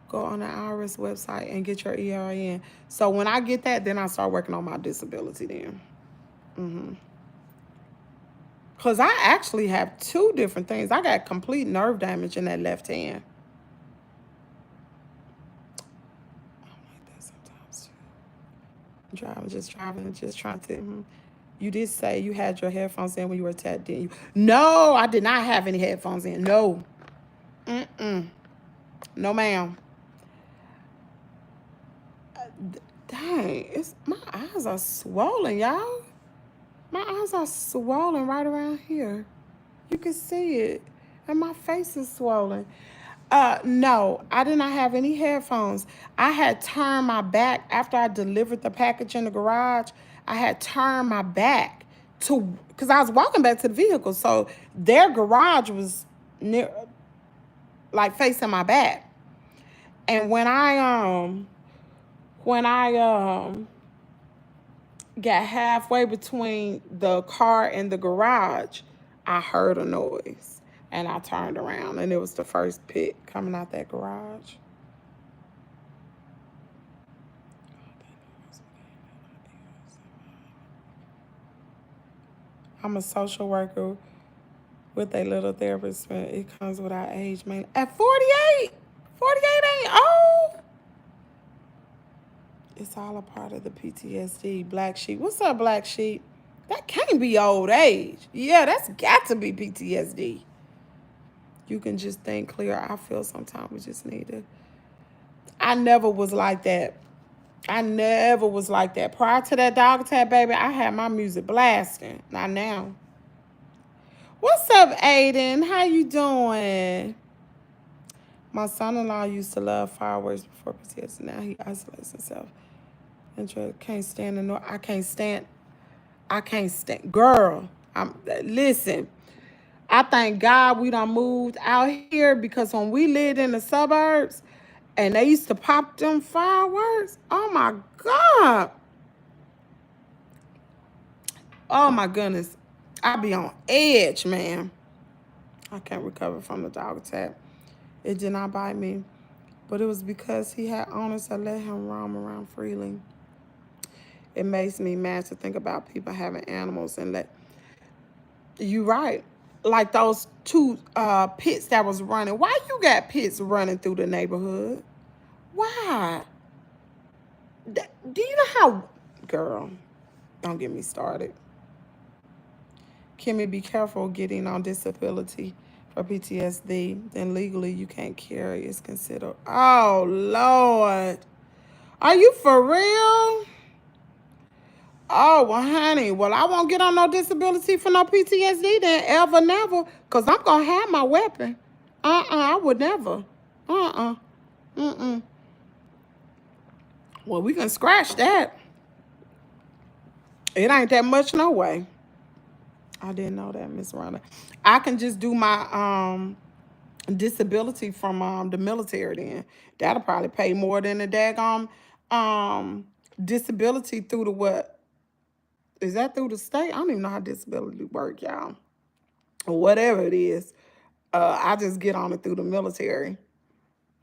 go on the IRS website and get your EIN. So when I get that, then I start working on my disability then. Because I actually have two different things. I got complete nerve damage in that left hand. I'm like that sometimes too. Driving, just trying to. You did say you had your headphones in when you were attacked, didn't you? No, I did not have any headphones in. No. No, ma'am. Dang, my eyes are swollen, y'all. My eyes are swollen right around here. You can see it. And my face is swollen. No, I did not have any headphones. I had turned my back after I delivered the package in the garage. I had turned my back because I was walking back to the vehicle. So their garage was near, like facing my back. And when I got halfway between the car and the garage, I heard a noise and I turned around and it was the first pit coming out that garage. I'm a social worker with a little therapist. It comes without age, man. At 48 ain't old. It's all a part of the PTSD. Black Sheep. What's up, Black Sheep? That can't be old age. Yeah, that's got to be PTSD. You can just think clear. I feel sometimes we just need to. I never was like that. Prior to that dog attack, baby, I had my music blasting. Not now. What's up, Aiden? How you doing? My son-in-law used to love fireworks before PTSD. Now he isolates himself. Can't stand the noise. I can't stand. Girl, listen. I thank God we done moved out here because when we lived in the suburbs and they used to pop them fireworks, oh my God. Oh my goodness. I be on edge, man. I can't recover from the dog attack. It did not bite me, but it was because he had owners that let him roam around freely. It makes me mad to think about people having animals and let. You right. Like those two pits that was running. Why you got pits running through the neighborhood? Why? Do you know how... Girl, don't get me started. Kimmy, be careful getting on disability for PTSD. Then legally you can't carry. It's considered... Oh, Lord. Are you for real? Oh, well, honey, well, I won't get on no disability for no PTSD then, ever, never, because I'm going to have my weapon. I would never. Well, we can scratch that. It ain't that much, no way. I didn't know that, Miss Rhonda. I can just do my disability from the military then. That'll probably pay more than the daggone disability through the what? Is that through the state? I don't even know how disability work, y'all. Or whatever it is. I just get on it through the military.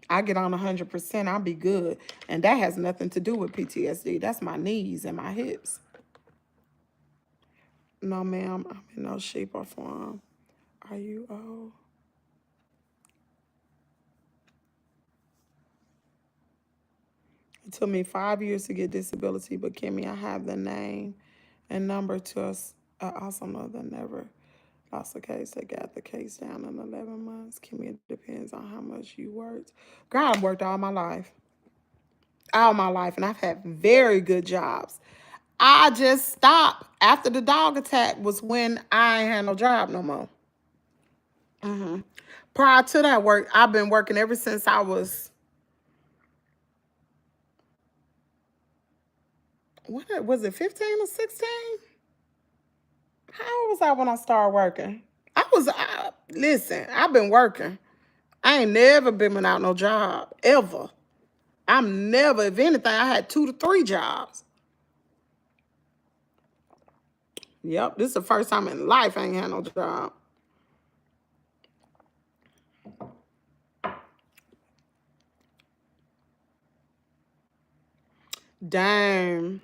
I get on 100%, I'll be good. And that has nothing to do with PTSD. That's my knees and my hips. No, ma'am, I'm in no shape or form. Are you old? It took me 5 years to get disability, but Kimmy, I have the name and number to us. I also know that never lost a case. They got the case down in 11 months. Kimmy, it depends on how much you worked. Girl, I've worked all my life. All my life, and I've had very good jobs. I just stopped after the dog attack was when I ain't had no job no more. Prior to that work, I've been working ever since I was, what was it, 15 or 16? How old was I when I started working? Listen, I've been working. I ain't never been without no job, ever. I'm never, if anything, I had 2 to 3 jobs. Yep, this is the first time in life I ain't had no job. Dang.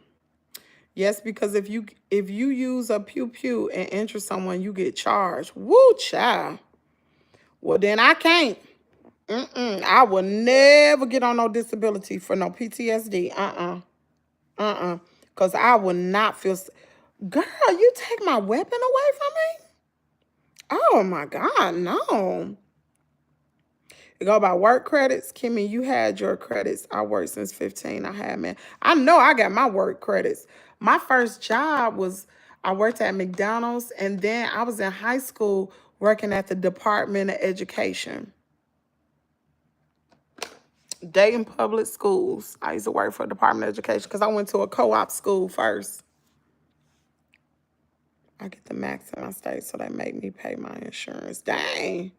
Yes, because if you use a pew pew and injure someone, you get charged. Woo, child. Well, then I can't. I will never get on no disability for no PTSD. Because I will not feel... Girl, you take my weapon away from me? Oh, my God, no. You go by work credits. Kimmy, you had your credits. I worked since 15. I had, man. I know I got my work credits. My first job was, I worked at McDonald's, and then I was in high school working at the Department of Education. Dayton Public Schools. I used to work for the Department of Education because I went to a co-op school first. I get the max in my state, so they make me pay my insurance. Dang.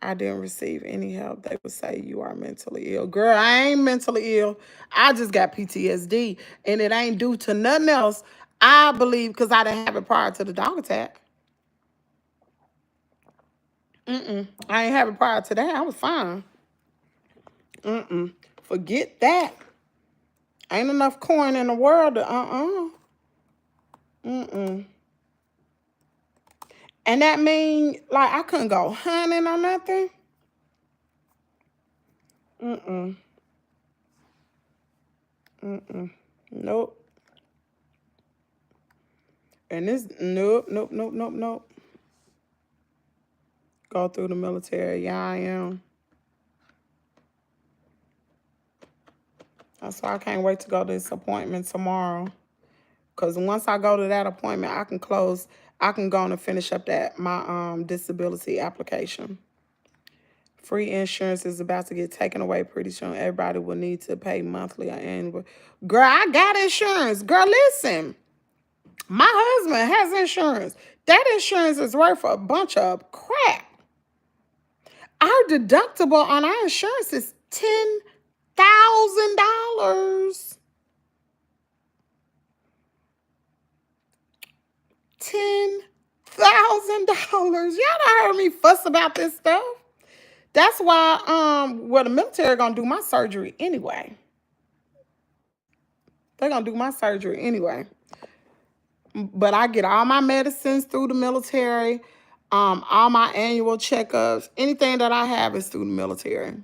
I didn't receive any help. They would say you are mentally ill. Girl, I ain't mentally ill. I just got PTSD, and it ain't due to nothing else. I believe because I didn't have it prior to the dog attack. I ain't have it prior to that. I was fine. Forget that. Ain't enough coin in the world to, And that mean, like, I couldn't go hunting or nothing? Nope. And this, nope. Go through the military. Yeah, I am. That's why I can't wait to go to this appointment tomorrow. Because once I go to that appointment, I can go on and finish up my disability application. Free insurance is about to get taken away pretty soon. Everybody will need to pay monthly or annual. Girl, I got insurance. Girl, listen. My husband has insurance. That insurance is worth a bunch of crap. Our deductible on our insurance is $10,000. $10,000. Y'all done heard me fuss about this stuff. That's why the military gonna do my surgery anyway. They're gonna do my surgery anyway. But I get all my medicines through the military, all my annual checkups, anything that I have is through the military.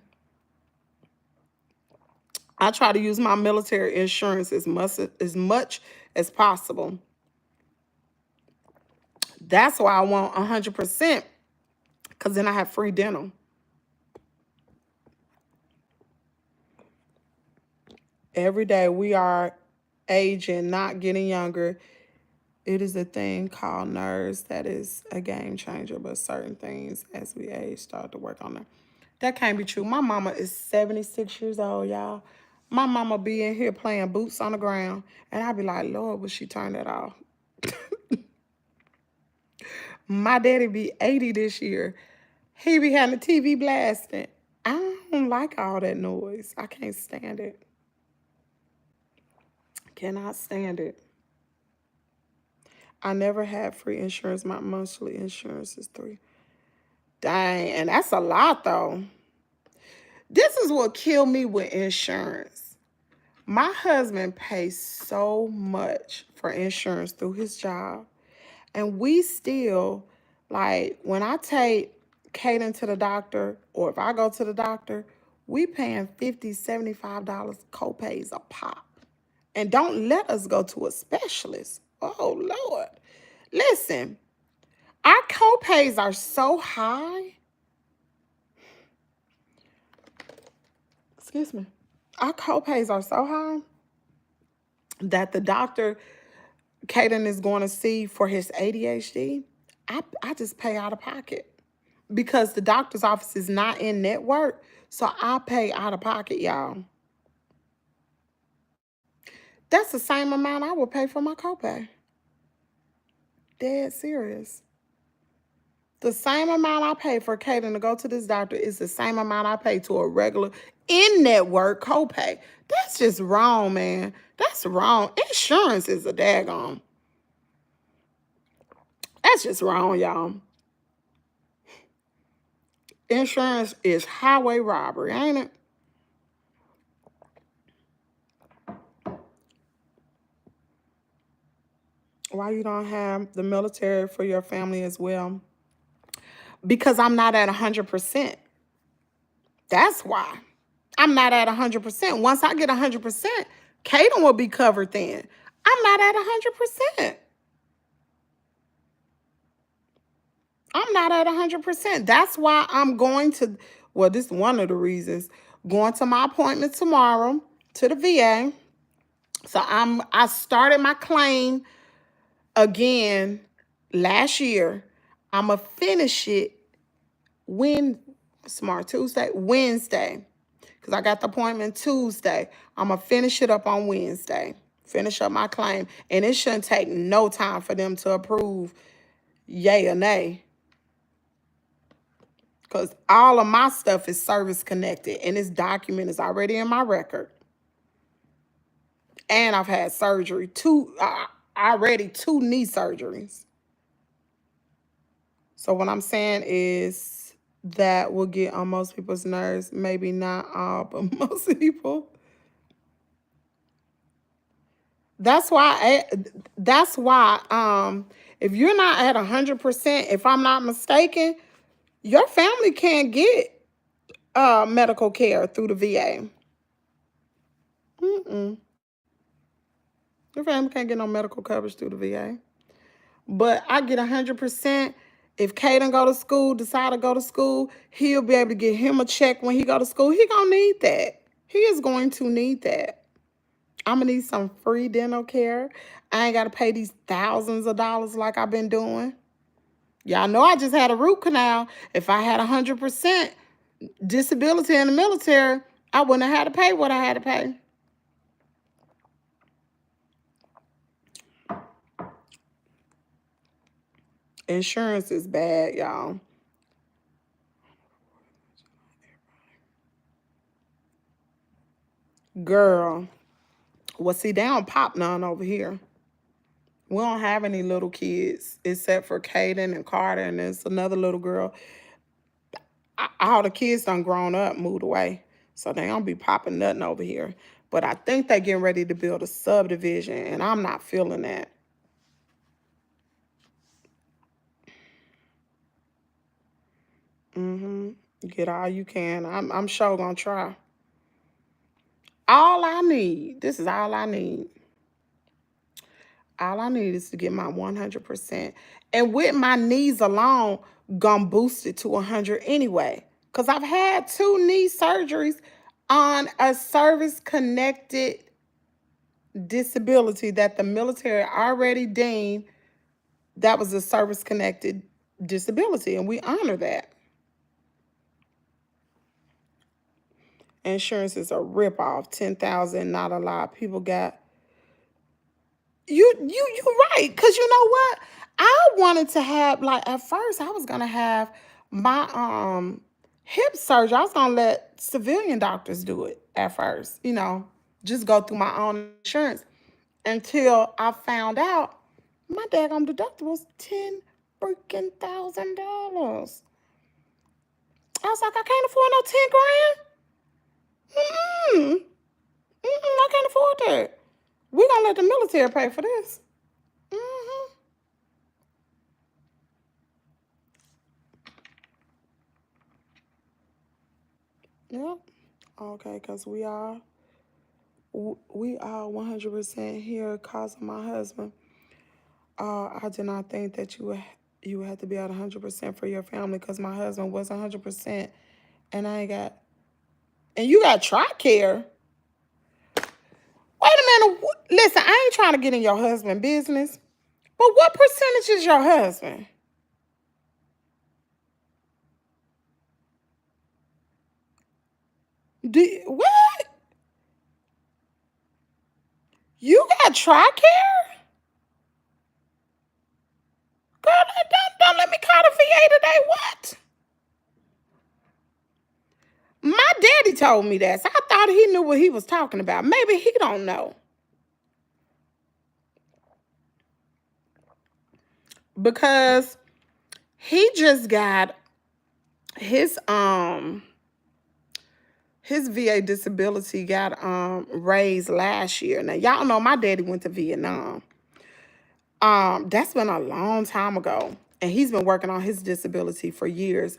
I try to use my military insurance as much as possible. That's why I want 100%, because then I have free dental. Every day we are aging, not getting younger. It is a thing called nerves that is a game changer, but certain things as we age start to work on them. That can't be true. My mama is 76 years old, y'all. My mama be in here playing boots on the ground, and I be like, Lord, would she turn that off? My daddy be 80 this year. He be having the TV blasting. I don't like all that noise. I can't stand it. Cannot stand it. I never had free insurance. My monthly insurance is $3. Dang, and that's a lot though. This is what killed me with insurance. My husband pays so much for insurance through his job. And we still, like, when I take Kaden to the doctor, or if I go to the doctor, we paying $50, $75 co-pays a pop. And don't let us go to a specialist. Oh, Lord. Listen, our co-pays are so high. Excuse me. Our co-pays are so high that the doctor Kaden is going to see for his ADHD, I just pay out of pocket. because the doctor's office is not in network. So I pay out of pocket, y'all. That's the same amount I would pay for my copay. Dead serious. The same amount I pay for Kaden to go to this doctor is the same amount I pay to a regular in-network copay. That's just wrong, man. That's wrong. Insurance is a daggone. That's just wrong, y'all. Insurance is highway robbery, ain't it? Why you don't have the military for your family as well? Because I'm not at 100%. That's why. I'm not at 100%. Once I get 100%, Kaden will be covered then. I'm not at 100%. I'm not at 100%. That's why I'm going to, well, this is one of the reasons, going to my appointment tomorrow to the VA. So I started my claim again last year. I'm going to finish it Wednesday. Because I got the appointment Tuesday. I'm going to finish it up on Wednesday. Finish up my claim. And it shouldn't take no time for them to approve yay or nay. Because all of my stuff is service connected. And this document is already in my record. And I've had surgery. Already two knee surgeries. So what I'm saying is that will get on most people's nerves. Maybe not all, but most people. That's why if you're not at 100%, if I'm not mistaken, your family can't get medical care through the VA. Your family can't get no medical coverage through the VA. But I get 100%. If Kaden go to school, decide to go to school, he'll be able to get him a check when he go to school. He gonna need that. He is going to need that. I'm gonna need some free dental care. I ain't gotta pay these thousands of dollars like I've been doing. Y'all know I just had a root canal. If I had 100% disability in the military, I wouldn't have had to pay what I had to pay. Insurance is bad, y'all. Girl. Well, see, they don't pop none over here. We don't have any little kids except for Kaden and Carter, and there's another little girl. All the kids done grown up, moved away. So they don't be popping nothing over here. But I think they're getting ready to build a subdivision, and I'm not feeling that. Get all you can. I'm sure gonna try. All I need, this is all I need. All I need is to get my 100%. And with my knees alone, gonna boost it to 100 anyway. Because I've had 2 knee surgeries on a service-connected disability that the military already deemed that was a service-connected disability. And we honor that. Insurance is a ripoff. 10,000, not a lot. People got... You're right. Because you know what? I wanted to have, like, at first, I was going to have my hip surgery. I was going to let civilian doctors do it at first. You know, just go through my own insurance. Until I found out my daggone deductible was $10,000. I was like, I can't afford no 10 grand. I can't afford that. We're going to let the military pay for this. Yep. Okay, because we are 100% here because of my husband. I did not think that you would have to be at 100% for your family because my husband was 100%. And I ain't got... And you got TRICARE. Wait a minute. Listen, I ain't trying to get in your husband's business. But what percentage is your husband? What? You got TRICARE? Girl, don't let me call the VA today. What? My daddy told me that, so I thought he knew what he was talking about. Maybe he don't know. Because he just got his VA disability got raised last year. Now y'all know my daddy went to Vietnam. That's been a long time ago, and he's been working on his disability for years.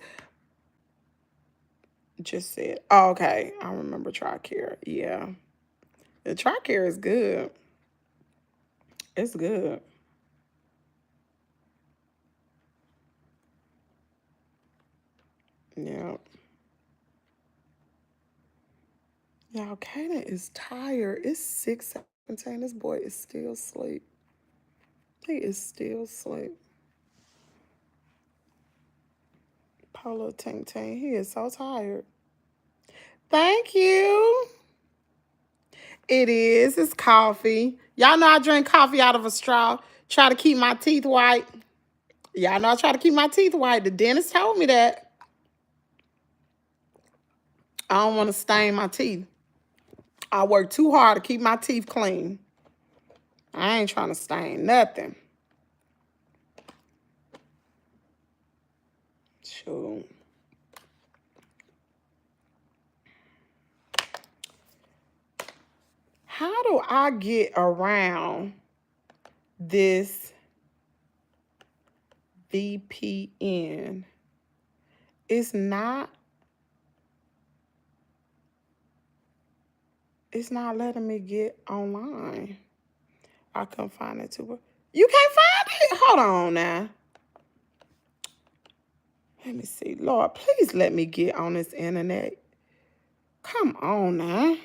Just said, oh, okay, I remember TRICARE. Yeah, the TRICARE is good. It's good. Yeah. Y'all, Kanan is tired. It's 6:17. This boy is still asleep. He is still asleep. Polo Ting Ting. He is so tired. Thank you. It is. It's coffee. Y'all know I drink coffee out of a straw. Try to keep my teeth white. Y'all know I try to keep my teeth white. The dentist told me that. I don't want to stain my teeth. I work too hard to keep my teeth clean. I ain't trying to stain nothing. Shoot. How do I get around this VPN? It's not letting me get online. I couldn't find it too. You can't find it? Hold on now. Let me see. Lord, please let me get on this internet. Come on now.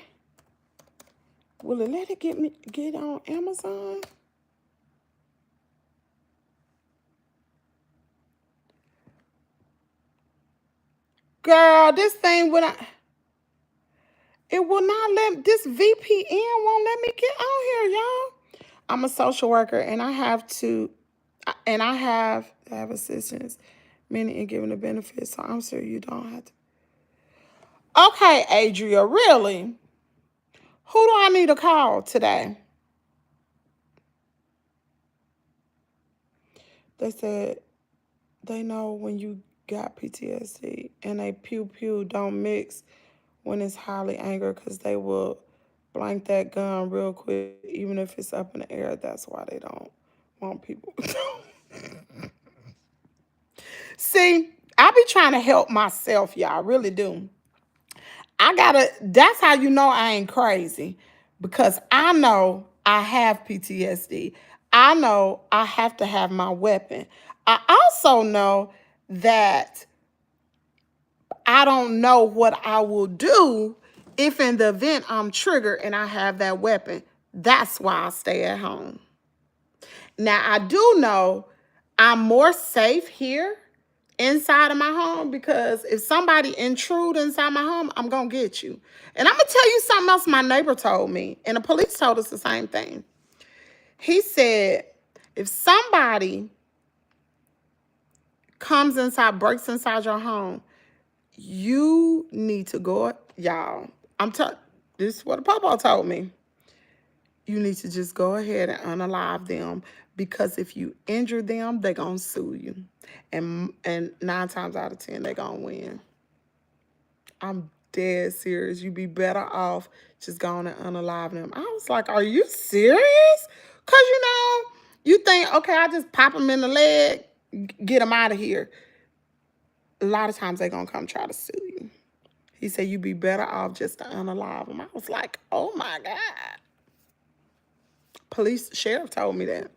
Will it let it get on Amazon? Girl, this thing it will not let, this VPN won't let me get on here, y'all. I'm a social worker and I have assistance, meaning in giving the benefits, so I'm sure you don't have to. Okay, Adria, really? Who do I need to call today? They said they know when you got PTSD and a pew don't mix when it's highly anger because they will blank that gun real quick, even if it's up in the air. That's why they don't want people. See, I be trying to help myself, y'all. I really do. That's how you know I ain't crazy. Because I know I have PTSD. I know I have to have my weapon. I also know that I don't know what I will do if in the event I'm triggered and I have that weapon. That's why I stay at home. Now, I do know I'm more safe here inside of my home because if somebody intrude inside my home, I'm going to get you. And I'm going to tell you something else my neighbor told me, and the police told us the same thing. He said, if somebody comes inside, breaks inside your home, you need to go, y'all. This is what the papa told me. You need to just go ahead and unalive them because if you injure them, they're going to sue you. And 9 times out of 10, they're going to win. I'm dead serious. You'd be better off just going and unalive them. I was like, are you serious? Because, you think, okay, I just pop them in the leg, get them out of here. A lot of times they're going to come try to sue you. He said, you'd be better off just to unalive them. I was like, oh, my God. Sheriff told me that.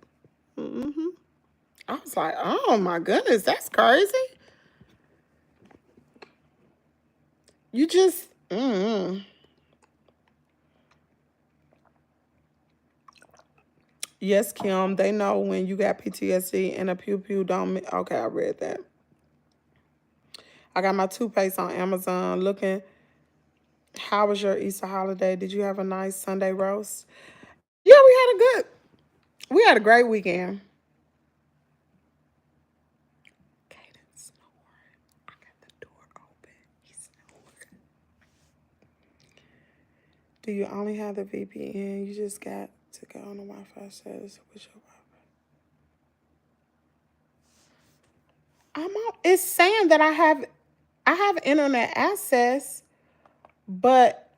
I was like, oh, my goodness, that's crazy. You just, Yes, Kim, they know when you got PTSD and a pew don't. Okay, I read that. I got my toothpaste on Amazon looking How was your Easter holiday? Did you have a nice Sunday roast? Yeah, we had a great weekend. Caden snoring. I got the door open. He's snoring. Do you only have the VPN? You just got to go on the Wi-Fi status with your Wi-Fi. It's saying that I have internet access, but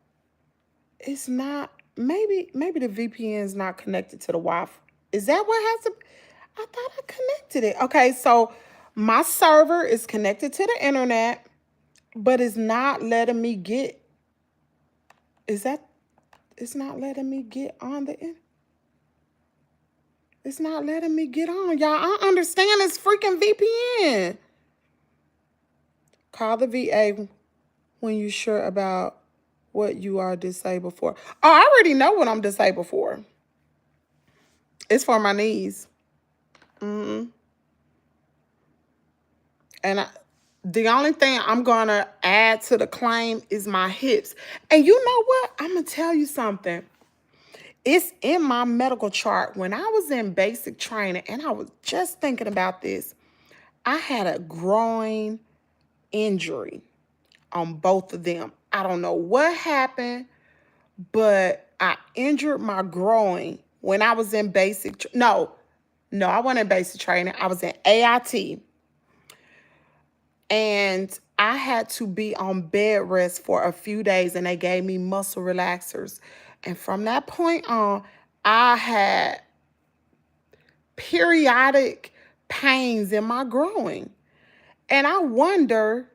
it's not. Maybe the VPN is not connected to the Wi-Fi. Is that what has to? I thought I connected it. Okay, so my server is connected to the internet, but it's not letting me get. Is that? It's not letting me get on the internet. It's not letting me get on. Y'all, I understand this freaking VPN. Call the VA when you're sure about what you are disabled for. Oh, I already know what I'm disabled for. It's for my knees. And the only thing I'm going to add to the claim is my hips. And you know what? I'm going to tell you something. It's in my medical chart. When I was in basic training, and I was just thinking about this, I had a groin injury on both of them. I don't know what happened, but I injured my groin when I was in basic. No, I wasn't in basic training. I was in AIT. And I had to be on bed rest for a few days, and they gave me muscle relaxers. And from that point on, I had periodic pains in my groin. And I wonder,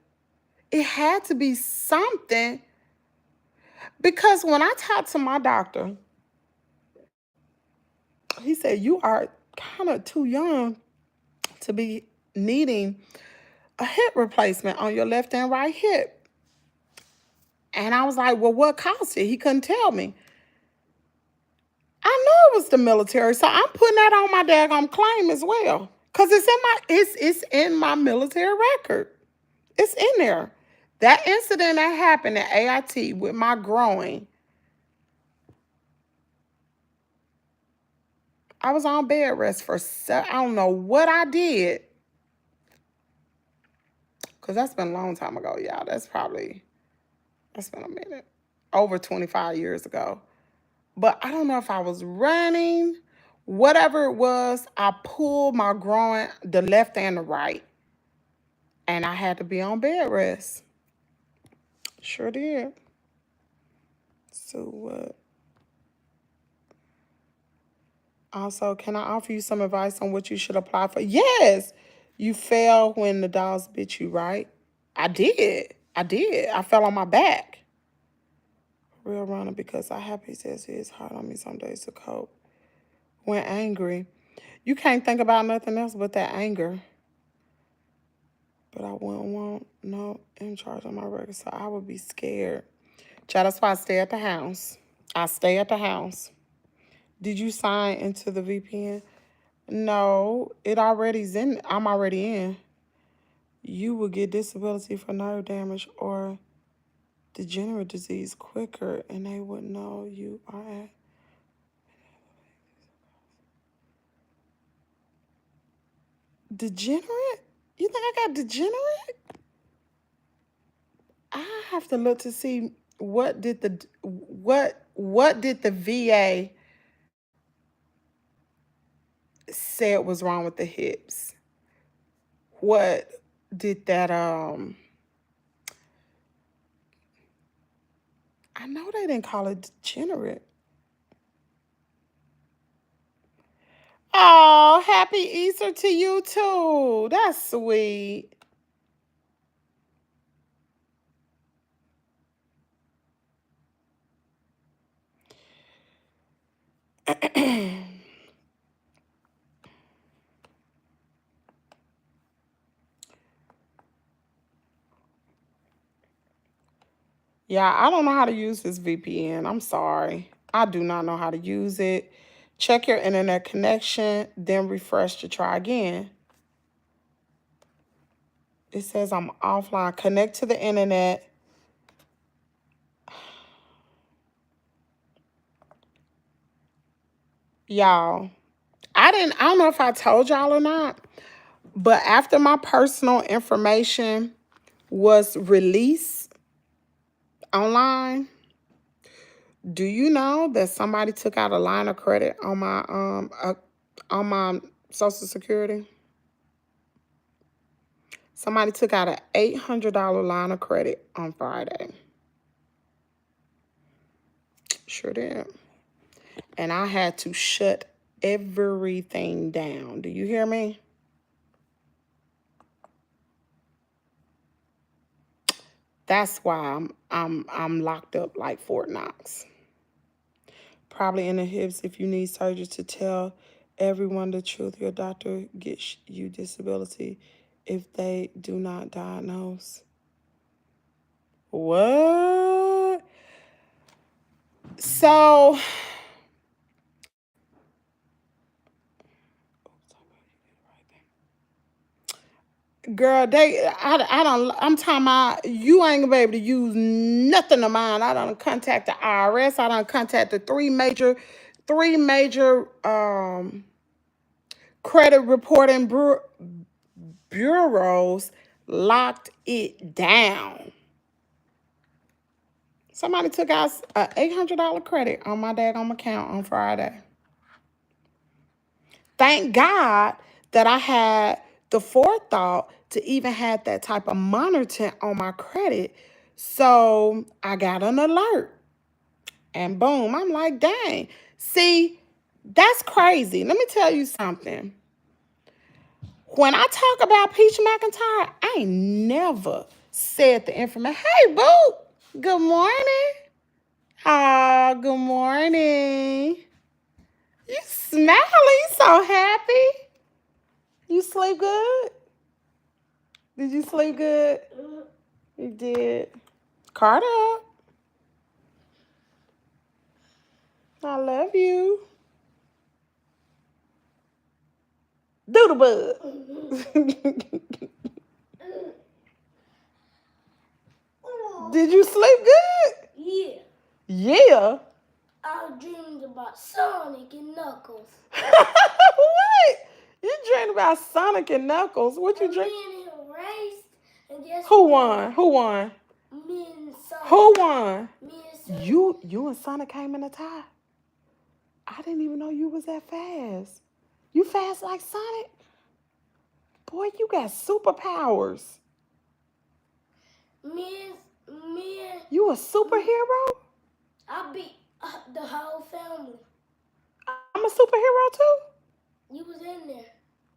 it had to be something, because when I talked to my doctor, he said, you are kind of too young to be needing a hip replacement on your left and right hip. And I was like, well, what caused it? He couldn't tell me. I knew it was the military, so I'm putting that on my daggone claim as well. Because it's in my military record. It's in there. That incident that happened at AIT with my groin, I was on bed rest for, I don't know what I did. Because that's been a long time ago, y'all. That's been a minute. Over 25 years ago. But I don't know if I was running. Whatever it was, I pulled my groin, the left and the right. And I had to be on bed rest. Sure did. So what? Also, can I offer you some advice on what you should apply for? Yes. You fell when the dogs bit you, right? I did. I fell on my back. Real runner, because I have PTSD. It's hard on me some days to cope. When angry, you can't think about nothing else but that anger. But I wouldn't want no in charge of my record, so I would be scared. Child, that's why I stay at the house. I stay at the house. Did you sign into the VPN? No, it already's in. I'm already in. You will get disability for nerve damage or degenerative disease quicker, and they would know you are at. Degenerate? You think I got degenerate? I have to look to see what did the VA say was wrong with the hips. What did that I know they didn't call it degenerate. Oh, happy Easter to you too. That's sweet. Yeah, I don't know how to use this VPN. I'm sorry. I do not know how to use it. Check your internet connection, then refresh to try again. It says I'm offline. Connect to the internet. y'all, I don't know if I told y'all or not, but after my personal information was released online, do you know that somebody took out a line of credit on my Social Security? Somebody took out an $800 line of credit on Friday. Sure did. And I had to shut everything down. Do you hear me? That's why I'm locked up like Fort Knox. Probably in the hips if you need surgery to tell everyone the truth. Your doctor gets you disability if they do not diagnose. What? So, girl, I'm talking about you ain't gonna be able to use nothing of mine. I done contact the IRS. I done contact the three major credit reporting bureaus, locked it down. Somebody took out an $800 credit on my daggone account on Friday. Thank God that I had the forethought to even have that type of monitoring on my credit. So I got an alert. And boom, I'm like, dang. See, that's crazy. Let me tell you something. When I talk about Peach McIntyre, I ain't never said the information. Hey, boo. Good morning. Oh, good morning. You smiling, so happy. You sleep good? Did you sleep good? You did. Carter. I love you. Doodlebug. Did you sleep good? Yeah. Yeah. I dreamed about Sonic and Knuckles. What? You dreamed about Sonic and Knuckles. What you dream? Me and him raced, and guess Who won? Who won? Me and Sonic. Who won? Me and Sonic. You and Sonic came in a tie. I didn't even know you was that fast. You fast like Sonic? Boy, you got superpowers. Me and You a superhero? I beat the whole family. I'm a superhero too? You was in there.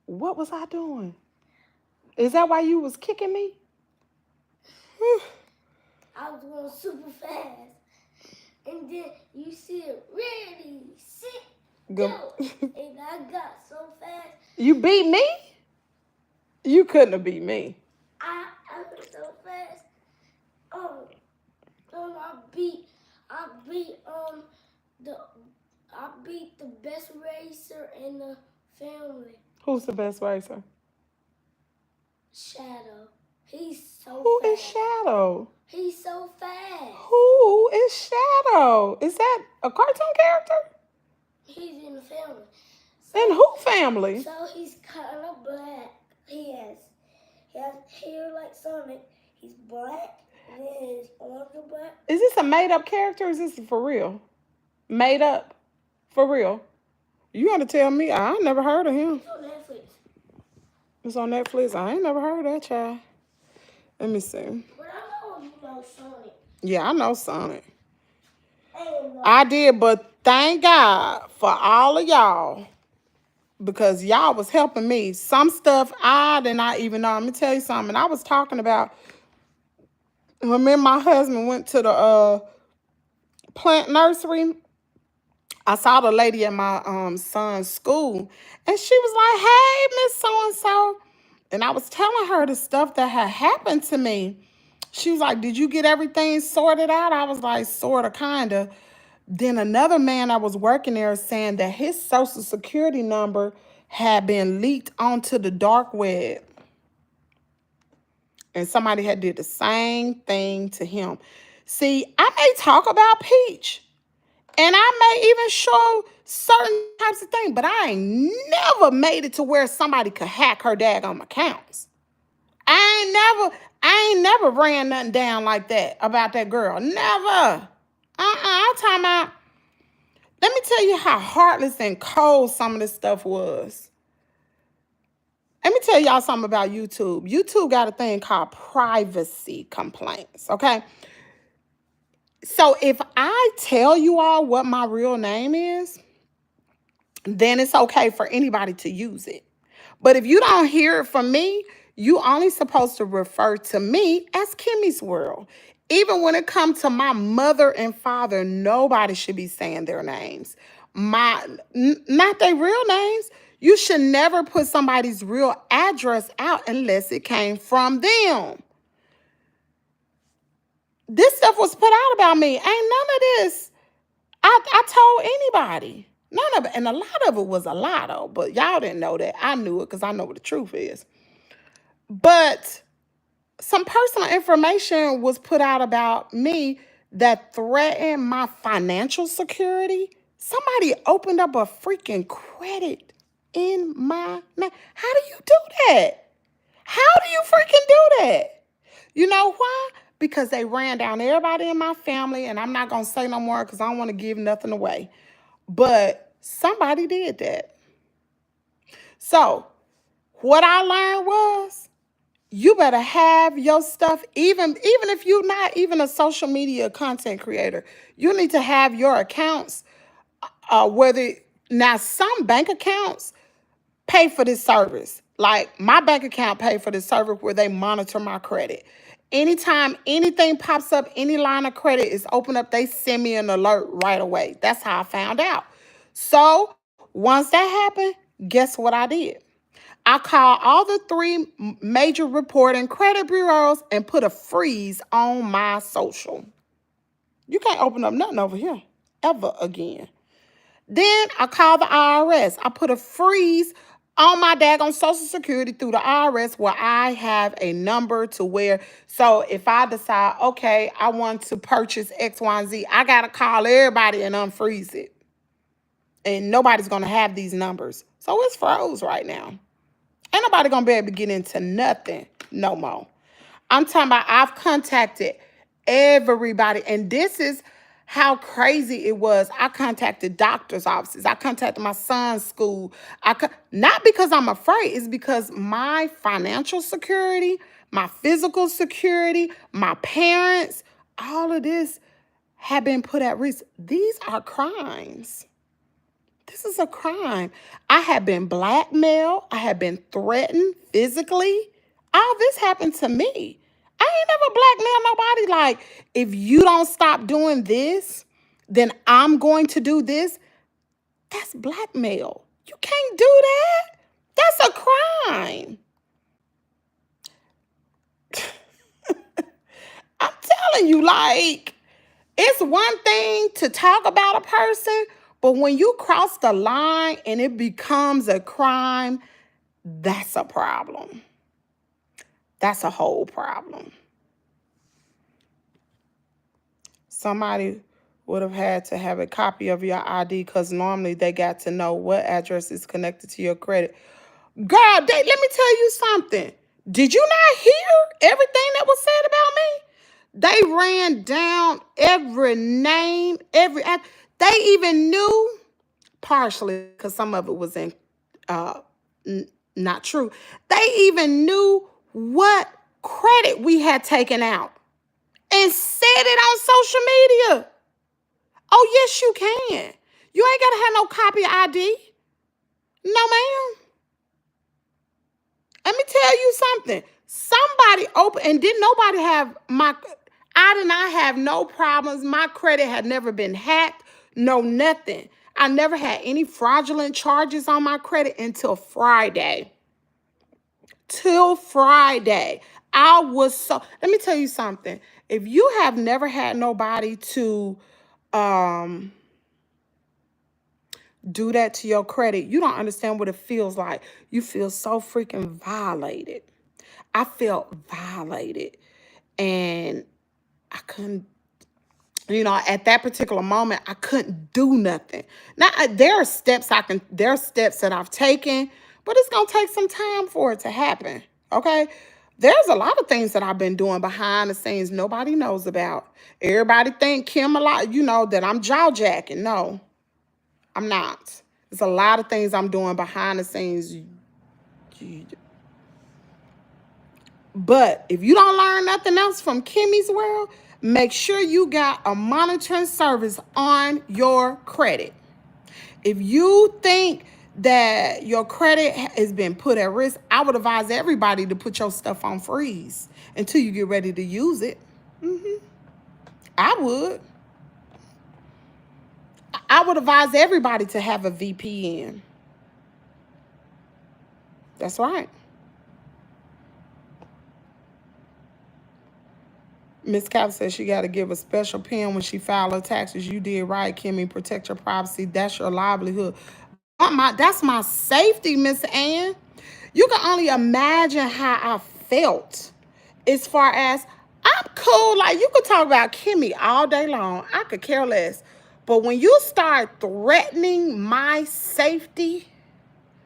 What was I doing? Is that why you was kicking me? I was going super fast. And then you said, ready, sit, go. And I got so fast. You beat me? You couldn't have beat me. I was so fast. I beat the best racer in the family. Who's the best racer? Shadow. He's so Who fast. is Shadow? He's so fast. Who is Shadow? Is that a cartoon character? He's in the family. In who family? So he's kind of black. He has hair like Sonic. He's black. And then his arms are black. Is this a made-up character or is this for real? Made up? For real? You got to tell me. I never heard of him. It's on Netflix. It's on Netflix. I ain't never heard of that child. Let me see. But I know you know Sonic. Yeah, I know Sonic. I did, but thank God for all of y'all. Because y'all was helping me. Some stuff I did not even know. Let me tell you something. I was talking about when me and my husband went to the plant nursery. I saw the lady at my son's school. And she was like, hey, Miss So-and-so. And I was telling her the stuff that had happened to me. She was like, did you get everything sorted out? I was like, sort of, kind of. Then another man that was working there saying that his Social Security number had been leaked onto the dark web. And somebody had did the same thing to him. See, I may talk about Peach. And I may even show certain types of things, but I ain't never made it to where somebody could hack her daggone accounts. I ain't never ran nothing down like that about that girl. Never. I'm talking about, let me tell you how heartless and cold some of this stuff was. Let me tell y'all something about YouTube. YouTube got a thing called privacy complaints, okay? So if I tell you all what my real name is, then it's okay for anybody to use it. But if you don't hear it from me, you only supposed to refer to me as Kimmie's World. Even when it comes to my mother and father, nobody should be saying their names. Not their real names. You should never put somebody's real address out unless it came from them. This stuff was put out about me. Ain't none of this I told anybody. None of it. And a lot of it was a lie, though. But y'all didn't know that. I knew it because I know what the truth is. But some personal information was put out about me that threatened my financial security. Somebody opened up a freaking credit in my name. How do you do that? How do you freaking do that? You know why? Because they ran down everybody in my family, and I'm not going to say no more because I don't want to give nothing away. But somebody did that. So what I learned was you better have your stuff, even if you're not even a social media content creator, you need to have your accounts, now some bank accounts pay for this service. Like my bank account paid for this service where they monitor my credit. Anytime anything pops up, any line of credit is open up, they send me an alert right away. That's how I found out. So once that happened, guess what I did? I called all the 3 major reporting credit bureaus and put a freeze on my social. You can't open up nothing over here ever again. Then I called the IRS. I put a freeze on my daggone Social Security through the IRS where I have a number to where, so if I decide, okay, I want to purchase X, Y, and Z, I got to call everybody and unfreeze it. And nobody's going to have these numbers. So it's froze right now. Ain't nobody going to be able to get into nothing no more. I'm talking about I've contacted everybody. And this is how crazy it was. I contacted doctor's offices. I contacted my son's school. Not because I'm afraid. It's because my financial security, my physical security, my parents, all of this have been put at risk. These are crimes. This is a crime. I have been blackmailed. I have been threatened physically. All this happened to me. I ain't never blackmailed nobody. Like, if you don't stop doing this, then I'm going to do this. That's blackmail. You can't do that. That's a crime. I'm telling you, like, it's one thing to talk about a person, but when you cross the line and it becomes a crime, that's a problem. That's a whole problem. Somebody would have had to have a copy of your ID because normally they got to know what address is connected to your credit. Girl, let me tell you something. Did you not hear everything that was said about me? They ran down every name, they even knew, partially because some of it was not true. They even knew what credit we had taken out and said it on social media. Oh, yes, you can. You ain't got to have no copy ID. No, ma'am. Let me tell you something. Somebody opened, and didn't nobody have I did not have no problems. My credit had never been hacked. No, nothing. I never had any fraudulent charges on my credit until Friday. Till Friday. Let me tell you something. If you have never had nobody to do that to your credit, you don't understand what it feels like. You feel so freaking violated. I felt violated. And I couldn't, you know, at that particular moment, I couldn't do nothing. Now, there are steps that I've taken, but it's going to take some time for it to happen, okay? There's a lot of things that I've been doing behind the scenes nobody knows about. Everybody think Kim a lot, you know, that I'm jaw jacking. No, I'm not. There's a lot of things I'm doing behind the scenes. But if you don't learn nothing else from Kimmie's World, make sure you got a monitoring service on your credit. If you think that your credit has been put at risk, I would advise everybody to put your stuff on freeze until you get ready to use it. I would. I would advise everybody to have a VPN. That's right. Miss Cap says she got to give a special pen when she filed her taxes. You did right, Kimmy. Protect your privacy. That's your livelihood. That's my safety, Miss Ann. You can only imagine how I felt as far as I'm cool. Like, you could talk about Kimmy all day long. I could care less. But when you start threatening my safety,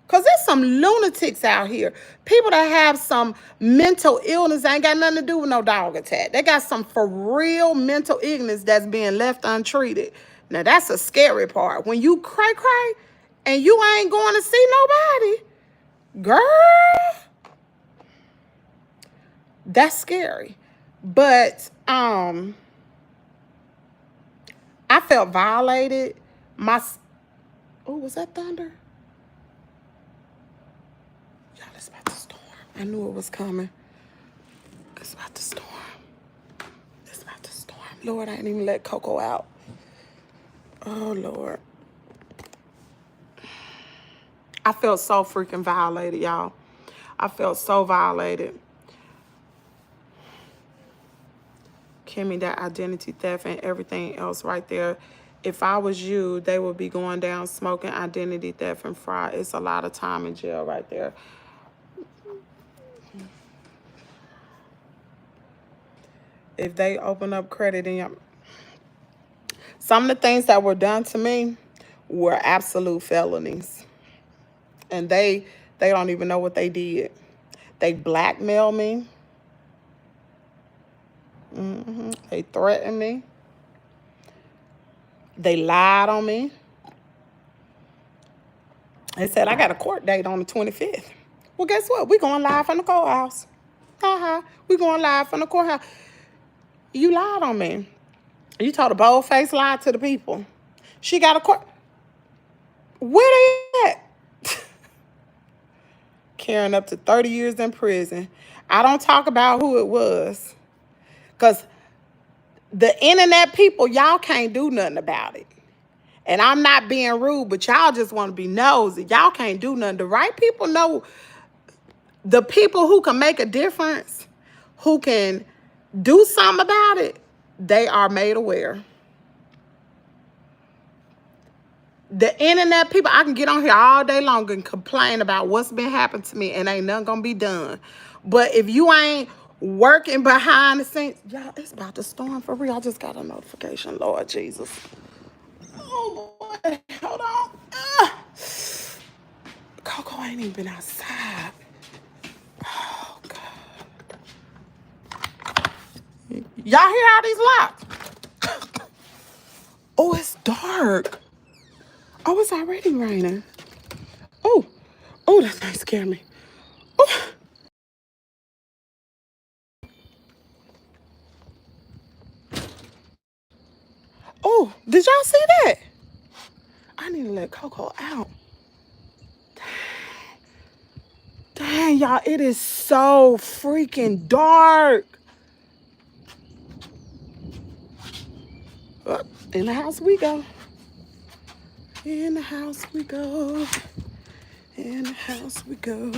because there's some lunatics out here. People that have some mental illness ain't got nothing to do with no dog attack. They got some for real mental illness that's being left untreated. Now, that's a scary part. When you cry and you ain't going to see nobody, girl, that's scary. But I felt violated. Oh, was that thunder? Y'all, it's about to storm. I knew it was coming. It's about to storm. It's about to storm. Lord, I didn't even let Coco out. Oh, Lord. I felt so freaking violated, y'all. I felt so violated. Kimmy, that identity theft and everything else right there. If I was you, they would be going down smoking, identity theft, and fraud. It's a lot of time in jail right there. If they open up credit in some of the things that were done to me were absolute felonies. And they don't even know what they did. They blackmailed me. They threatened me. They lied on me. They said, I got a court date on the 25th. Well, guess what? We're going live from the courthouse. We're going live from the courthouse. You lied on me. You told a bold-faced lie to the people. She got a court. Where they at? Carrying up to 30 years in prison. I don't talk about who it was. Because the internet people, y'all can't do nothing about it. And I'm not being rude, but y'all just want to be nosy. Y'all can't do nothing. The right people know. The people who can make a difference, who can do something about it, they are made aware. The internet people, I can get on here all day long and complain about what's been happening to me and ain't nothing gonna be done. But if you ain't working behind the scenes, y'all, it's about to storm for real. I just got a notification, Lord Jesus. Oh, boy, hold on. Coco ain't even been outside. Oh, God. Y'all hear all these locks? Oh, it's dark. Oh, it's already raining. Oh, that thing scared me. Oh. Oh, did y'all see that? I need to let Coco out. Dang, y'all, it is so freaking dark. In the house we go. In the house we go. In the house we go.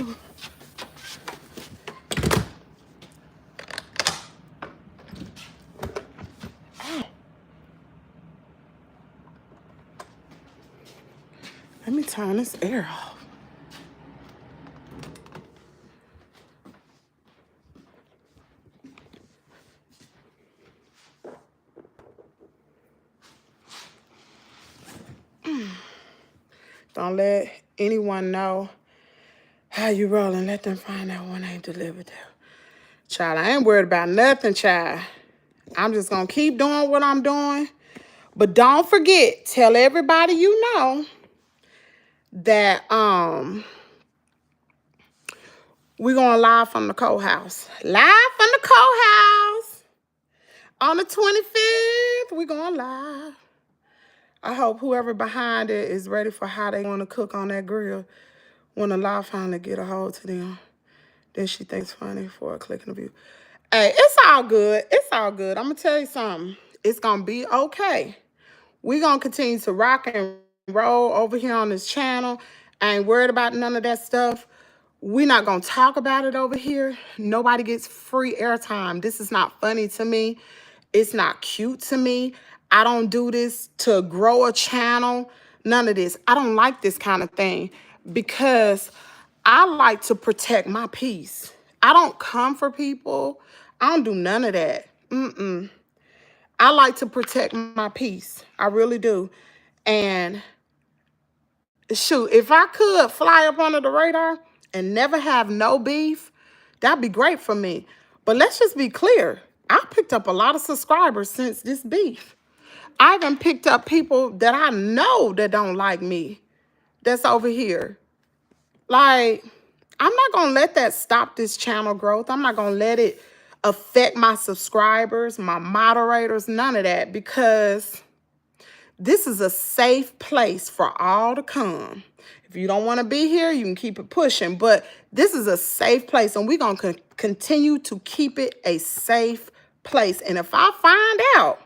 Let me turn this air off. Don't let anyone know how you rolling. Let them find out when ain't delivered there. Child, I ain't worried about nothing, child. I'm just going to keep doing what I'm doing. But don't forget, tell everybody you know that we're going live from the courthouse. Live from the courthouse. On the 25th, we're going live. I hope whoever behind it is ready for how they want to cook on that grill when the law finally get a hold to them. Then she thinks funny for a click in the view. Hey, it's all good. It's all good. I'm going to tell you something. It's going to be okay. We're going to continue to rock and roll over here on this channel. I ain't worried about none of that stuff. We're not going to talk about it over here. Nobody gets free airtime. This is not funny to me. It's not cute to me. I don't do this to grow a channel. None of this. I don't like this kind of thing because I like to protect my peace. I don't come for people. I don't do none of that. I like to protect my peace. I really do. And shoot, if I could fly up under the radar and never have no beef, that'd be great for me. But let's just be clear. I picked up a lot of subscribers since this beef. I even picked up people that I know that don't like me that's over here. Like, I'm not going to let that stop this channel growth. I'm not going to let it affect my subscribers, my moderators, none of that, because this is a safe place for all to come. If you don't want to be here, you can keep it pushing, but this is a safe place, and we're going to continue to keep it a safe place. And if I find out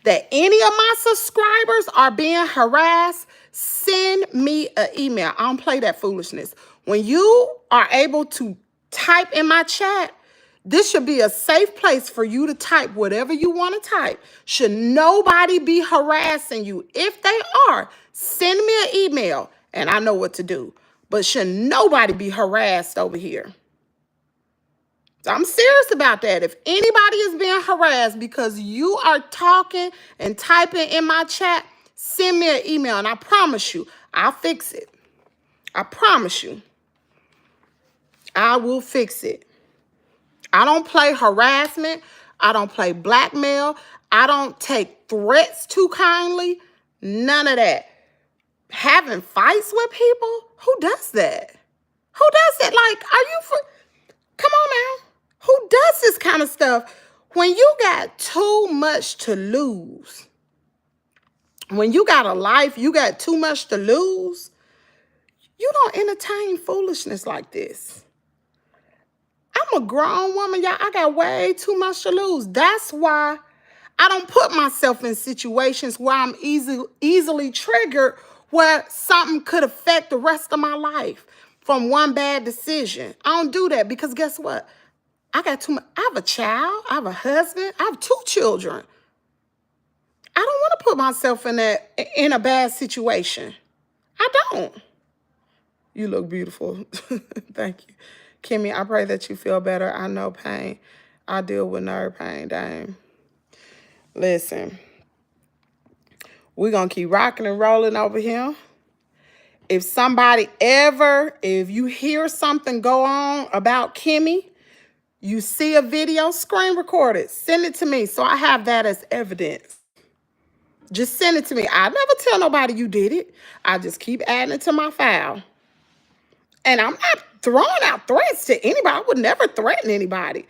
that any of my subscribers are being harassed, send me an email. I don't play that foolishness. When you are able to type in my chat, this should be a safe place for you to type whatever you want to type. Should nobody be harassing you? If they are, send me an email and I know what to do. But should nobody be harassed over here? So I'm serious about that. If anybody is being harassed because you are talking and typing in my chat, send me an email and I promise you, I'll fix it. I promise you, I will fix it. I don't play harassment. I don't play blackmail. I don't take threats too kindly. None of that. Having fights with people? Who does that? Who does that? Like, are you for... Come on now. Who does this kind of stuff? When you got too much to lose, when you got a life, you got too much to lose, you don't entertain foolishness like this. I'm a grown woman, y'all. I got way too much to lose. That's why I don't put myself in situations where I'm easily triggered, where something could affect the rest of my life from one bad decision. I don't do that because guess what? I got too much. I have a child. I have a husband. I have 2 children. I don't want to put myself in a bad situation. I don't. You look beautiful. Thank you. Kimmy, I pray that you feel better. I know pain. I deal with nerve pain, dang. Listen, we're going to keep rocking and rolling over here. If you hear something go on about Kimmy, you see a video, screen record it. Send it to me so I have that as evidence. Just send it to me. I never tell nobody you did it. I just keep adding it to my file. And I'm not throwing out threats to anybody. I would never threaten anybody.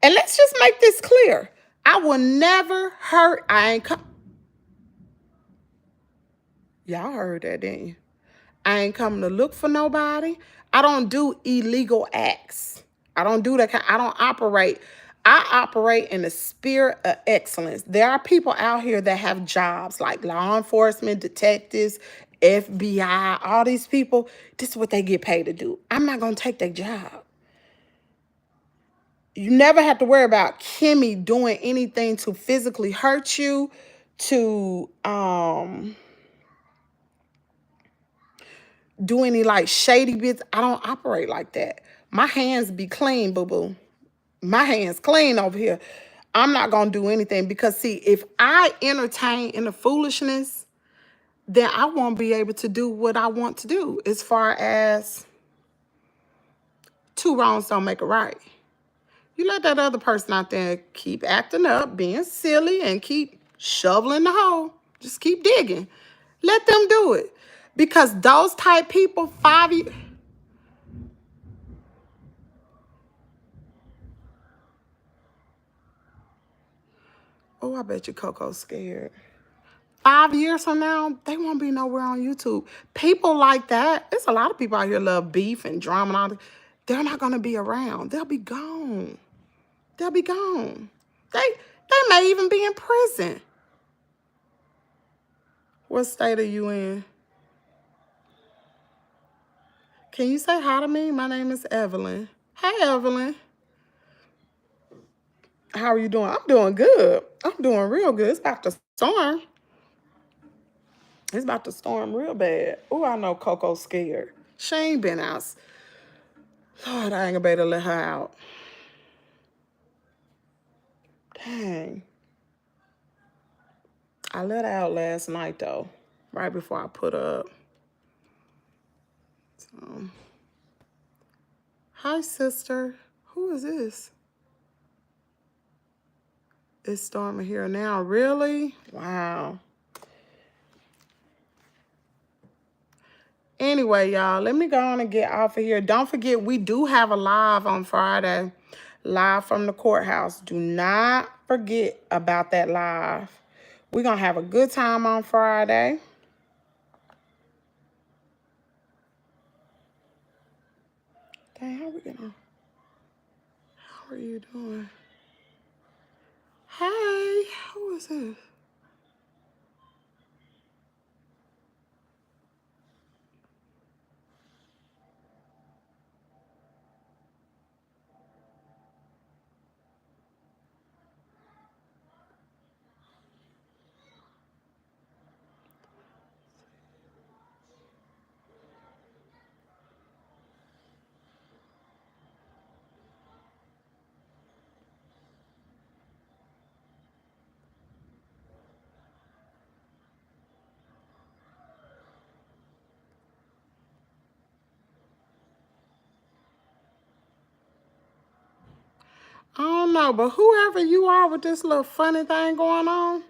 And let's just make this clear. I will never hurt. Y'all heard that, didn't you? I ain't coming to look for nobody. I don't do illegal acts. I don't do that. I don't operate. I operate in the spirit of excellence. There are people out here that have jobs like law enforcement, detectives, FBI, all these people. This is what they get paid to do. I'm not going to take their job. You never have to worry about Kimmy doing anything to physically hurt you, to do any like shady bits. I don't operate like that. My hands be clean, boo-boo. My hands clean over here. I'm not going to do anything because, see, if I entertain in the foolishness, then I won't be able to do what I want to do as far as two wrongs don't make a right. You let that other person out there keep acting up, being silly, and keep shoveling the hole. Just keep digging. Let them do it. Because those type people, 5 years... Oh, I bet you Coco's scared. 5 years from now, they won't be nowhere on YouTube. People like that, there's a lot of people out here love beef and drama and all that. They're not going to be around. They'll be gone. They'll be gone. They may even be in prison. What state are you in? Can you say hi to me? My name is Evelyn. Hey, Evelyn. How are you doing? I'm doing good. I'm doing real good. It's about to storm. It's about to storm real bad. Oh, I know Coco's scared. She ain't been out. Lord, I ain't gonna be able to let her out. Dang. I let her out last night, though, right before I put her up. So. Hi, sister. Who is this? It's storming here now. Really? Wow. Anyway, y'all, let me go on and get off of here. Don't forget, we do have a live on Friday. Live from the courthouse. Do not forget about that live. We're going to have a good time on Friday. Dang, how are you doing? Hey, who is this? I don't know, but whoever you are with this little funny thing going on,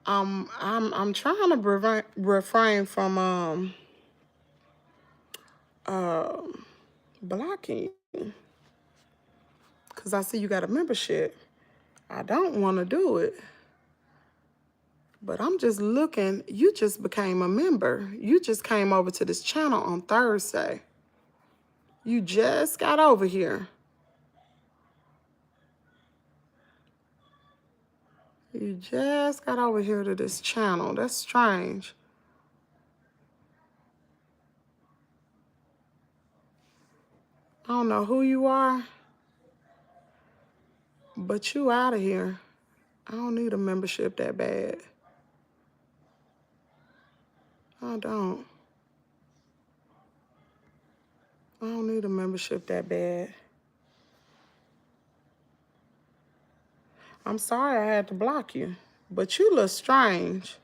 I'm trying to refrain from blocking you, because I see you got a membership. I don't want to do it, but I'm just looking. You just became a member. You just came over to this channel on Thursday. You just got over here. You just got over here to this channel. That's strange. I don't know who you are, but you out of here. I don't need a membership that bad. I don't. I don't need a membership that bad. I'm sorry I had to block you, but you look strange.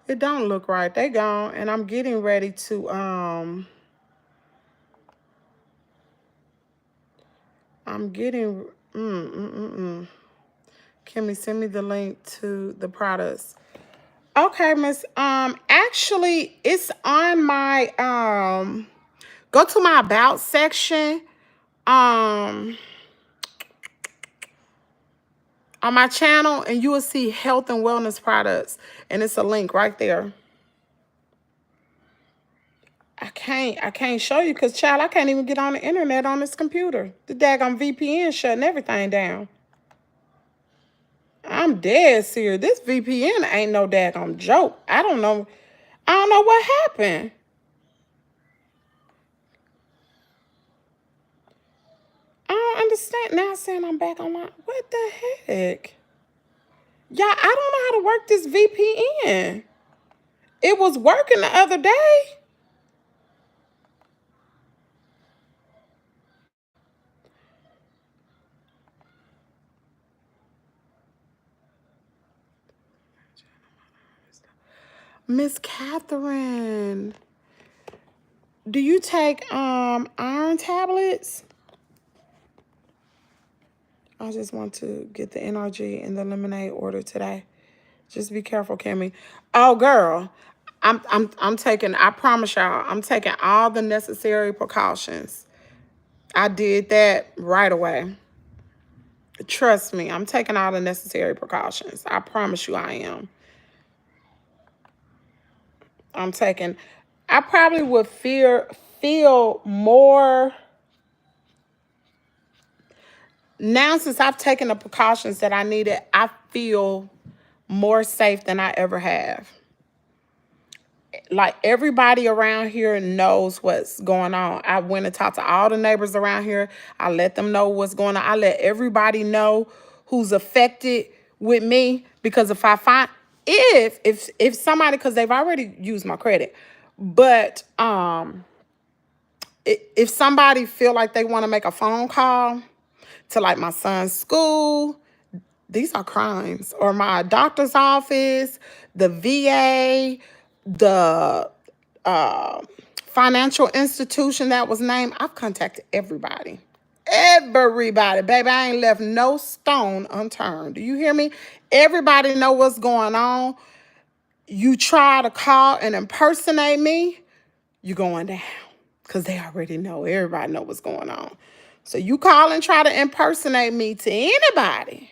It don't look right. They gone, and I'm getting ready to, Kimmy, send me the link to the products. Okay, Miss, actually, it's on my, go to my About section, on my channel, and you will see health and wellness products, and it's a link right there. I can't show you because, child, I can't even get on the internet on this computer. The daggone VPN shutting everything down. I'm dead serious. This VPN ain't no daggone joke. I don't know what happened. I don't understand. Now saying I'm back online. What the heck? Y'all, I don't know how to work this VPN. It was working the other day. Miss Catherine, do you take iron tablets? I just want to get the NRG and the lemonade order today. Just be careful, Kimmy. Oh, girl, I'm taking. I promise y'all, I'm taking all the necessary precautions. I did that right away. Trust me, I'm taking all the necessary precautions. I promise you, I am. I'm taking. I probably would feel more now since I've taken the precautions that I needed. I feel more safe than I ever have. Like everybody around here knows what's going on. I went and talked to all the neighbors around here. I let them know what's going on. I let everybody know who's affected with me, because if I find if somebody, because they've already used my credit, but if somebody feel like they want to make a phone call to like my son's school, these are crimes, or my doctor's office, the VA, the financial institution that was named. I've contacted everybody. Everybody, baby. I ain't left no stone unturned. Do you hear me? Everybody know what's going on. You try to call and impersonate me, you're going down. Because they already know. Everybody know what's going on. So you call and try to impersonate me to anybody,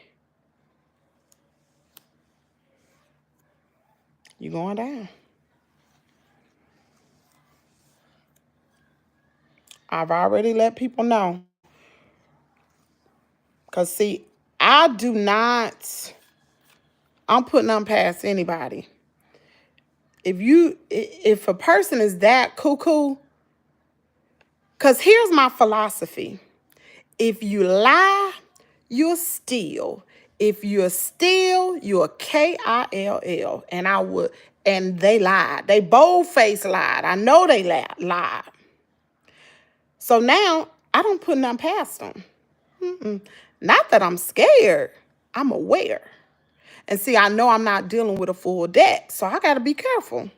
you're going down. I've already let people know. Because, see, I'm putting them past anybody. If a person is that cuckoo, because here's my philosophy. If you lie, you'll steal. If you're steal, you're KILL. And they lied. They bold-faced lied. I know they lied. So now, I don't put nothing past them. Not that I'm scared. I'm aware. And see, I know I'm not dealing with a full deck, so I got to be careful.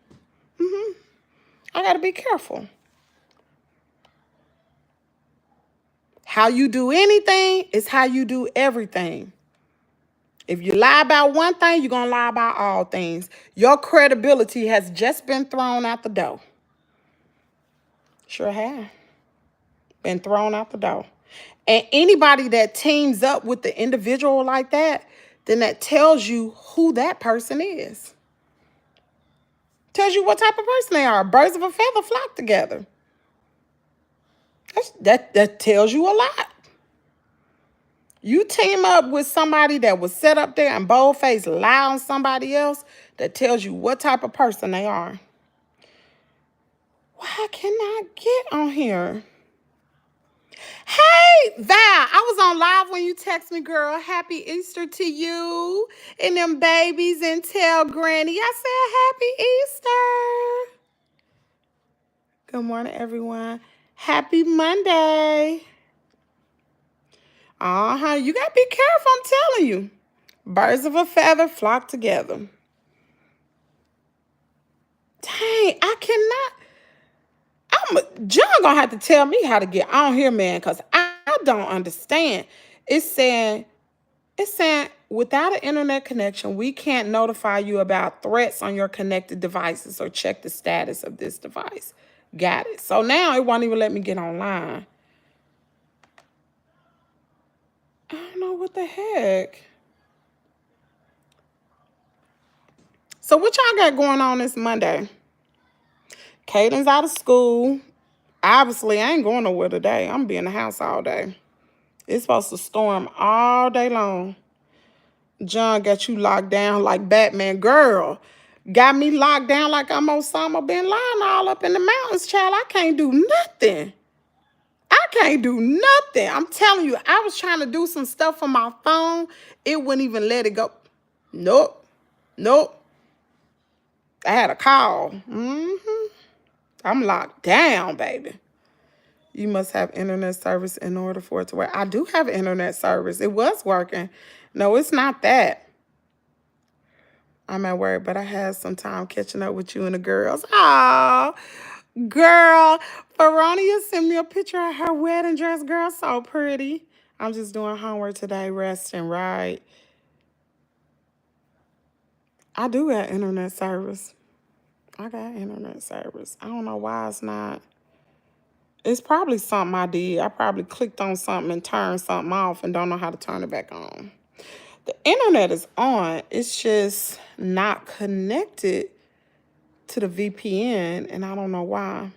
I got to be careful. How you do anything is how you do everything. If you lie about one thing, you're going to lie about all things. Your credibility has just been thrown out the door. Sure have. Been thrown out the door. And anybody that teams up with the individual like that, then that tells you who that person is. Tells you what type of person they are. Birds of a feather flock together. That tells you a lot. You team up with somebody that was set up there and bold-faced lie on somebody else, that tells you what type of person they are. Why can't I get on here? Hey, Val, I was on live when you text me, girl. Happy Easter to you and them babies, and tell Granny I said happy Easter. Good morning, everyone. Happy Monday. You got to be careful, I'm telling you. Birds of a feather flock together. Dang, I cannot. John gonna have to tell me how to get on here, man, because I don't understand. It's saying, without an internet connection, we can't notify you about threats on your connected devices or check the status of this device. Got it. So now it won't even let me get online. I don't know what the heck. So what y'all got going on this Monday? Caden's out of school. Obviously, I ain't going nowhere today. I'm going to be in the house all day. It's supposed to storm all day long. John got you locked down like Batman. Girl, got me locked down like I'm Osama bin Laden all up in the mountains, child. I can't do nothing. I'm telling you, I was trying to do some stuff on my phone. It wouldn't even let it go. Nope. I had a call. I'm locked down, baby. You must have internet service in order for it to work. I do have internet service. It was working. No, it's not that. I'm at work, but I had some time catching up with you and the girls. Oh, girl. Veronia sent me a picture of her wedding dress, girl. So pretty. I'm just doing homework today, resting, right? I do got internet service. I got internet service. I don't know why it's not. It's probably something I did. I probably clicked on something and turned something off and don't know how to turn it back on. The internet is on. It's just not connected to the VPN, and I don't know why.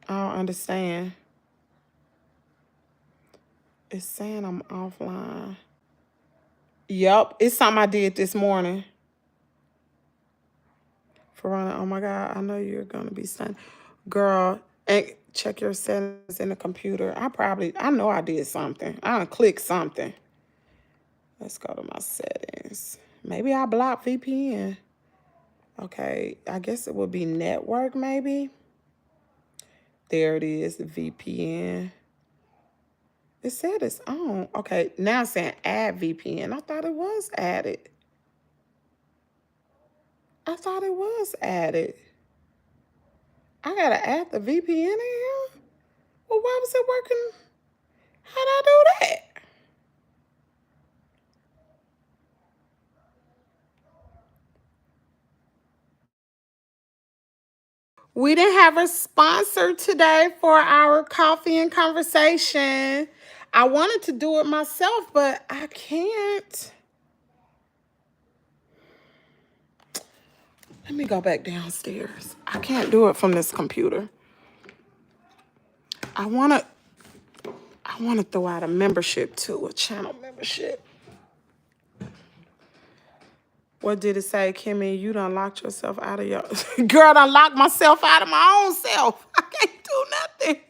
I don't understand. It's saying I'm offline. Yup, it's something I did this morning. Verona, oh my God, I know you're gonna be stunned. Girl, and check your settings in the computer. I know I did something. I done clicked something. Let's go to my settings. Maybe I blocked VPN. Okay, I guess it would be network maybe. There it is, the VPN. It said it's on. Okay, now it's saying add VPN. I thought it was added. I thought it was added. I gotta add the VPN in here? Well, why was it working? How'd I do that? We didn't have a sponsor today for our coffee and conversation. I wanted to do it myself, but I can't. Let me go back downstairs. I can't do it from this computer. I want to throw out a membership too, a channel membership. What did it say, Kimmy? You done locked yourself out of your... Girl, I done locked myself out of my own self. I can't do nothing.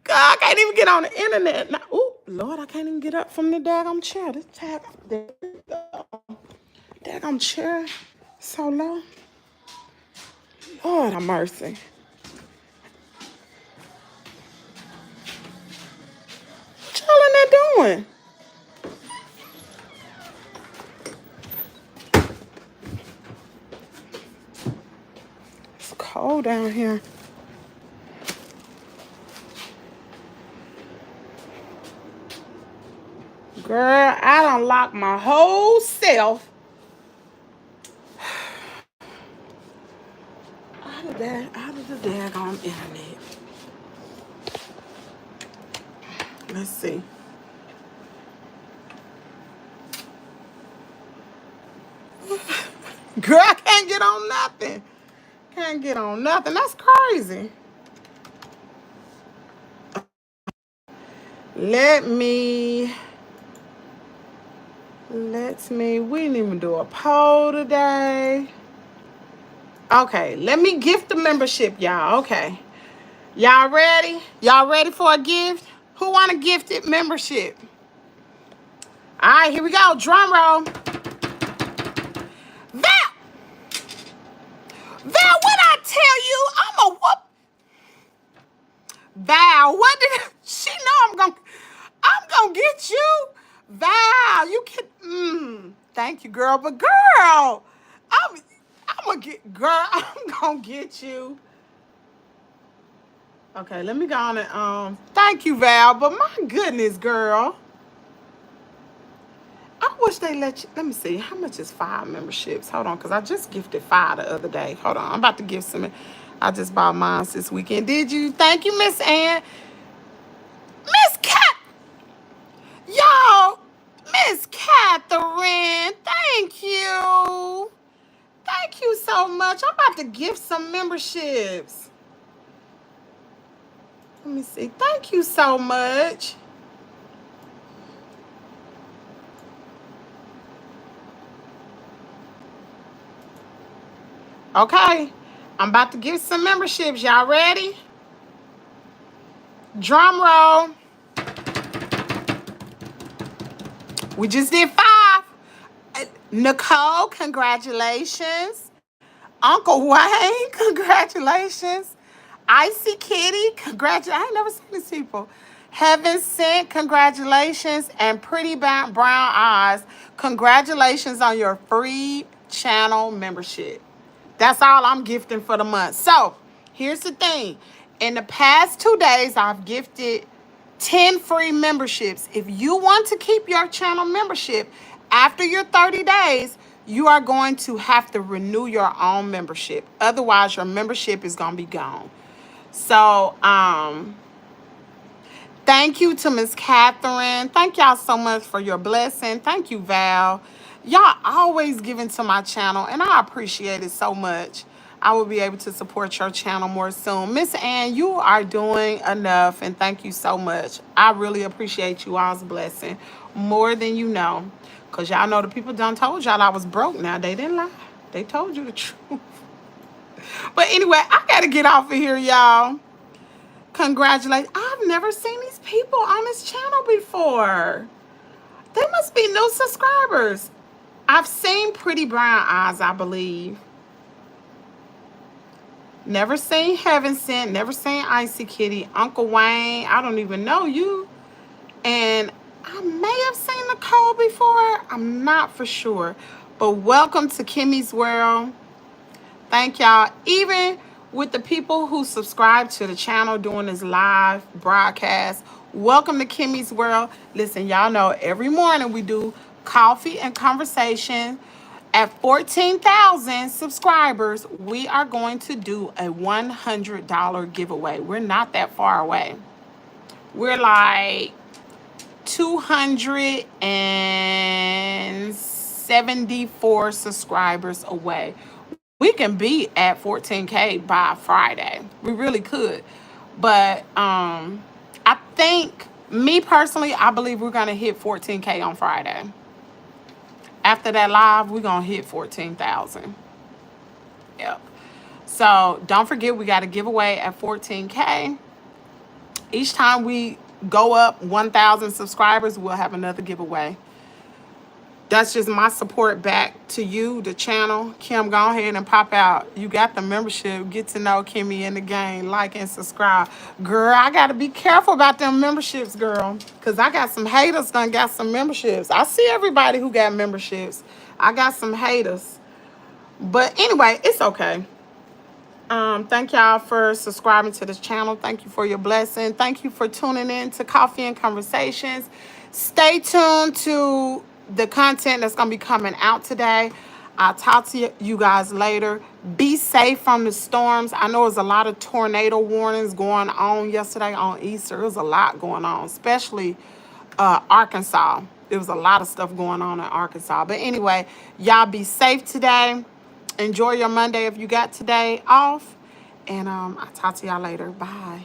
God, I can't even get on the internet. Now, oh, Lord, I can't even get up from the daggum chair. This daggum chair so low. Lord have mercy. What y'all in there doing? It's cold down here. Girl, I done locked my whole self out of the daggone internet. Let's see. Girl, I can't get on nothing. Can't get on nothing. That's crazy. We didn't even do a poll today. Okay, let me gift the membership, y'all. Okay. Y'all ready? Y'all ready for a gift? Who want a gifted membership? All right, here we go. Drum roll. Val, what I tell you? I'm a whoop. Val, what did she know? I'm gonna get you. Val, you can. Thank you, girl. But girl, I'm gonna get you. Okay, let me go on and thank you, Val. But my goodness, girl. I wish they let you. Let me see. How much is 5 memberships? Hold on, because I just gifted 5 the other day. Hold on. I'm about to give some. I just bought mine this weekend. Did you? Thank you, Miss Ann. Miss Cat. Yo, Miss Catherine. Thank you. Thank you so much. I'm about to gift some memberships. Let me see. Thank you so much. Okay, I'm about to give some memberships. Y'all ready? Drum roll. We just did 5. Nicole, congratulations. Uncle Wayne, congratulations. Icy Kitty, congratulations. I ain't never seen these people. Heaven Sent, congratulations. And Pretty Brown Eyes, congratulations on your free channel membership. That's all I'm gifting for the month. So here's the thing. In the past 2 days, I've gifted 10 free memberships. If you want to keep your channel membership after your 30 days, you are going to have to renew your own membership. Otherwise, your membership is going to be gone. So, thank you to Miss Catherine. Thank y'all so much for your blessing. Thank you, Val. Y'all always giving to my channel, and I appreciate it so much. I will be able to support your channel more soon. Miss Ann, you are doing enough, and thank you so much. I really appreciate you all's blessing more than you know. Because y'all know the people done told y'all I was broke now. They didn't lie. They told you the truth. But anyway, I got to get off of here, y'all. Congratulations. I've never seen these people on this channel before. They must be new subscribers. I've seen Pretty Brown Eyes, I believe. Never seen Heaven Sent. Never seen Icy Kitty. Uncle Wayne, I don't even know you. And I may have seen Nicole before. I'm not for sure. But welcome to Kimmie's World. Thank y'all. Even with the people who subscribe to the channel doing this live broadcast, welcome to Kimmie's World. Listen, y'all know every morning we do coffee and conversation. At 14,000 subscribers, we are going to do a $100 giveaway. We're not that far away. We're like 274 subscribers away. We can be at 14K by Friday. We really could. But I think, me personally, I believe we're going to hit 14K on Friday. After that live, we're going to hit 14,000. Yep. So don't forget, we got a giveaway at 14K. Each time we go up 1,000 subscribers, we'll have another giveaway. That's just my support back to you, the channel. Kim, go ahead and pop out. You got the membership. Get to know Kimmy in the game. Like and subscribe. Girl, I got to be careful about them memberships, girl. Because I got some haters done got some memberships. I see everybody who got memberships. I got some haters. But anyway, it's okay. Thank y'all for subscribing to this channel. Thank you for your blessing. Thank you for tuning in to Coffee and Conversations. Stay tuned to the content that's going to be coming out today. I'll talk to you guys later. Be safe from the storms. I know there's a lot of tornado warnings going on yesterday on Easter. There was a lot going on, especially Arkansas. There was a lot of stuff going on in Arkansas. But anyway, y'all be safe today. Enjoy your Monday if you got today off. And I'll talk to y'all later. Bye.